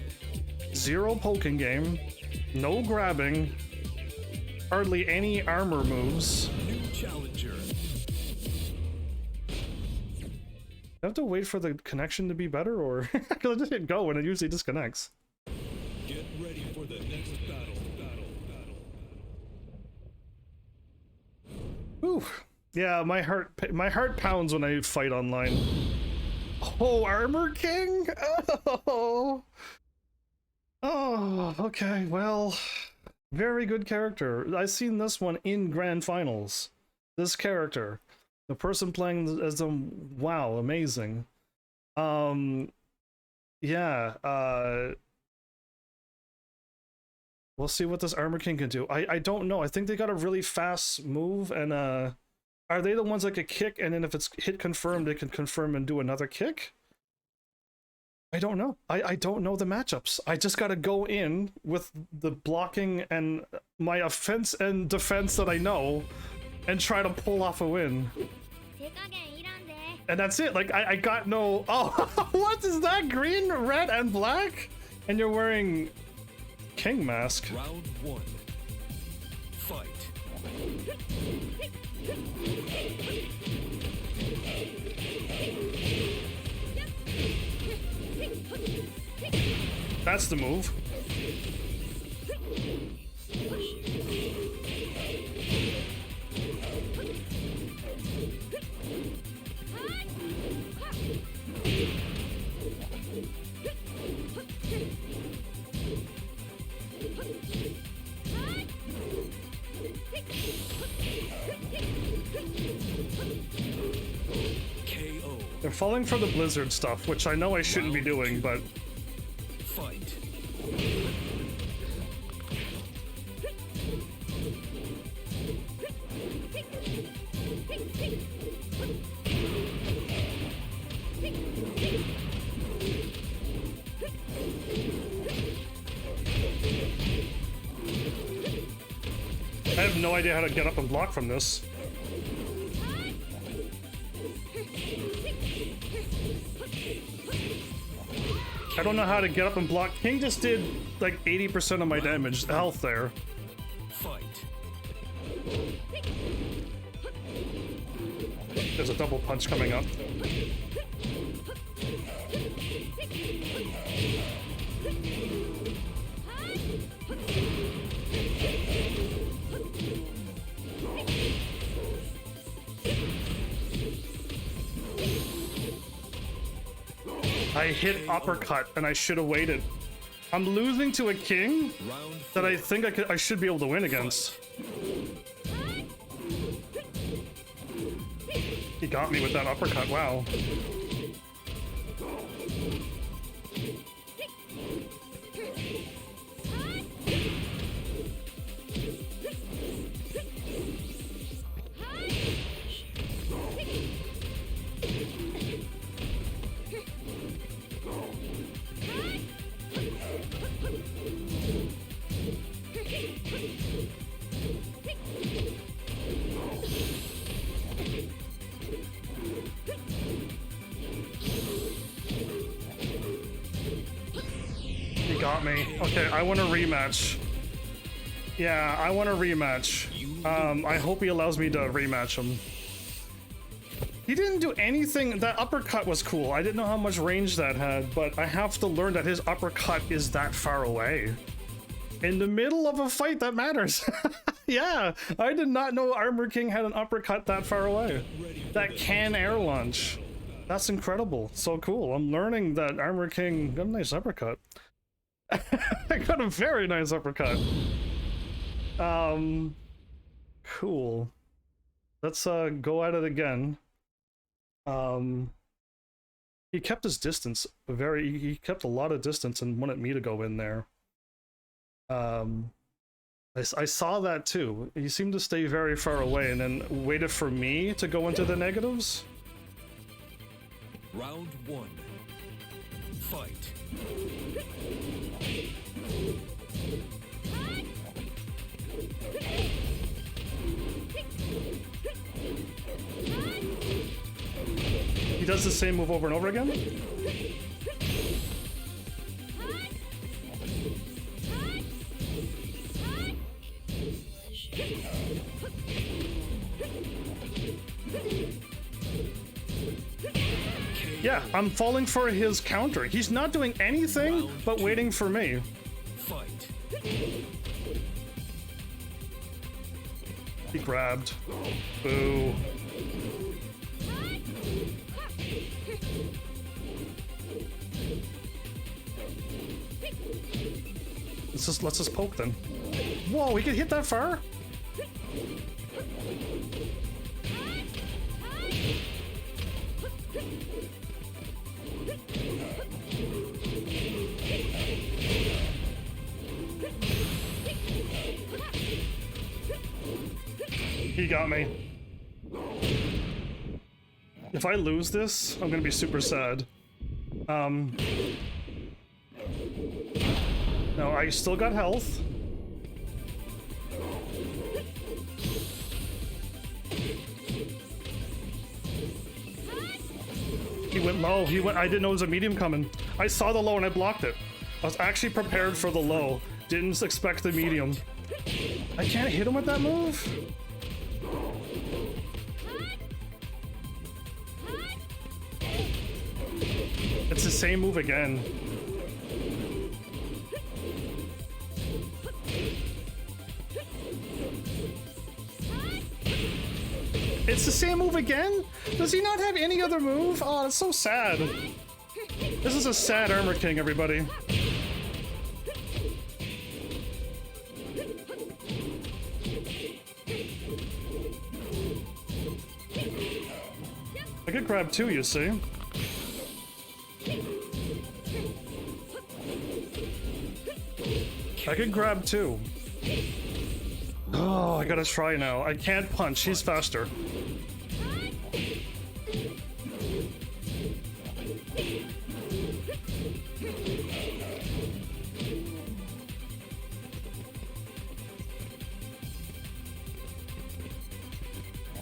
Zero poking game. No grabbing. Hardly any armor moves. New challenger. I have to wait for the connection to be better, or because I just hit go and it usually disconnects. Get ready for the next battle. Ooh, yeah, my heart pounds when I fight online. Oh, Armor King? Oh, okay, well, very good character. I've seen this one in grand finals. This character, the person playing as them, wow, amazing. Yeah, we'll see what this Armor King can do. I don't know. I think they got a really fast move, and are they the ones that could kick, and then if it's hit confirmed, they can confirm and do another kick? I don't know. I don't know the matchups. I just gotta go in with the blocking and my offense and defense that I know, and try to pull off a win. And that's it. Like, I got no... Oh, what is that? Green, red, and black? And you're wearing King Mask. Round 1. Fight. That's the move. KO. They're falling for the blizzard stuff, which I know I shouldn't be doing, but... Fight. I have no idea how to get up and block from this. I don't know how to get up and block. King just did like 80% of my damage, health there. Fight. There's a double punch coming up. I hit uppercut and I should have waited. I'm losing to a king that I think I should be able to win against. He got me with that uppercut, wow. Got me. Okay, I want a rematch. Yeah, I want a rematch. I hope he allows me to rematch him. He didn't do anything. That uppercut was cool. I didn't know how much range that had, but I have to learn that his uppercut is that far away. In the middle of a fight, that matters. Yeah, I did not know Armor King had an uppercut that far away. That can air launch. That's incredible. So cool. I'm learning that Armor King got a nice uppercut. I got a very nice uppercut. Cool. Let's go at it again. He kept his distance he kept a lot of distance and wanted me to go in there. I saw that too. He seemed to stay very far away and then waited for me to go into the negatives. Round 1. Fight. He does the same move over and over again? Yeah, I'm falling for his counter. He's not doing anything but waiting for me. Fight. He grabbed. Boo. Let's just poke then. Whoa, he could hit that far? He got me. If I lose this, I'm gonna be super sad. No, I still got health. He went low. I didn't know there was a medium coming. I saw the low and I blocked it. I was actually prepared for the low. Didn't expect the medium. I can't hit him with that move? It's the same move again. It's the same move again? Does he not have any other move? Oh, that's so sad. This is a sad Armor King, everybody. I could grab two, you see. I could grab two. Oh, I gotta try now. I can't punch. He's faster.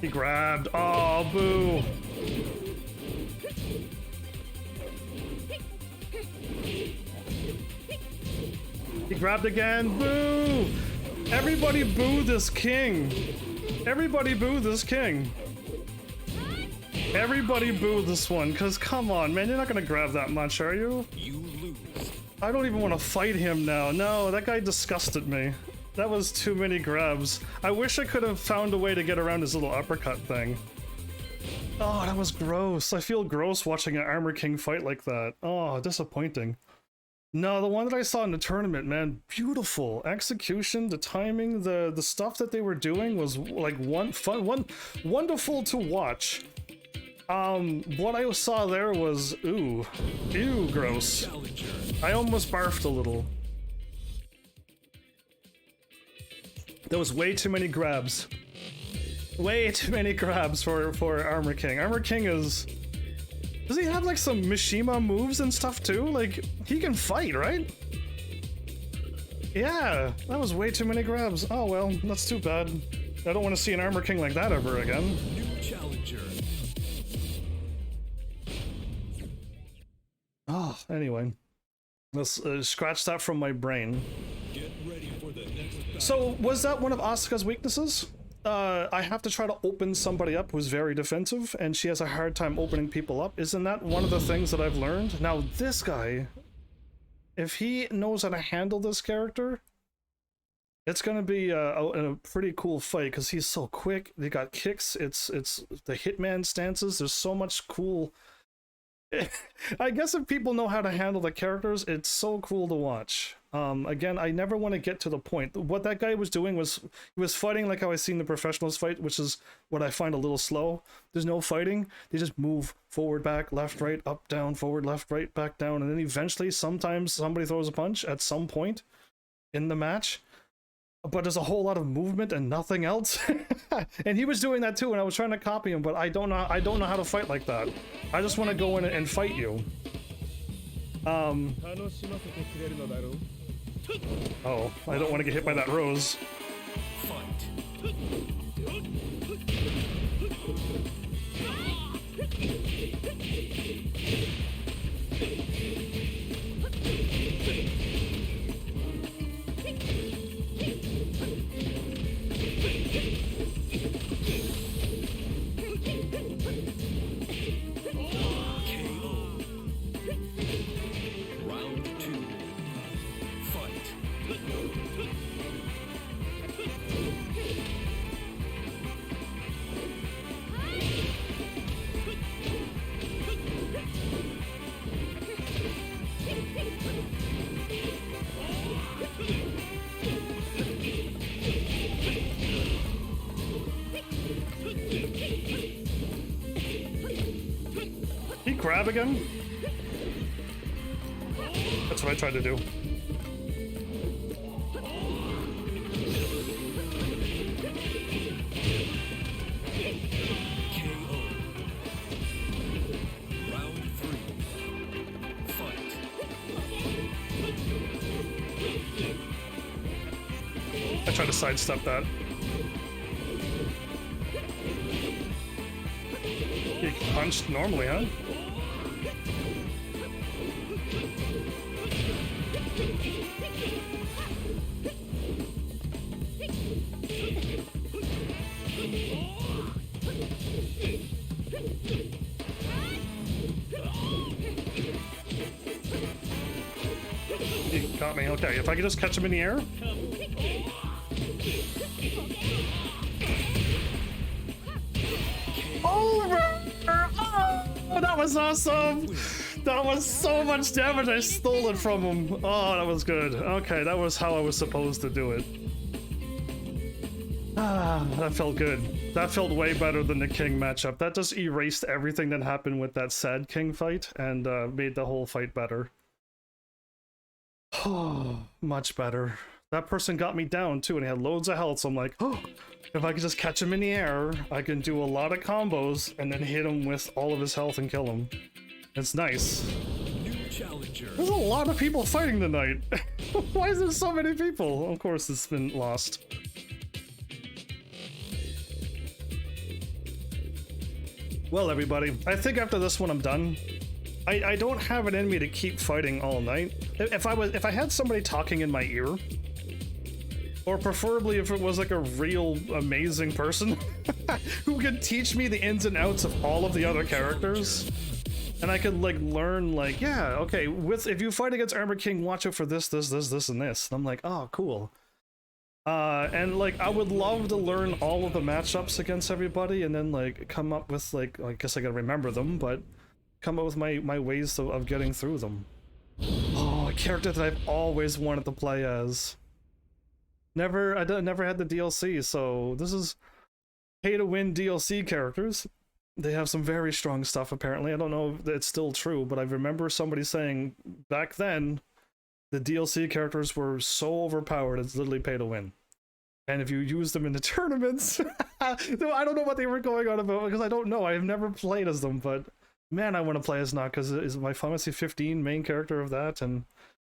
He grabbed. Oh, boo. He grabbed again. Boo! Everybody boo this king. Everybody boo this king. Everybody boo this one, because come on, man, you're not going to grab that much, are you? You lose. I don't even want to fight him now. No, that guy disgusted me. That was too many grabs. I wish I could have found a way to get around his little uppercut thing. Oh, that was gross. I feel gross watching an Armor King fight like that. Oh, disappointing. No, the one that I saw in the tournament, man, beautiful execution, the timing, the stuff that they were doing was like wonderful to watch. What I saw there was ew, gross. I almost barfed a little. There was way too many grabs. Way too many grabs for Armor King. Armor King is... Does he have like some Mishima moves and stuff too? Like, he can fight, right? Yeah, that was way too many grabs. Oh well, that's too bad. I don't want to see an Armor King like that ever again. New challenger. Oh, anyway. Let's scratch that from my brain. Get ready for the next battle. So, was that one of Asuka's weaknesses? I have to try to open somebody up who's very defensive, and she has a hard time opening people up. Isn't that one of the things that I've learned? Now, this guy, if he knows how to handle this character, it's gonna be a pretty cool fight, because he's so quick. They got kicks, it's the hitman stances, there's so much cool... I guess if people know how to handle the characters, it's so cool to watch. Again, I never want to get to the point. What that guy was doing was, he was fighting like how I seen the professionals fight, which is what I find a little slow. There's no fighting. They just move forward, back, left, right, up, down, forward, left, right, back, down, and then eventually, sometimes somebody throws a punch at some point in the match. But there's a whole lot of movement and nothing else. And he was doing that too, and I was trying to copy him, but I don't know how to fight like that. I just want to go in and fight you. Oh, I don't want to get hit by that rose. Grab again? That's what I tried to do. I tried to sidestep that. He punched normally, huh? He got me. Okay, if I could just catch him in the air. Over! Oh, that was awesome! That was so much damage, I stole it from him. Oh, that was good. Okay, that was how I was supposed to do it. Ah, that felt good. That felt way better than the King matchup. That just erased everything that happened with that sad King fight and made the whole fight better. Oh, much better. That person got me down too, and he had loads of health, so I'm like, oh, if I could just catch him in the air, I can do a lot of combos and then hit him with all of his health and kill him. It's nice. New challenger. There's a lot of people fighting tonight. Why is there so many people? Of course, it's been lost. Well, everybody, I think after this one I'm done. I don't have it in me to keep fighting all night. If I had somebody talking in my ear, or preferably if it was like a real amazing person who could teach me the ins and outs of all of the other characters, and I could like learn like, yeah, okay, if you fight against Armor King, watch out for this, and this. And I'm like, oh, cool. And like I would love to learn all of the matchups against everybody and then like come up with like, I guess I gotta remember them, but come up with my ways of getting through them. Oh, a character that I've always wanted to play as. Never had the DLC, so this is pay to win DLC characters. They have some very strong stuff apparently. I don't know if it's still true, but I remember somebody saying back then the DLC characters were so overpowered it's literally pay to win. And if you use them in the tournaments, I don't know what they were going on about because I don't know. I've never played as them, but man, I want to play as Noct because it's my Final Fantasy 15 main character of that, and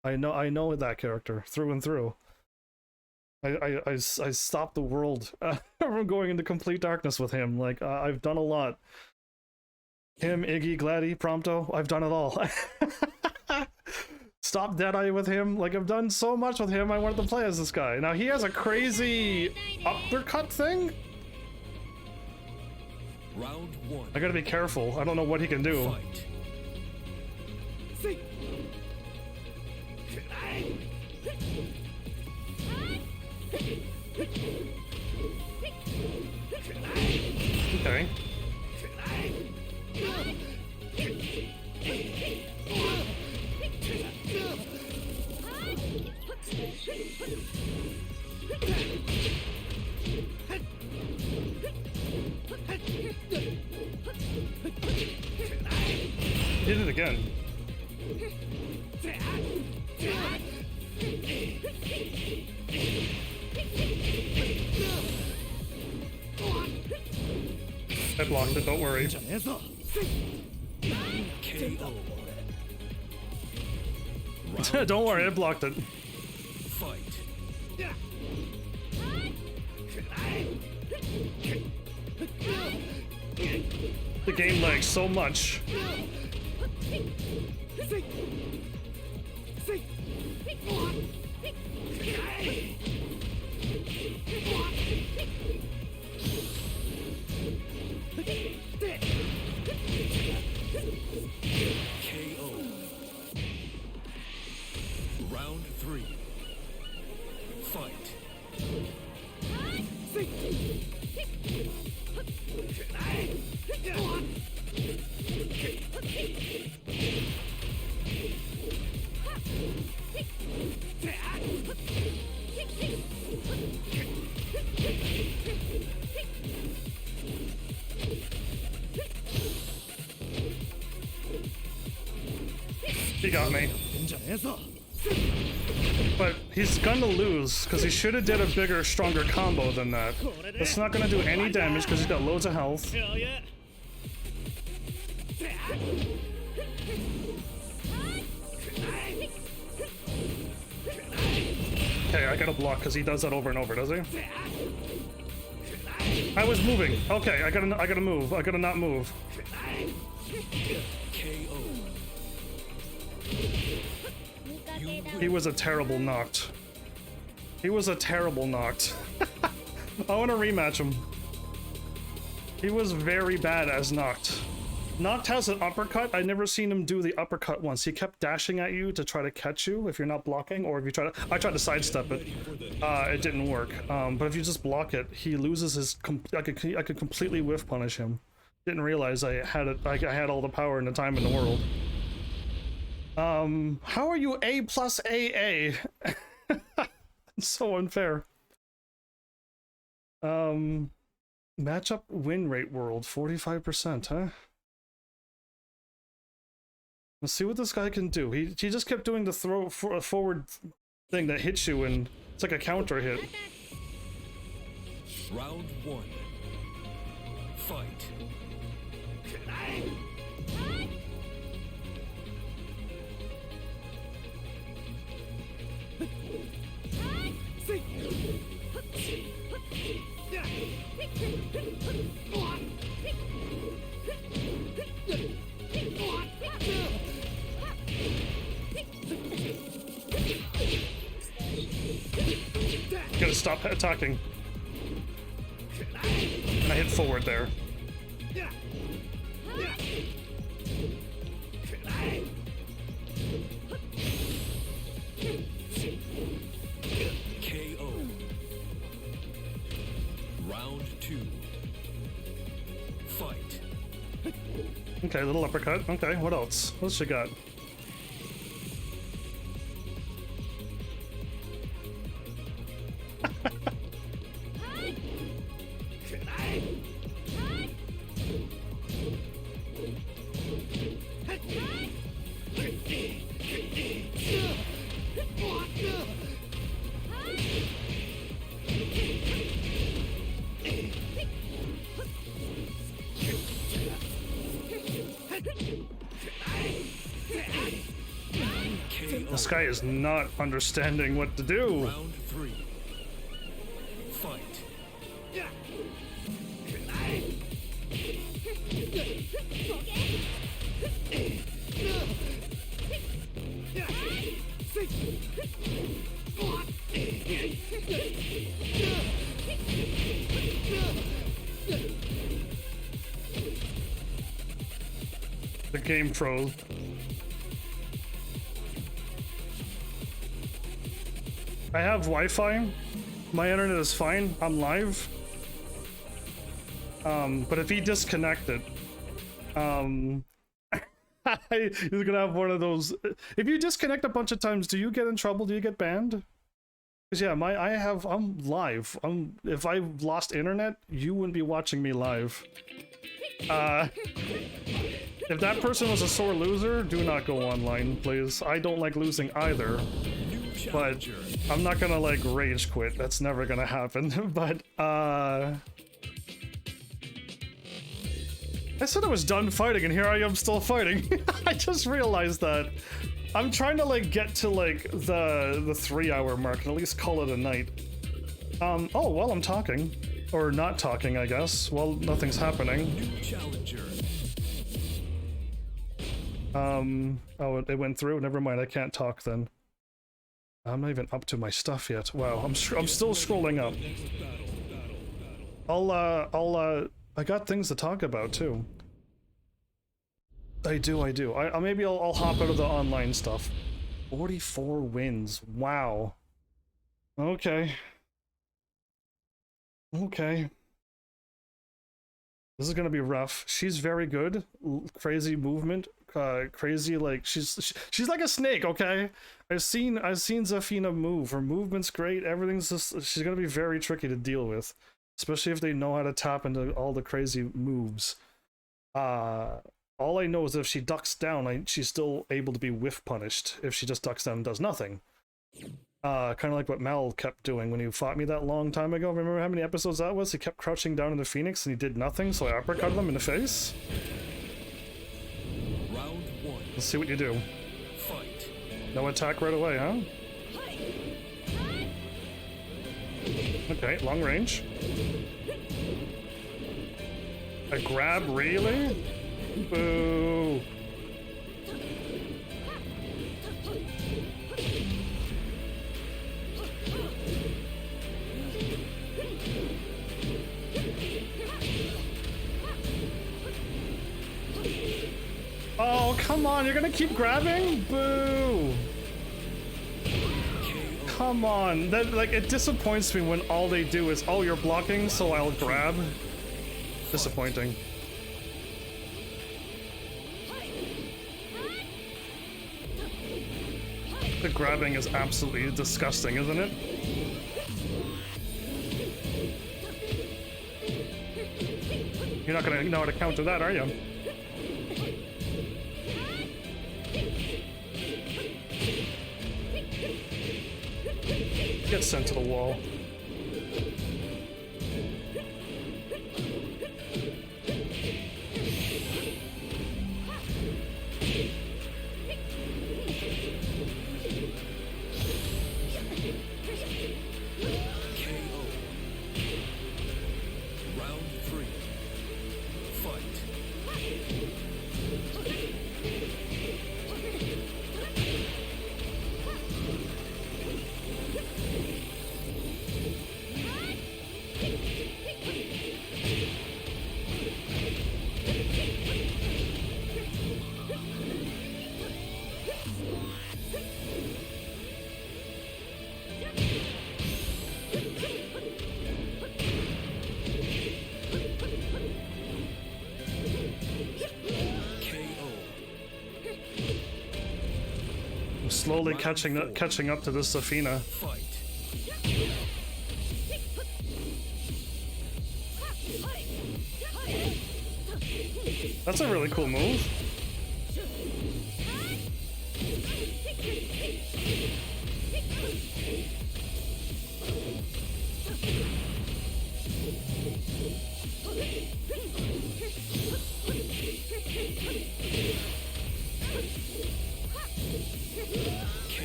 I know that character through and through. I stopped the world from going into complete darkness with him. Like I've done a lot. Him, Iggy, Gladdy, Prompto, I've done it all. Stop Deadeye with him. Like I've done so much with him. I wanted to play as this guy. Now he has a crazy uppercut thing. Round 1. I gotta be careful. I don't know what he can do. Fight. Okay. Did it again. I blocked it, don't worry. KO. Don't worry, I blocked it. Fight. The game lags so much. KO. Round 3. Fight. He got me. But he's gonna lose, because he should have did a bigger, stronger combo than that. It's not gonna do any damage, because he's got loads of health. Okay, I gotta block, because he does that over and over, does he? I was moving. Okay, I gotta move. I gotta not move. KO. He was a terrible Noct. He was a terrible Noct. I want to rematch him. He was very bad as Noct. Noct has an uppercut. I never seen him do the uppercut once. He kept dashing at you to try to catch you if you're not blocking, or if you try to. I tried to sidestep it. It didn't work. But if you just block it, he loses his. I could completely whiff punish him. Didn't realize I had it. I had all the power and the time in the world. How are you A plus AA? It's so unfair. Matchup win rate world 45%, huh? Let's see what this guy can do. He just kept doing the forward thing that hits you, and it's like a counter hit. Round 1. Fight. Gotta stop attacking. And I hit forward there. KO. Round 2. Fight. Okay, little uppercut. Okay, what else? What's she got? This guy is not understanding what to do. Round 3. Fight. The game froze. I have Wi-Fi. My internet is fine. I'm live. But if he disconnected, he's gonna have one of those. If you disconnect a bunch of times, do you get in trouble? Do you get banned? Cause yeah, I'm live. If I lost internet, you wouldn't be watching me live. If that person was a sore loser, do not go online, please. I don't like losing either. But I'm not gonna like rage quit. That's never gonna happen. But I said I was done fighting and here I am still fighting. I just realized that. I'm trying to like get to like the 3-hour mark and at least call it a night. Oh, while I'm talking. Or not talking, I guess. Well, nothing's happening. New challenger. Oh, it went through? Never mind, I can't talk then. I'm not even up to my stuff yet. Wow, I'm still scrolling up. I got things to talk about too. I do. Maybe I'll hop out of the online stuff. 44 wins. Wow. Okay. Okay. This is gonna be rough. She's very good. Crazy movement. Crazy, like she's like a snake. Okay, I've seen Zafina move. Her movement's great. Everything's just, she's gonna be very tricky to deal with, especially if they know how to tap into all the crazy moves. All I know is if she ducks down, she's still able to be whiff punished if she just ducks down and does nothing. Kind of like what Mal kept doing when he fought me that long time ago. Remember how many episodes that was? He kept crouching down in the Phoenix and he did nothing, so I uppercutted him in the face. Round 1. Let's see what you do. Fight. No attack right away, huh? Okay, long range. A grab, really? Boo. Oh, come on, you're gonna keep grabbing? Boo! Come on, that, like, it disappoints me when all they do is, oh, you're blocking, so I'll grab. Disappointing. The grabbing is absolutely disgusting, isn't it? You're not gonna know how to counter that, are you? Get sent to the wall. slowly catching up to this Zafina. Fight. That's a really cool move. KO.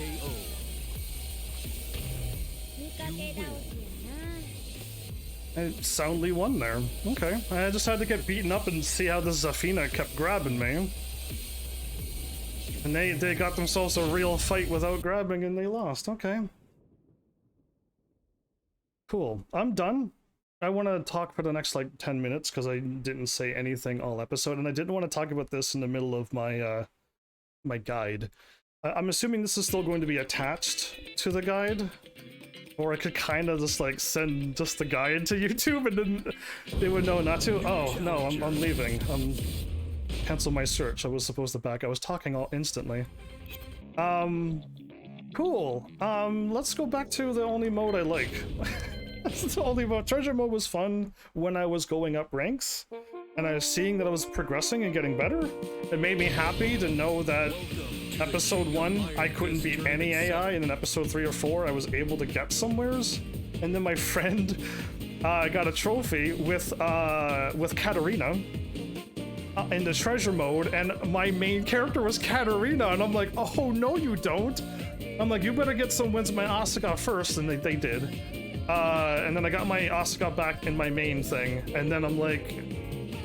I soundly won there. Okay. I just had to get beaten up and see how this Zafina kept grabbing me. And they got themselves a real fight without grabbing and they lost. Okay. Cool. I'm done. I want to talk for the next like 10 minutes because I didn't say anything all episode, and I didn't want to talk about this in the middle of my my guide. I'm assuming this is still going to be attached to the guide, or I could kind of just like send just the guide to YouTube and then they would know not to. Oh no, I'm leaving. Cancel my search. I was supposed to back. I was talking all instantly. Cool. Let's go back to the only mode I like. That's the only mode. Treasure mode was fun when I was going up ranks, and I was seeing that I was progressing and getting better. It made me happy to know that episode 1 I couldn't beat any AI, and in episode 3 or 4 I was able to get somewheres. And then my friend got a trophy with Katarina in the treasure mode, and my main character was Katarina, and I'm like, oh no you don't. I'm like, you better get some wins with my Asuka first, and they did. And then I got my Asuka back in my main thing, and then I'm like,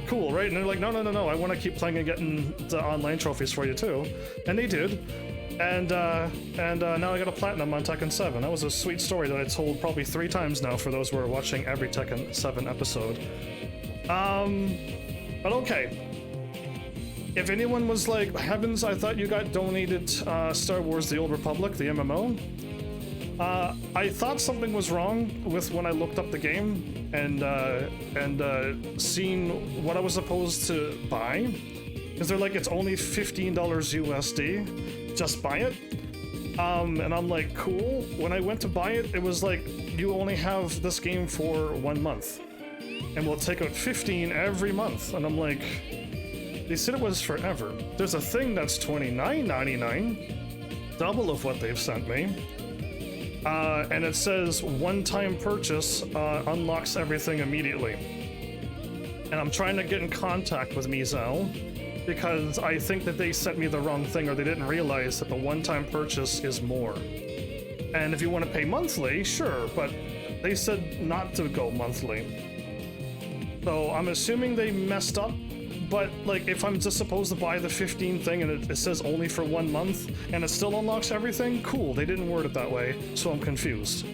cool, right? And they're like, no, I want to keep playing and getting the online trophies for you too. And they did. And now I got a platinum on Tekken 7. That was a sweet story that I told probably 3 times now for those who are watching every Tekken 7 episode. But okay. If anyone was like, heavens, I thought you got donated Star Wars The Old Republic, the MMO. I thought something was wrong with when I looked up the game and seen what I was supposed to buy. Because they're like, it's only $15 USD, just buy it. And I'm like, cool. When I went to buy it, it was like, you only have this game for 1 month. And we'll take out 15 every month. And I'm like, they said it was forever. There's a thing that's $29.99, double of what they've sent me. And it says one-time purchase unlocks everything immediately. And I'm trying to get in contact with Mizell because I think that they sent me the wrong thing, or they didn't realize that the one-time purchase is more. And if you want to pay monthly, sure, but they said not to go monthly. So I'm assuming they messed up. But, like, if I'm just supposed to buy the 15 thing and it says only for 1 month and it still unlocks everything, cool, they didn't word it that way, so I'm confused.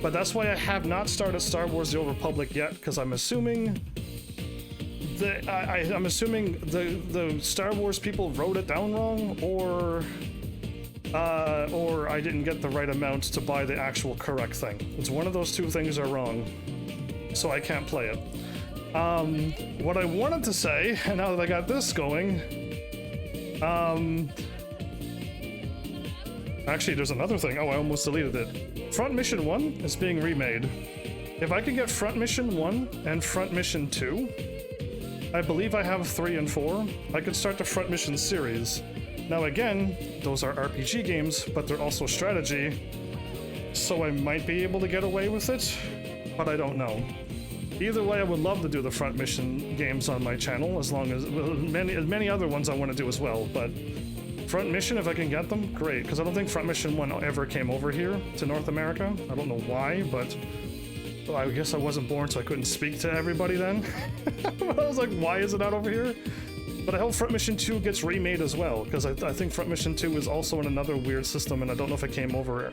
But that's why I have not started Star Wars The Old Republic yet, because I'm assuming I'm assuming the Star Wars people wrote it down wrong, or I didn't get the right amount to buy the actual correct thing. It's one of those two things are wrong, so I can't play it. What I wanted to say, and now that I got this going, actually there's another thing. Oh, I almost deleted it. Front Mission 1 is being remade. If I can get Front Mission 1 and Front Mission 2, I believe I have 3 and 4, I could start the Front Mission series. Now again, those are RPG games, but they're also strategy, so I might be able to get away with it, but I don't know. Either way, I would love to do the Front Mission games on my channel, as long as many other ones I want to do as well, but Front Mission, if I can get them, great, because I don't think Front Mission 1 ever came over here to North America. I don't know why, but well, I guess I wasn't born, so I couldn't speak to everybody then. I was like, why is it not over here? But I hope Front Mission 2 gets remade as well, because I think Front Mission 2 is also in another weird system, and I don't know if it came over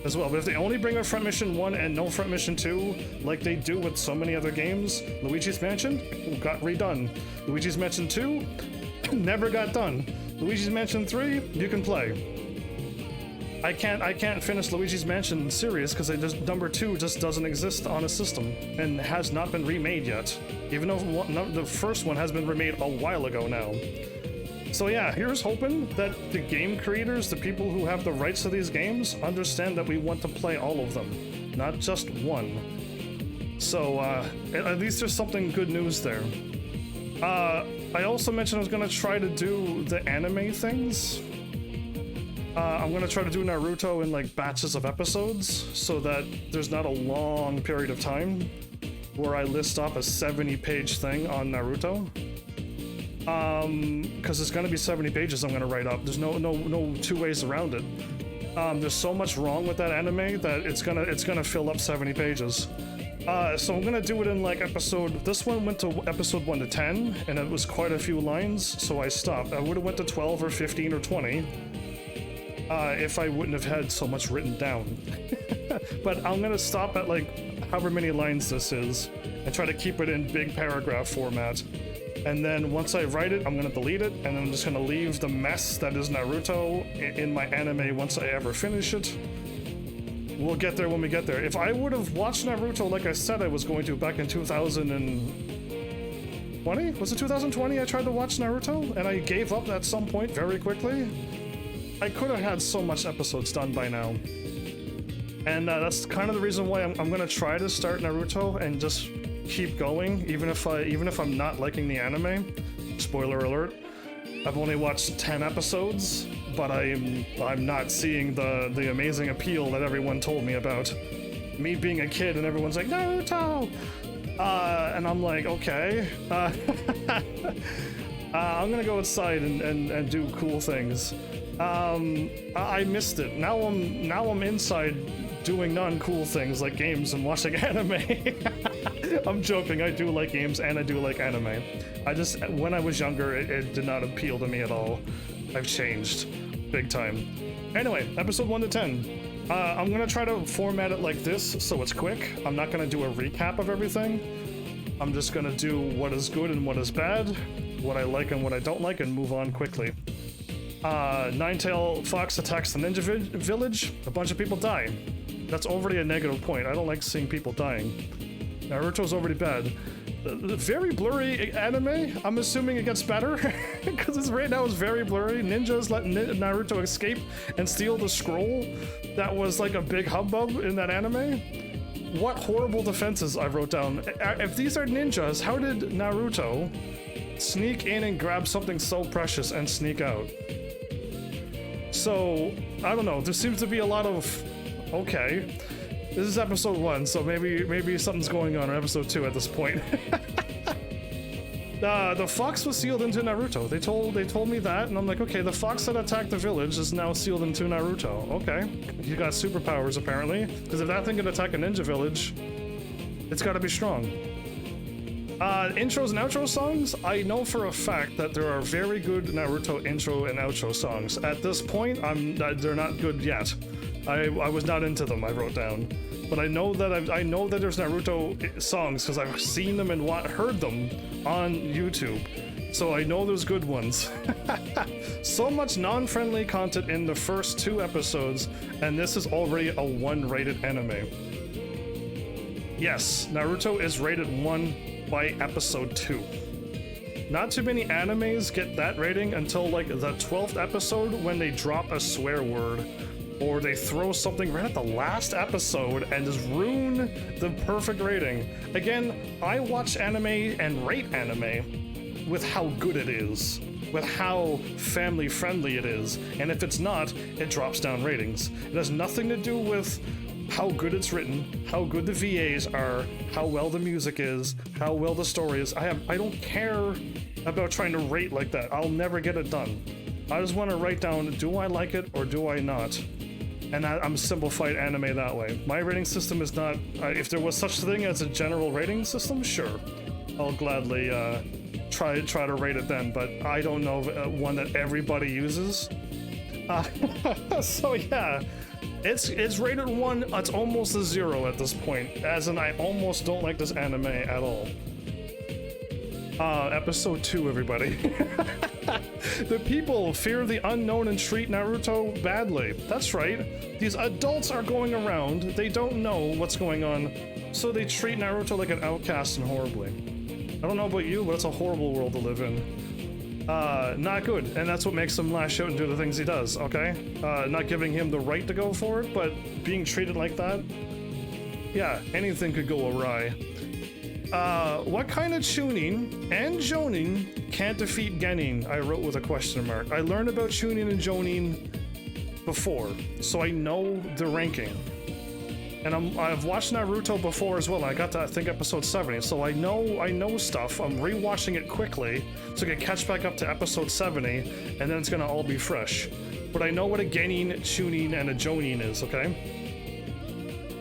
as well. But if they only bring out Front Mission 1 and no Front Mission 2, like they do with so many other games, Luigi's Mansion got redone. Luigi's Mansion 2 never got done. Luigi's Mansion 3, you can play. I can't finish Luigi's Mansion series because number 2 just doesn't exist on a system and has not been remade yet. Even though the first one has been remade a while ago now. So yeah, here's hoping that the game creators, the people who have the rights to these games, understand that we want to play all of them, not just one. So at least there's something good news there. I also mentioned I was gonna try to do the anime things. I'm gonna try to do Naruto in like batches of episodes so that there's not a long period of time where I list off a 70-page thing on Naruto. Because it's gonna be 70 pages I'm gonna write up. There's no two ways around it. There's so much wrong with that anime that it's gonna fill up 70 pages. So I'm gonna do it in like this one went to episode 1 to 10, and it was quite a few lines, so I stopped. I would have went to 12 or 15 or 20 if I wouldn't have had so much written down. But I'm gonna stop at like however many lines this is and try to keep it in big paragraph format. And then once I write it, I'm gonna delete it, and then I'm just gonna leave the mess that is Naruto in my anime once I ever finish it. We'll get there when we get there. If I would have watched Naruto like I said I was going to back in 2020? Was it 2020 I tried to watch Naruto? And I gave up at some point very quickly? I could have had so much episodes done by now. And that's kind of the reason why I'm gonna try to start Naruto and just keep going, even if I'm not liking the anime. Spoiler alert, I've only watched 10 episodes, but I'm not seeing the amazing appeal that everyone told me about. Me being a kid and everyone's like, Naruto! And I'm like, okay. I'm gonna go outside and do cool things. I missed it. Now I'm inside doing non-cool things like games and watching anime. I'm joking, I do like games and I do like anime. When I was younger, it did not appeal to me at all. I've changed big time. Anyway, episode 1 to 10. I'm gonna try to format it like this so it's quick. I'm not gonna do a recap of everything. I'm just gonna do what is good and what is bad, what I like and what I don't like, and move on quickly. Ninetail Fox attacks the ninja village. A bunch of people die. That's already a negative point. I don't like seeing people dying. Naruto's already bad. Very blurry anime. I'm assuming it gets better because right now it's very blurry. Ninjas let Naruto escape and steal the scroll that was like a big hubbub in that anime. What horrible defenses I wrote down. If these are ninjas, how did Naruto sneak in and grab something so precious and sneak out? So, I don't know. There seems to be a lot of... Okay. This is episode 1, so maybe something's going on in episode 2 at this point. The fox was sealed into Naruto. They told me that, and I'm like, okay, the fox that attacked the village is now sealed into Naruto. Okay. He got superpowers, apparently. Because if that thing can attack a ninja village, it's gotta be strong. Intros and outro songs, I know for a fact that there are very good Naruto intro and outro songs. At this point, they're not good yet. I was not into them, I wrote down. But I know that there's Naruto songs because I've seen them and heard them on YouTube. So I know there's good ones. So much non-friendly content in the first 2 episodes, and this is already a 1 rated anime. Yes, Naruto is rated 1 by episode 2. Not too many animes get that rating until like the 12th episode when they drop a swear word, or they throw something right at the last episode and just ruin the perfect rating. Again, I watch anime and rate anime with how good it is, with how family friendly it is, and if it's not, it drops down ratings. It has nothing to do with how good it's written, how good the VAs are, how well the music is, how well the story is. I don't care about trying to rate like that. I'll never get it done. I just want to write down, do I like it or do I not? And I'm simplified anime that way. My rating system is not, if there was such a thing as a general rating system, sure. I'll gladly try to rate it then, but I don't know one that everybody uses. So yeah. It's rated 1, it's almost a 0 at this point, as in I almost don't like this anime at all. Episode 2, everybody. The people fear the unknown and treat Naruto badly. That's right. These adults are going around, they don't know what's going on, so they treat Naruto like an outcast and horribly. I don't know about you, but it's a horrible world to live in. Not good, and that's what makes him lash out and do the things he does, okay? Not giving him the right to go for it, but being treated like that, yeah, anything could go awry. What kind of tuning and joning can't defeat Genin? I wrote with a question mark. I learned about tuning and joning before, so I know the ranking. And I've watched Naruto before as well. I got to, I think, episode 70, so I know stuff. I'm rewatching it quickly so I can catch back up to episode 70, and then it's gonna all be fresh. But I know what a Genin, tuning, and a jonin is, okay?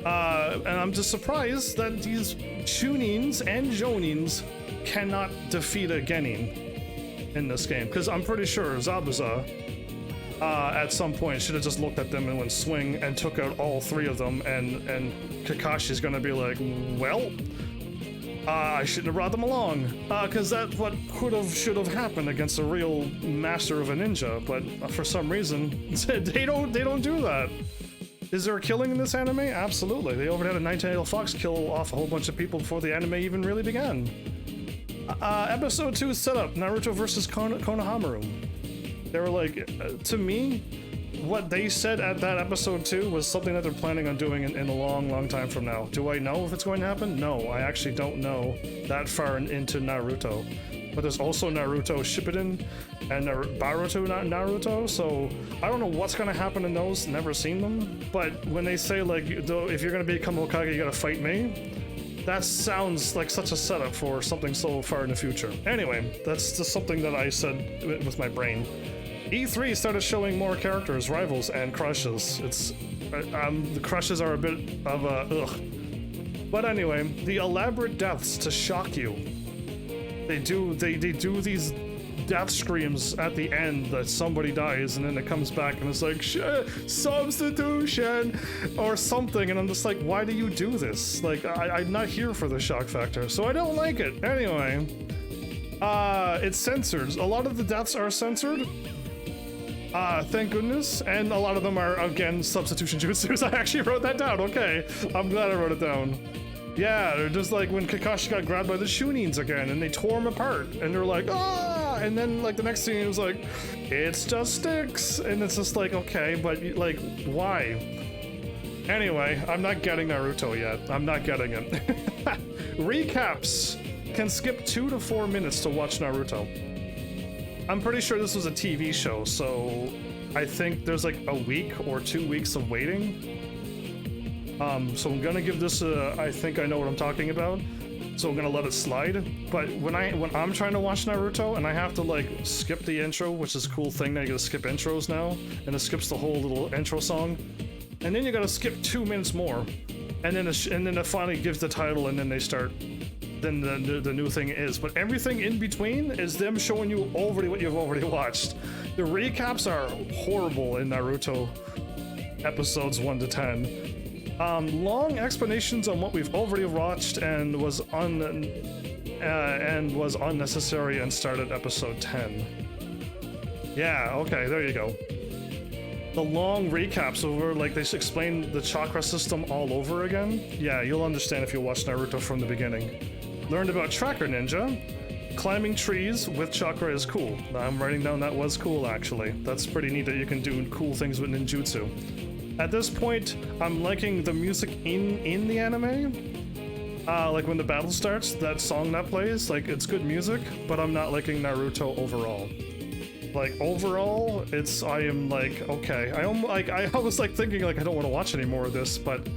And I'm just surprised that these tunings and jonins cannot defeat a Genin in this game, because I'm pretty sure Zabuza at some point should have just looked at them and went swing and took out all three of them, and Kakashi's gonna be like, well, I shouldn't have brought them along, because that's what should have happened against a real master of a ninja, but for some reason they don't do that. Is there a killing in this anime? Absolutely. They overhead a Nightingale Fox kill off a whole bunch of people before the anime even really began. Episode 2 setup, Naruto versus Konohamaru. They were like, to me, what they said at that episode 2 was something that they're planning on doing in a long time from now. Do I know if it's going to happen? No, I actually don't know that far into Naruto. But there's also Naruto Shippuden and Baruto Naruto, so I don't know what's going to happen in those, never seen them. But when they say, like, if you're going to become Hokage, you got to fight me, that sounds like such a setup for something so far in the future. Anyway, that's just something that I said with my brain. E3 started showing more characters, rivals, and crushes. The crushes are a bit of a ugh. But anyway, the elaborate deaths to shock you. They do these death screams at the end that somebody dies, and then it comes back and it's like substitution or something, and I'm just like, why do you do this? Like, I'm not here for the shock factor, so I don't like it. Anyway, it's censored. A lot of the deaths are censored. Thank goodness, and a lot of them are, again, substitution jutsus. I actually wrote that down, okay. I'm glad I wrote it down. Yeah, they're just like when Kakashi got grabbed by the Shunins again, and they tore him apart, and they're like, ah! And then, like, the next scene, it was like, it's just sticks! And it's just like, okay, but, like, why? Anyway, I'm not getting Naruto yet. I'm not getting it. Recaps can skip 2 to 4 minutes to watch Naruto. I'm pretty sure this was a TV show, so I think there's like a week or 2 weeks of waiting. So I'm gonna give this I think I know what I'm talking about, so I'm gonna let it slide. But when I'm trying to watch Naruto and I have to like skip the intro, which is a cool thing that you gotta skip intros now, and it skips the whole little intro song, and then you gotta skip 2 minutes more, and then it finally gives the title, and then they start. Then the new thing is, but everything in between is them showing you already what you've already watched. The recaps are horrible in Naruto episodes 1 to 10. Long explanations on what we've already watched and was unnecessary and started episode 10. Yeah, okay, there you go. The long recaps over, like, they explain the chakra system all over again. Yeah, you'll understand if you watch Naruto from the beginning. Learned about Tracker Ninja. Climbing trees with chakra is cool. I'm writing down that was cool, actually. That's pretty neat that you can do cool things with ninjutsu. At this point, I'm liking the music in the anime. Like when the battle starts, that song that plays, like, it's good music, but I'm not liking Naruto overall. Like, overall, I am like, okay. I was like thinking, like, I don't want to watch any more of this, but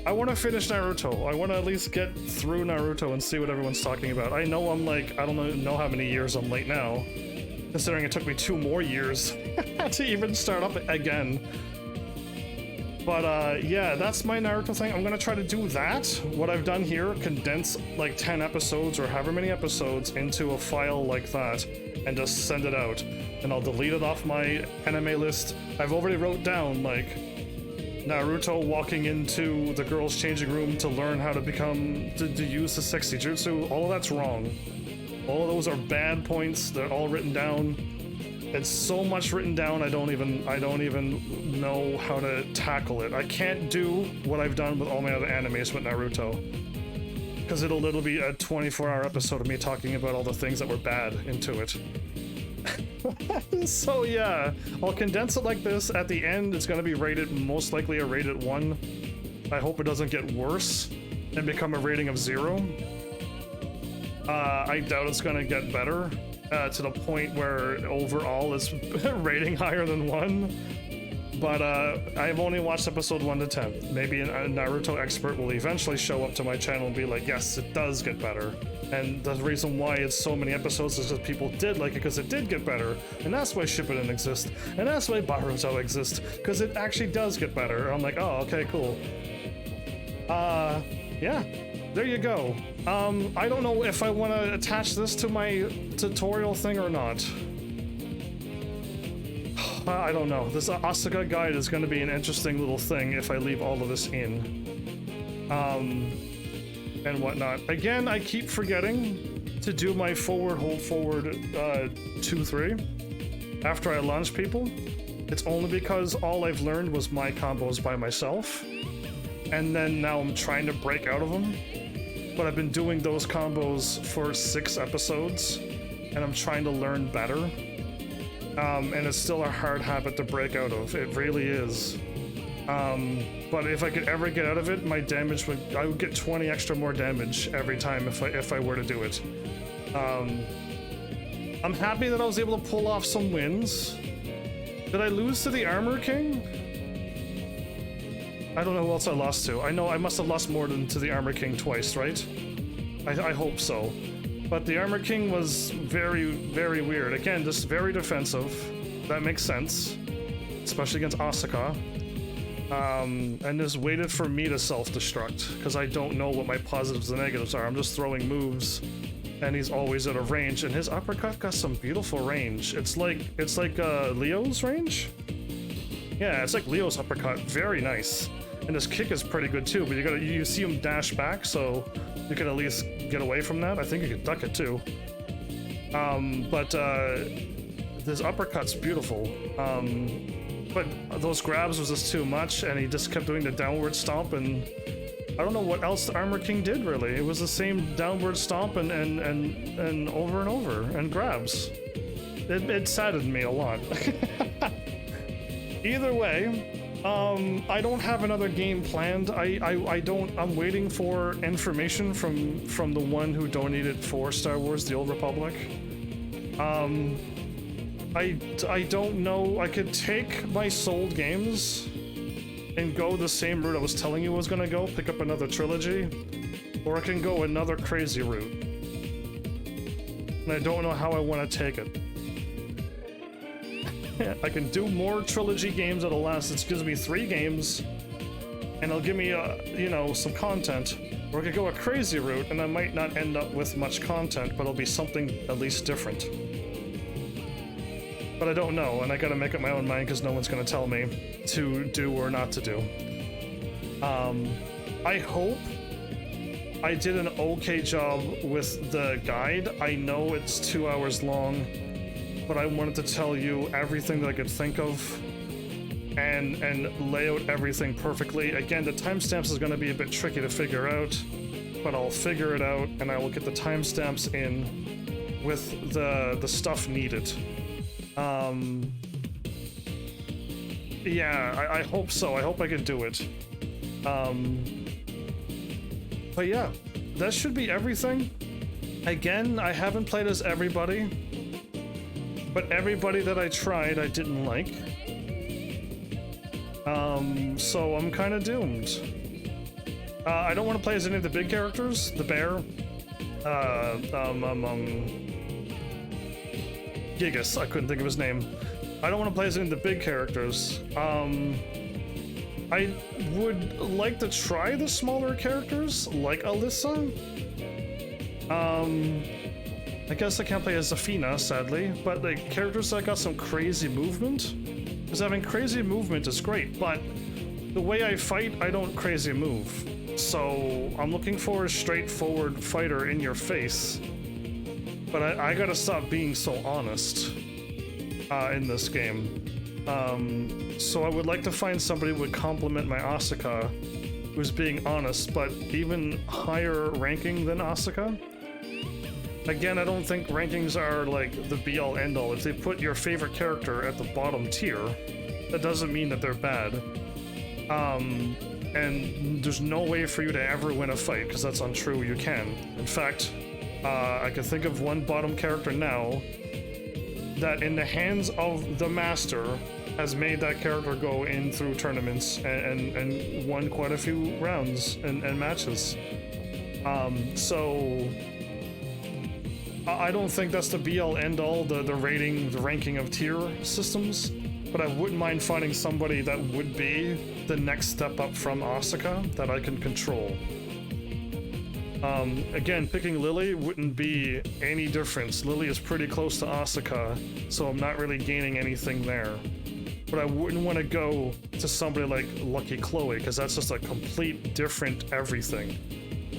I want to finish Naruto. I want to at least get through Naruto and see what everyone's talking about. I know I'm like, I don't know how many years I'm late now, considering it took me 2 more years to even start up again. But yeah, that's my Naruto thing. I'm gonna try to do that. What I've done here, condense like 10 episodes or however many episodes into a file like that and just send it out. And I'll delete it off my anime list. I've already wrote down like Naruto walking into the girls' changing room to learn how to to use the sexy jutsu. All of that's wrong. All of those are bad points. They're all written down. It's so much written down, I don't even know how to tackle it. I can't do what I've done with all my other animes with Naruto, because it'll be a 24-hour episode of me talking about all the things that were bad into it. So yeah, I'll condense it like this. At the end, it's gonna be rated, most likely a rated 1. I hope it doesn't get worse and become a rating of 0. I doubt it's gonna get better to the point where overall it's rating higher than 1. But I've only watched episode 1 to 10. Maybe a Naruto expert will eventually show up to my channel and be like, yes, it does get better. And the reason why it's so many episodes is because people did like it, because it did get better. And that's why Shippuden exists. And that's why Boruto exists, because it actually does get better. I'm like, oh, okay, cool. Yeah, there you go. I don't know if I want to attach this to my tutorial thing or not. I don't know. This Asuka guide is going to be an interesting little thing if I leave all of this in. And whatnot. Again, I keep forgetting to do my forward, hold forward 2-3 after I launch people. It's only because all I've learned was my combos by myself. And then now I'm trying to break out of them. But I've been doing those combos for 6 episodes. And I'm trying to learn better. And it's still a hard habit to break out of. It really is. But if I could ever get out of it, my damage I would get 20 extra more damage every time if I were to do it. I'm happy that I was able to pull off some wins. Did I lose to the Armor King? I don't know who else I lost to. I know I must have lost more than to the Armor King twice, right? I hope so. But the Armor King was very, very weird. Again, just very defensive. That makes sense. Especially against Asuka. And just waited for me to self-destruct, because I don't know what my positives and negatives are. I'm just throwing moves, and he's always out of range, and his uppercut got some beautiful range. It's like Leo's range? Yeah, it's like Leo's uppercut. Very nice. And his kick is pretty good too, but you see him dash back, so you can at least get away from that. I think you could duck it too. But his uppercut's beautiful. But those grabs was just too much, and he just kept doing the downward stomp, and I don't know what else the Armor King did, really. It was the same downward stomp and over and over, and grabs. It saddened me a lot. Either way, I don't have another game planned. I'm waiting for information from the one who donated for Star Wars: The Old Republic. I don't know. I could take my sold games and go the same route I was telling you I was gonna go, pick up another trilogy, or I can go another crazy route. And I don't know how I want to take it. I can do more trilogy games that'll last. It gives me 3 games, and it'll give me, some content. Or I could go a crazy route, and I might not end up with much content, but it'll be something at least different. But I don't know, and I gotta make up my own mind because no one's gonna tell me to do or not to do. I hope I did an okay job with the guide. I know it's 2 hours long, but I wanted to tell you everything that I could think of and lay out everything perfectly. Again, the timestamps is gonna be a bit tricky to figure out, but I'll figure it out, and I will get the timestamps in with the stuff needed. Yeah, I hope so. I hope I can do it. But yeah, that should be everything. Again, I haven't played as everybody, but everybody that I tried, I didn't like. So I'm kind of doomed. I don't want to play as any of the big characters. The bear. Gigas, I couldn't think of his name. I don't want to play as any of the big characters. I would like to try the smaller characters, like Alyssa. I guess I can't play as Zafina, sadly, but the characters that got some crazy movement, because having crazy movement is great, but the way I fight, I don't crazy move. So I'm looking for a straightforward fighter in your face. But I gotta stop being so honest in this game. So I would like to find somebody who would complement my Asuka, who's being honest, but even higher ranking than Asuka. Again, I don't think rankings are like the be-all end-all. If they put your favorite character at the bottom tier, that doesn't mean that they're bad. And there's no way for you to ever win a fight, because that's untrue. You can. In fact, I can think of one bottom character now that in the hands of the master has made that character go in through tournaments and won quite a few rounds and matches. So I don't think that's the be-all end-all, the ranking of tier systems, but I wouldn't mind finding somebody that would be the next step up from Asuka that I can control. Again, picking Lily wouldn't be any difference. Lily is pretty close to Asuka, so I'm not really gaining anything there. But I wouldn't want to go to somebody like Lucky Chloe, because that's just a complete different everything.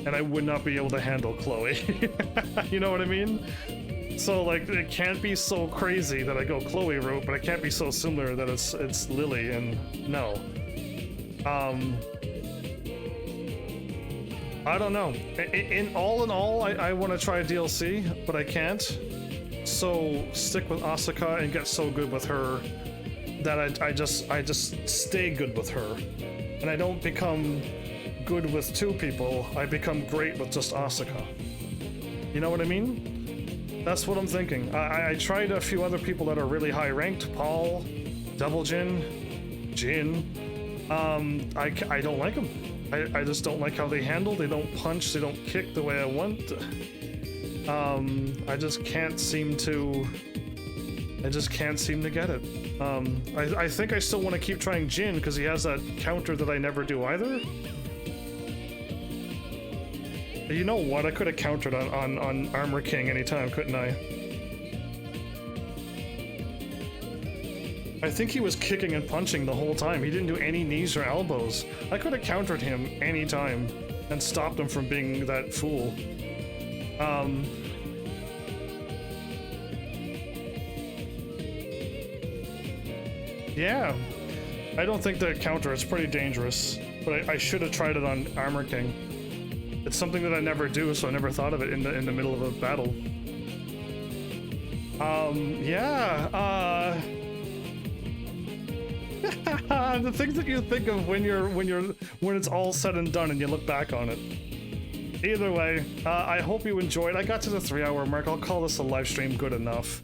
And I would not be able to handle Chloe. You know what I mean? So like, it can't be so crazy that I go Chloe route, but it can't be so similar that it's Lily, and no. I don't know. In all, I want to try a DLC, but I can't. So stick with Asuka and get so good with her that I just stay good with her, and I don't become good with two people. I become great with just Asuka. You know what I mean? That's what I'm thinking. I tried a few other people that are really high ranked. Paul, Double Jin. I don't like them. I just don't like how they handle. They don't punch. They don't kick the way I want. I just can't seem to get it. I think I still want to keep trying Jin because he has that counter that I never do either. You know what? I could have countered on Armor King anytime, couldn't I? I think he was kicking and punching the whole time. He didn't do any knees or elbows. I could have countered him anytime and stopped him from being that fool. Yeah, I don't think the counter is pretty dangerous, but I should have tried it on Armor King. It's something that I never do, so I never thought of it in the middle of a battle. The things that you think of when it's all said and done and you look back on it. Either way, I hope you enjoyed. I got to the 3-hour mark. I'll call this a live stream good enough.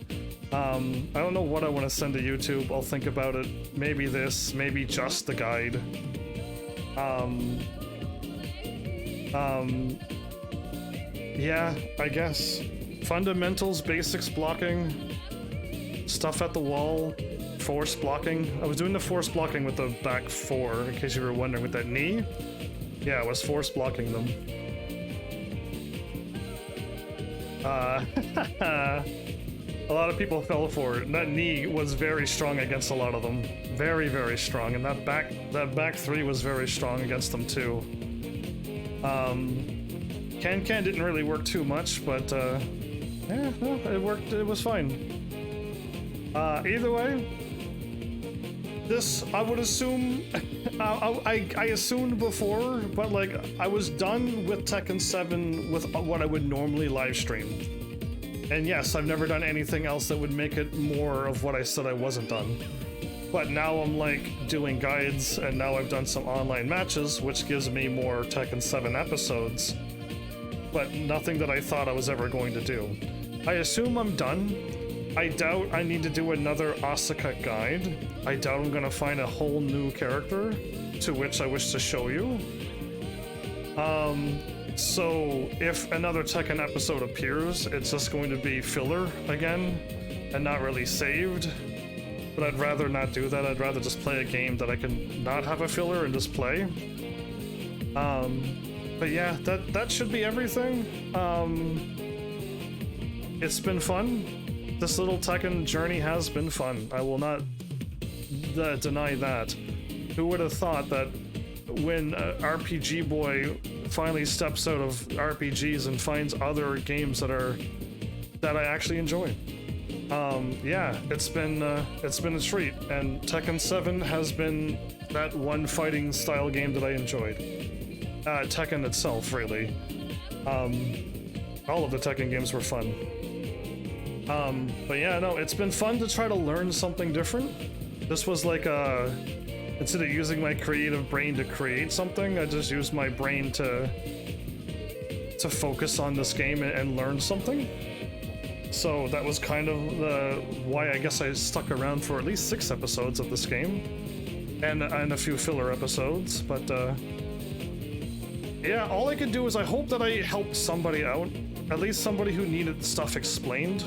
I don't know what I want to send to YouTube. I'll think about it. Maybe this, maybe just the guide. Yeah, I guess. Fundamentals, basics blocking, stuff at the wall, force blocking. I was doing the force blocking with the back 4, in case you were wondering, with that knee. Yeah, I was force blocking them. A lot of people fell for it. That knee was very strong against a lot of them. Very, very strong. And that back 3 was very strong against them too. Can didn't really work too much, but yeah, no, it worked. It was fine. Either way, this I would assume. I assumed before, but like I was done with Tekken 7 with what I would normally live stream. And yes, I've never done anything else that would make it more of what I said I wasn't done. But now I'm like doing guides, and now I've done some online matches, which gives me more Tekken 7 episodes. But nothing that I thought I was ever going to do. I assume I'm done. I doubt I need to do another Asuka guide. I doubt I'm gonna find a whole new character to which I wish to show you. So if another Tekken episode appears, it's just going to be filler again and not really saved. But I'd rather not do that. I'd rather just play a game that I can not have a filler and just play. But yeah, that should be everything. It's been fun. This little Tekken journey has been fun. I will not deny that. Who would have thought that when RPG Boy finally steps out of RPGs and finds other games that I actually enjoy? Yeah, it's been a treat, and Tekken 7 has been that one fighting style game that I enjoyed. Tekken itself, really. all of the Tekken games were fun. But yeah, no, it's been fun to try to learn something different. This was like instead of using my creative brain to create something, I just used my brain to focus on this game and learn something. So that was kind of why I guess I stuck around for at least 6 episodes of this game, and a few filler episodes. But yeah, all I could do is I hope that I helped somebody out, at least somebody who needed stuff explained,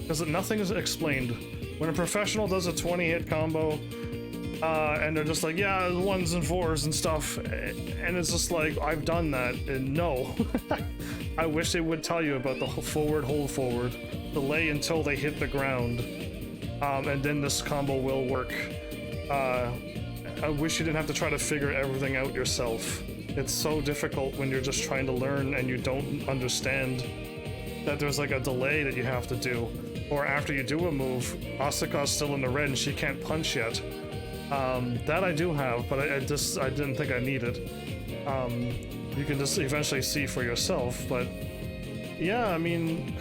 because nothing is explained. When a professional does a 20-hit combo, and they're just like, yeah, 1s and 4s and stuff, and it's just like, I've done that, and no. I wish they would tell you about the forward, hold forward, delay until they hit the ground, and then this combo will work. I wish you didn't have to try to figure everything out yourself. It's so difficult when you're just trying to learn and you don't understand that there's like a delay that you have to do. Or after you do a move, Asuka's still in the red and she can't punch yet. That I do have, but I didn't think I needed. You can just eventually see for yourself, but yeah, I mean,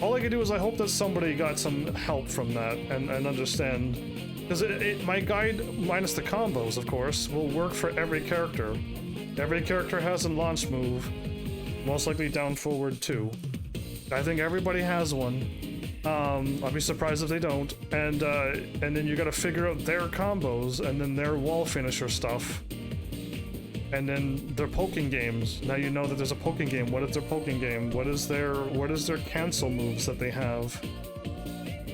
all I can do is I hope that somebody got some help from that and understand, because my guide, minus the combos, of course, will work for every character. Every character has a launch move, most likely down forward too. I think everybody has one. I'll be surprised if they don't. And then you gotta figure out their combos and then their wall finisher stuff. And then their poking games. Now you know that there's a poking game. What is their poking game? What is their cancel moves that they have?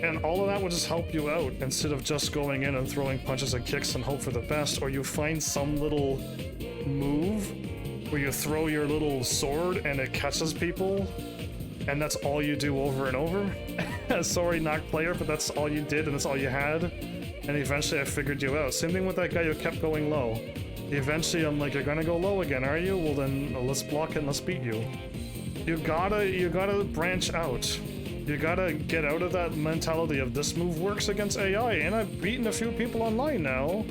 And all of that will just help you out instead of just going in and throwing punches and kicks and hope for the best, or you find some little move where you throw your little sword and it catches people. And that's all you do over and over. Sorry, knock player, but that's all you did and that's all you had. And eventually I figured you out. Same thing with that guy who kept going low. Eventually I'm like, you're gonna go low again, are you? Well then, let's block it and let's beat you. You gotta branch out. You gotta get out of that mentality of this move works against AI, and I've beaten a few people online now.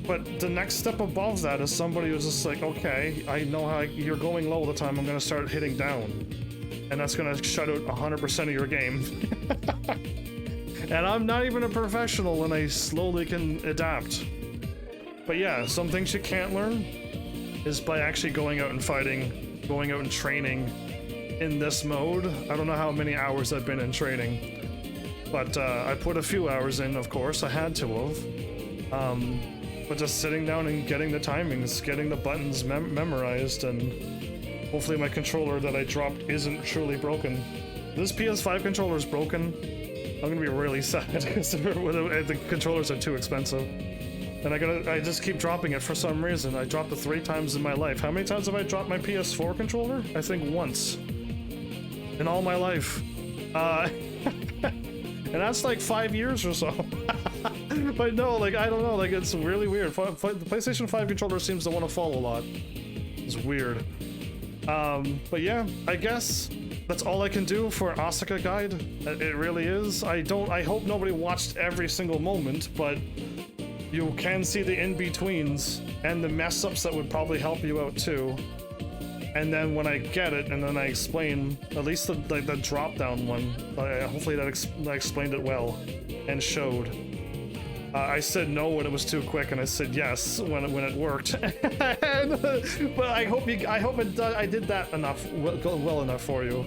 But the next step above that is somebody who's just like, okay, I know how you're going low all the time, I'm gonna start hitting down. And that's gonna shut out 100% of your game. And I'm not even a professional and I slowly can adapt. But yeah, some things you can't learn is by actually going out and fighting, going out and training in this mode. I don't know how many hours I've been in training, but I put a few hours in, of course, I had to have. But just sitting down and getting the timings, getting the buttons memorized, and hopefully my controller that I dropped isn't truly broken. This PS5 controller is broken. I'm gonna be really sad because the controllers are too expensive. And I just keep dropping it for some reason. I dropped it 3 times in my life. How many times have I dropped my PS4 controller? I think once. In all my life. And that's like 5 years or so. But no, like, I don't know, like, it's really weird. The PlayStation 5 controller seems to want to fall a lot. It's weird. But yeah, I guess that's all I can do for Asuka Guide. It really is. I hope nobody watched every single moment, but you can see the in-betweens and the mess-ups that would probably help you out too. And then when I get it, and then I explain, at least the drop-down one, hopefully that explained it well and showed. I said no when it was too quick, and I said yes when it worked. But I hope I did that well enough for you.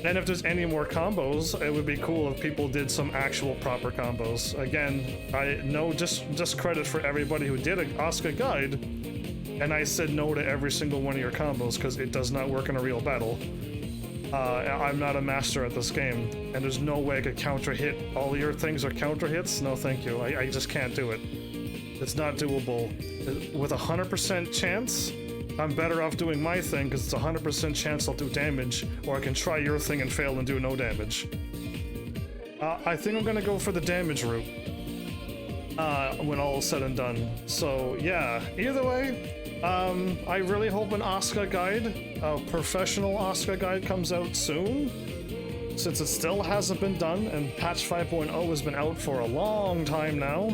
And if there's any more combos, it would be cool if people did some actual proper combos. Again, I know just credit for everybody who did an Asuka guide, and I said no to every single one of your combos because it does not work in a real battle. I'm not a master at this game, and there's no way I could counter hit. All your things are counter hits? No thank you, I just can't do it. It's not doable. With 100% chance, I'm better off doing my thing because it's 100% chance I'll do damage, or I can try your thing and fail and do no damage. I think I'm gonna go for the damage route when all is said and done. So yeah, either way, I really hope an Asuka guide, a professional Asuka guide, comes out soon, since it still hasn't been done, and patch 5.0 has been out for a long time now,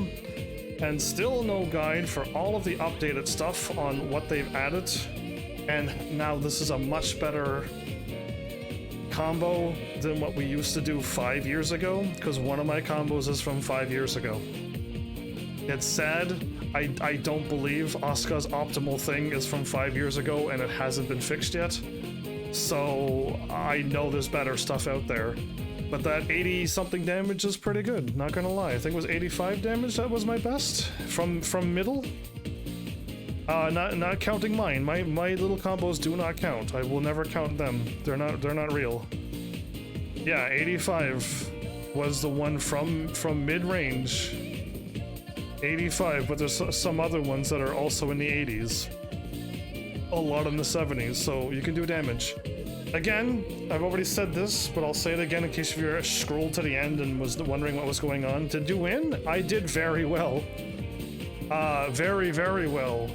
and still no guide for all of the updated stuff on what they've added And now this is a much better combo than what we used to do 5 years ago, because one of my combos is from 5 years ago. It's sad. I don't believe Asuka's optimal thing is from 5 years ago and it hasn't been fixed yet. So I know there's better stuff out there. But that 80 something damage is pretty good, not gonna lie. I think it was 85 damage that was my best from middle. Not counting mine. My little combos do not count. I will never count them. They're not real. Yeah, 85 was the one from mid-range. 85, but there's some other ones that are also in the 80s. A lot in the 70s, so you can do damage. Again, I've already said this, but I'll say it again in case if you scrolled to the end and was wondering what was going on. Did you win? I did very well. Very, very well.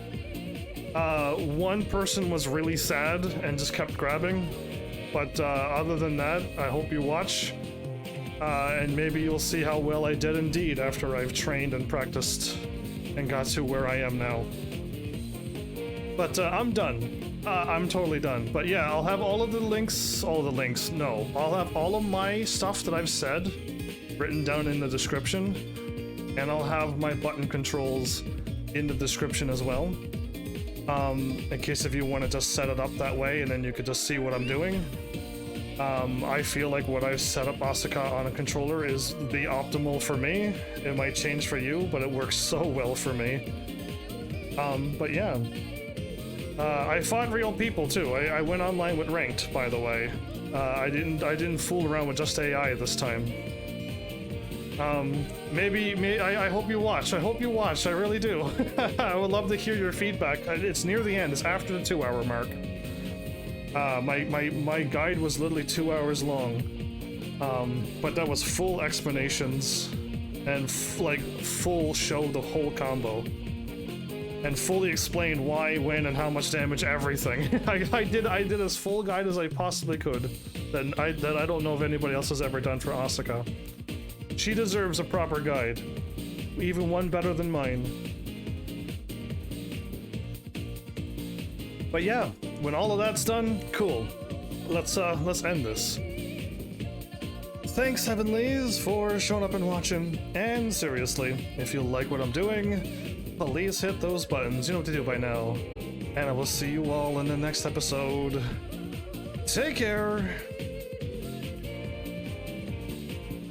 One person was really sad and just kept grabbing, but other than that, I hope you watch, and maybe you'll see how well I did indeed after I've trained and practiced and got to where I am now. But I'm done. I'm totally done. But yeah, I'll have all of the links, no, I'll have all of my stuff that I've said written down in the description, and I'll have my button controls in the description as well. In case if you want to just set it up that way and then you could just see what I'm doing. I feel like what I've set up Asuka on a controller is the optimal for me. It might change for you, but it works so well for me. But yeah. I fought real people too. I went online with ranked, by the way. I didn't fool around with just AI this time. I hope you watch. I hope you watch. I really do. I would love to hear your feedback. It's near the end. It's after the 2-hour mark. My guide was literally 2 hours long. But that was full explanations and full show the whole combo. And fully explained why, when, and how much damage, everything. I did as full guide as I possibly could. That I don't know if anybody else has ever done for Asuka. She deserves a proper guide, even one better than mine. But yeah, when all of that's done, cool. Let's end this. Thanks, Heavenlies, for showing up and watching. And seriously, if you like what I'm doing, please hit those buttons. You know what to do by now. And I will see you all in the next episode. Take care.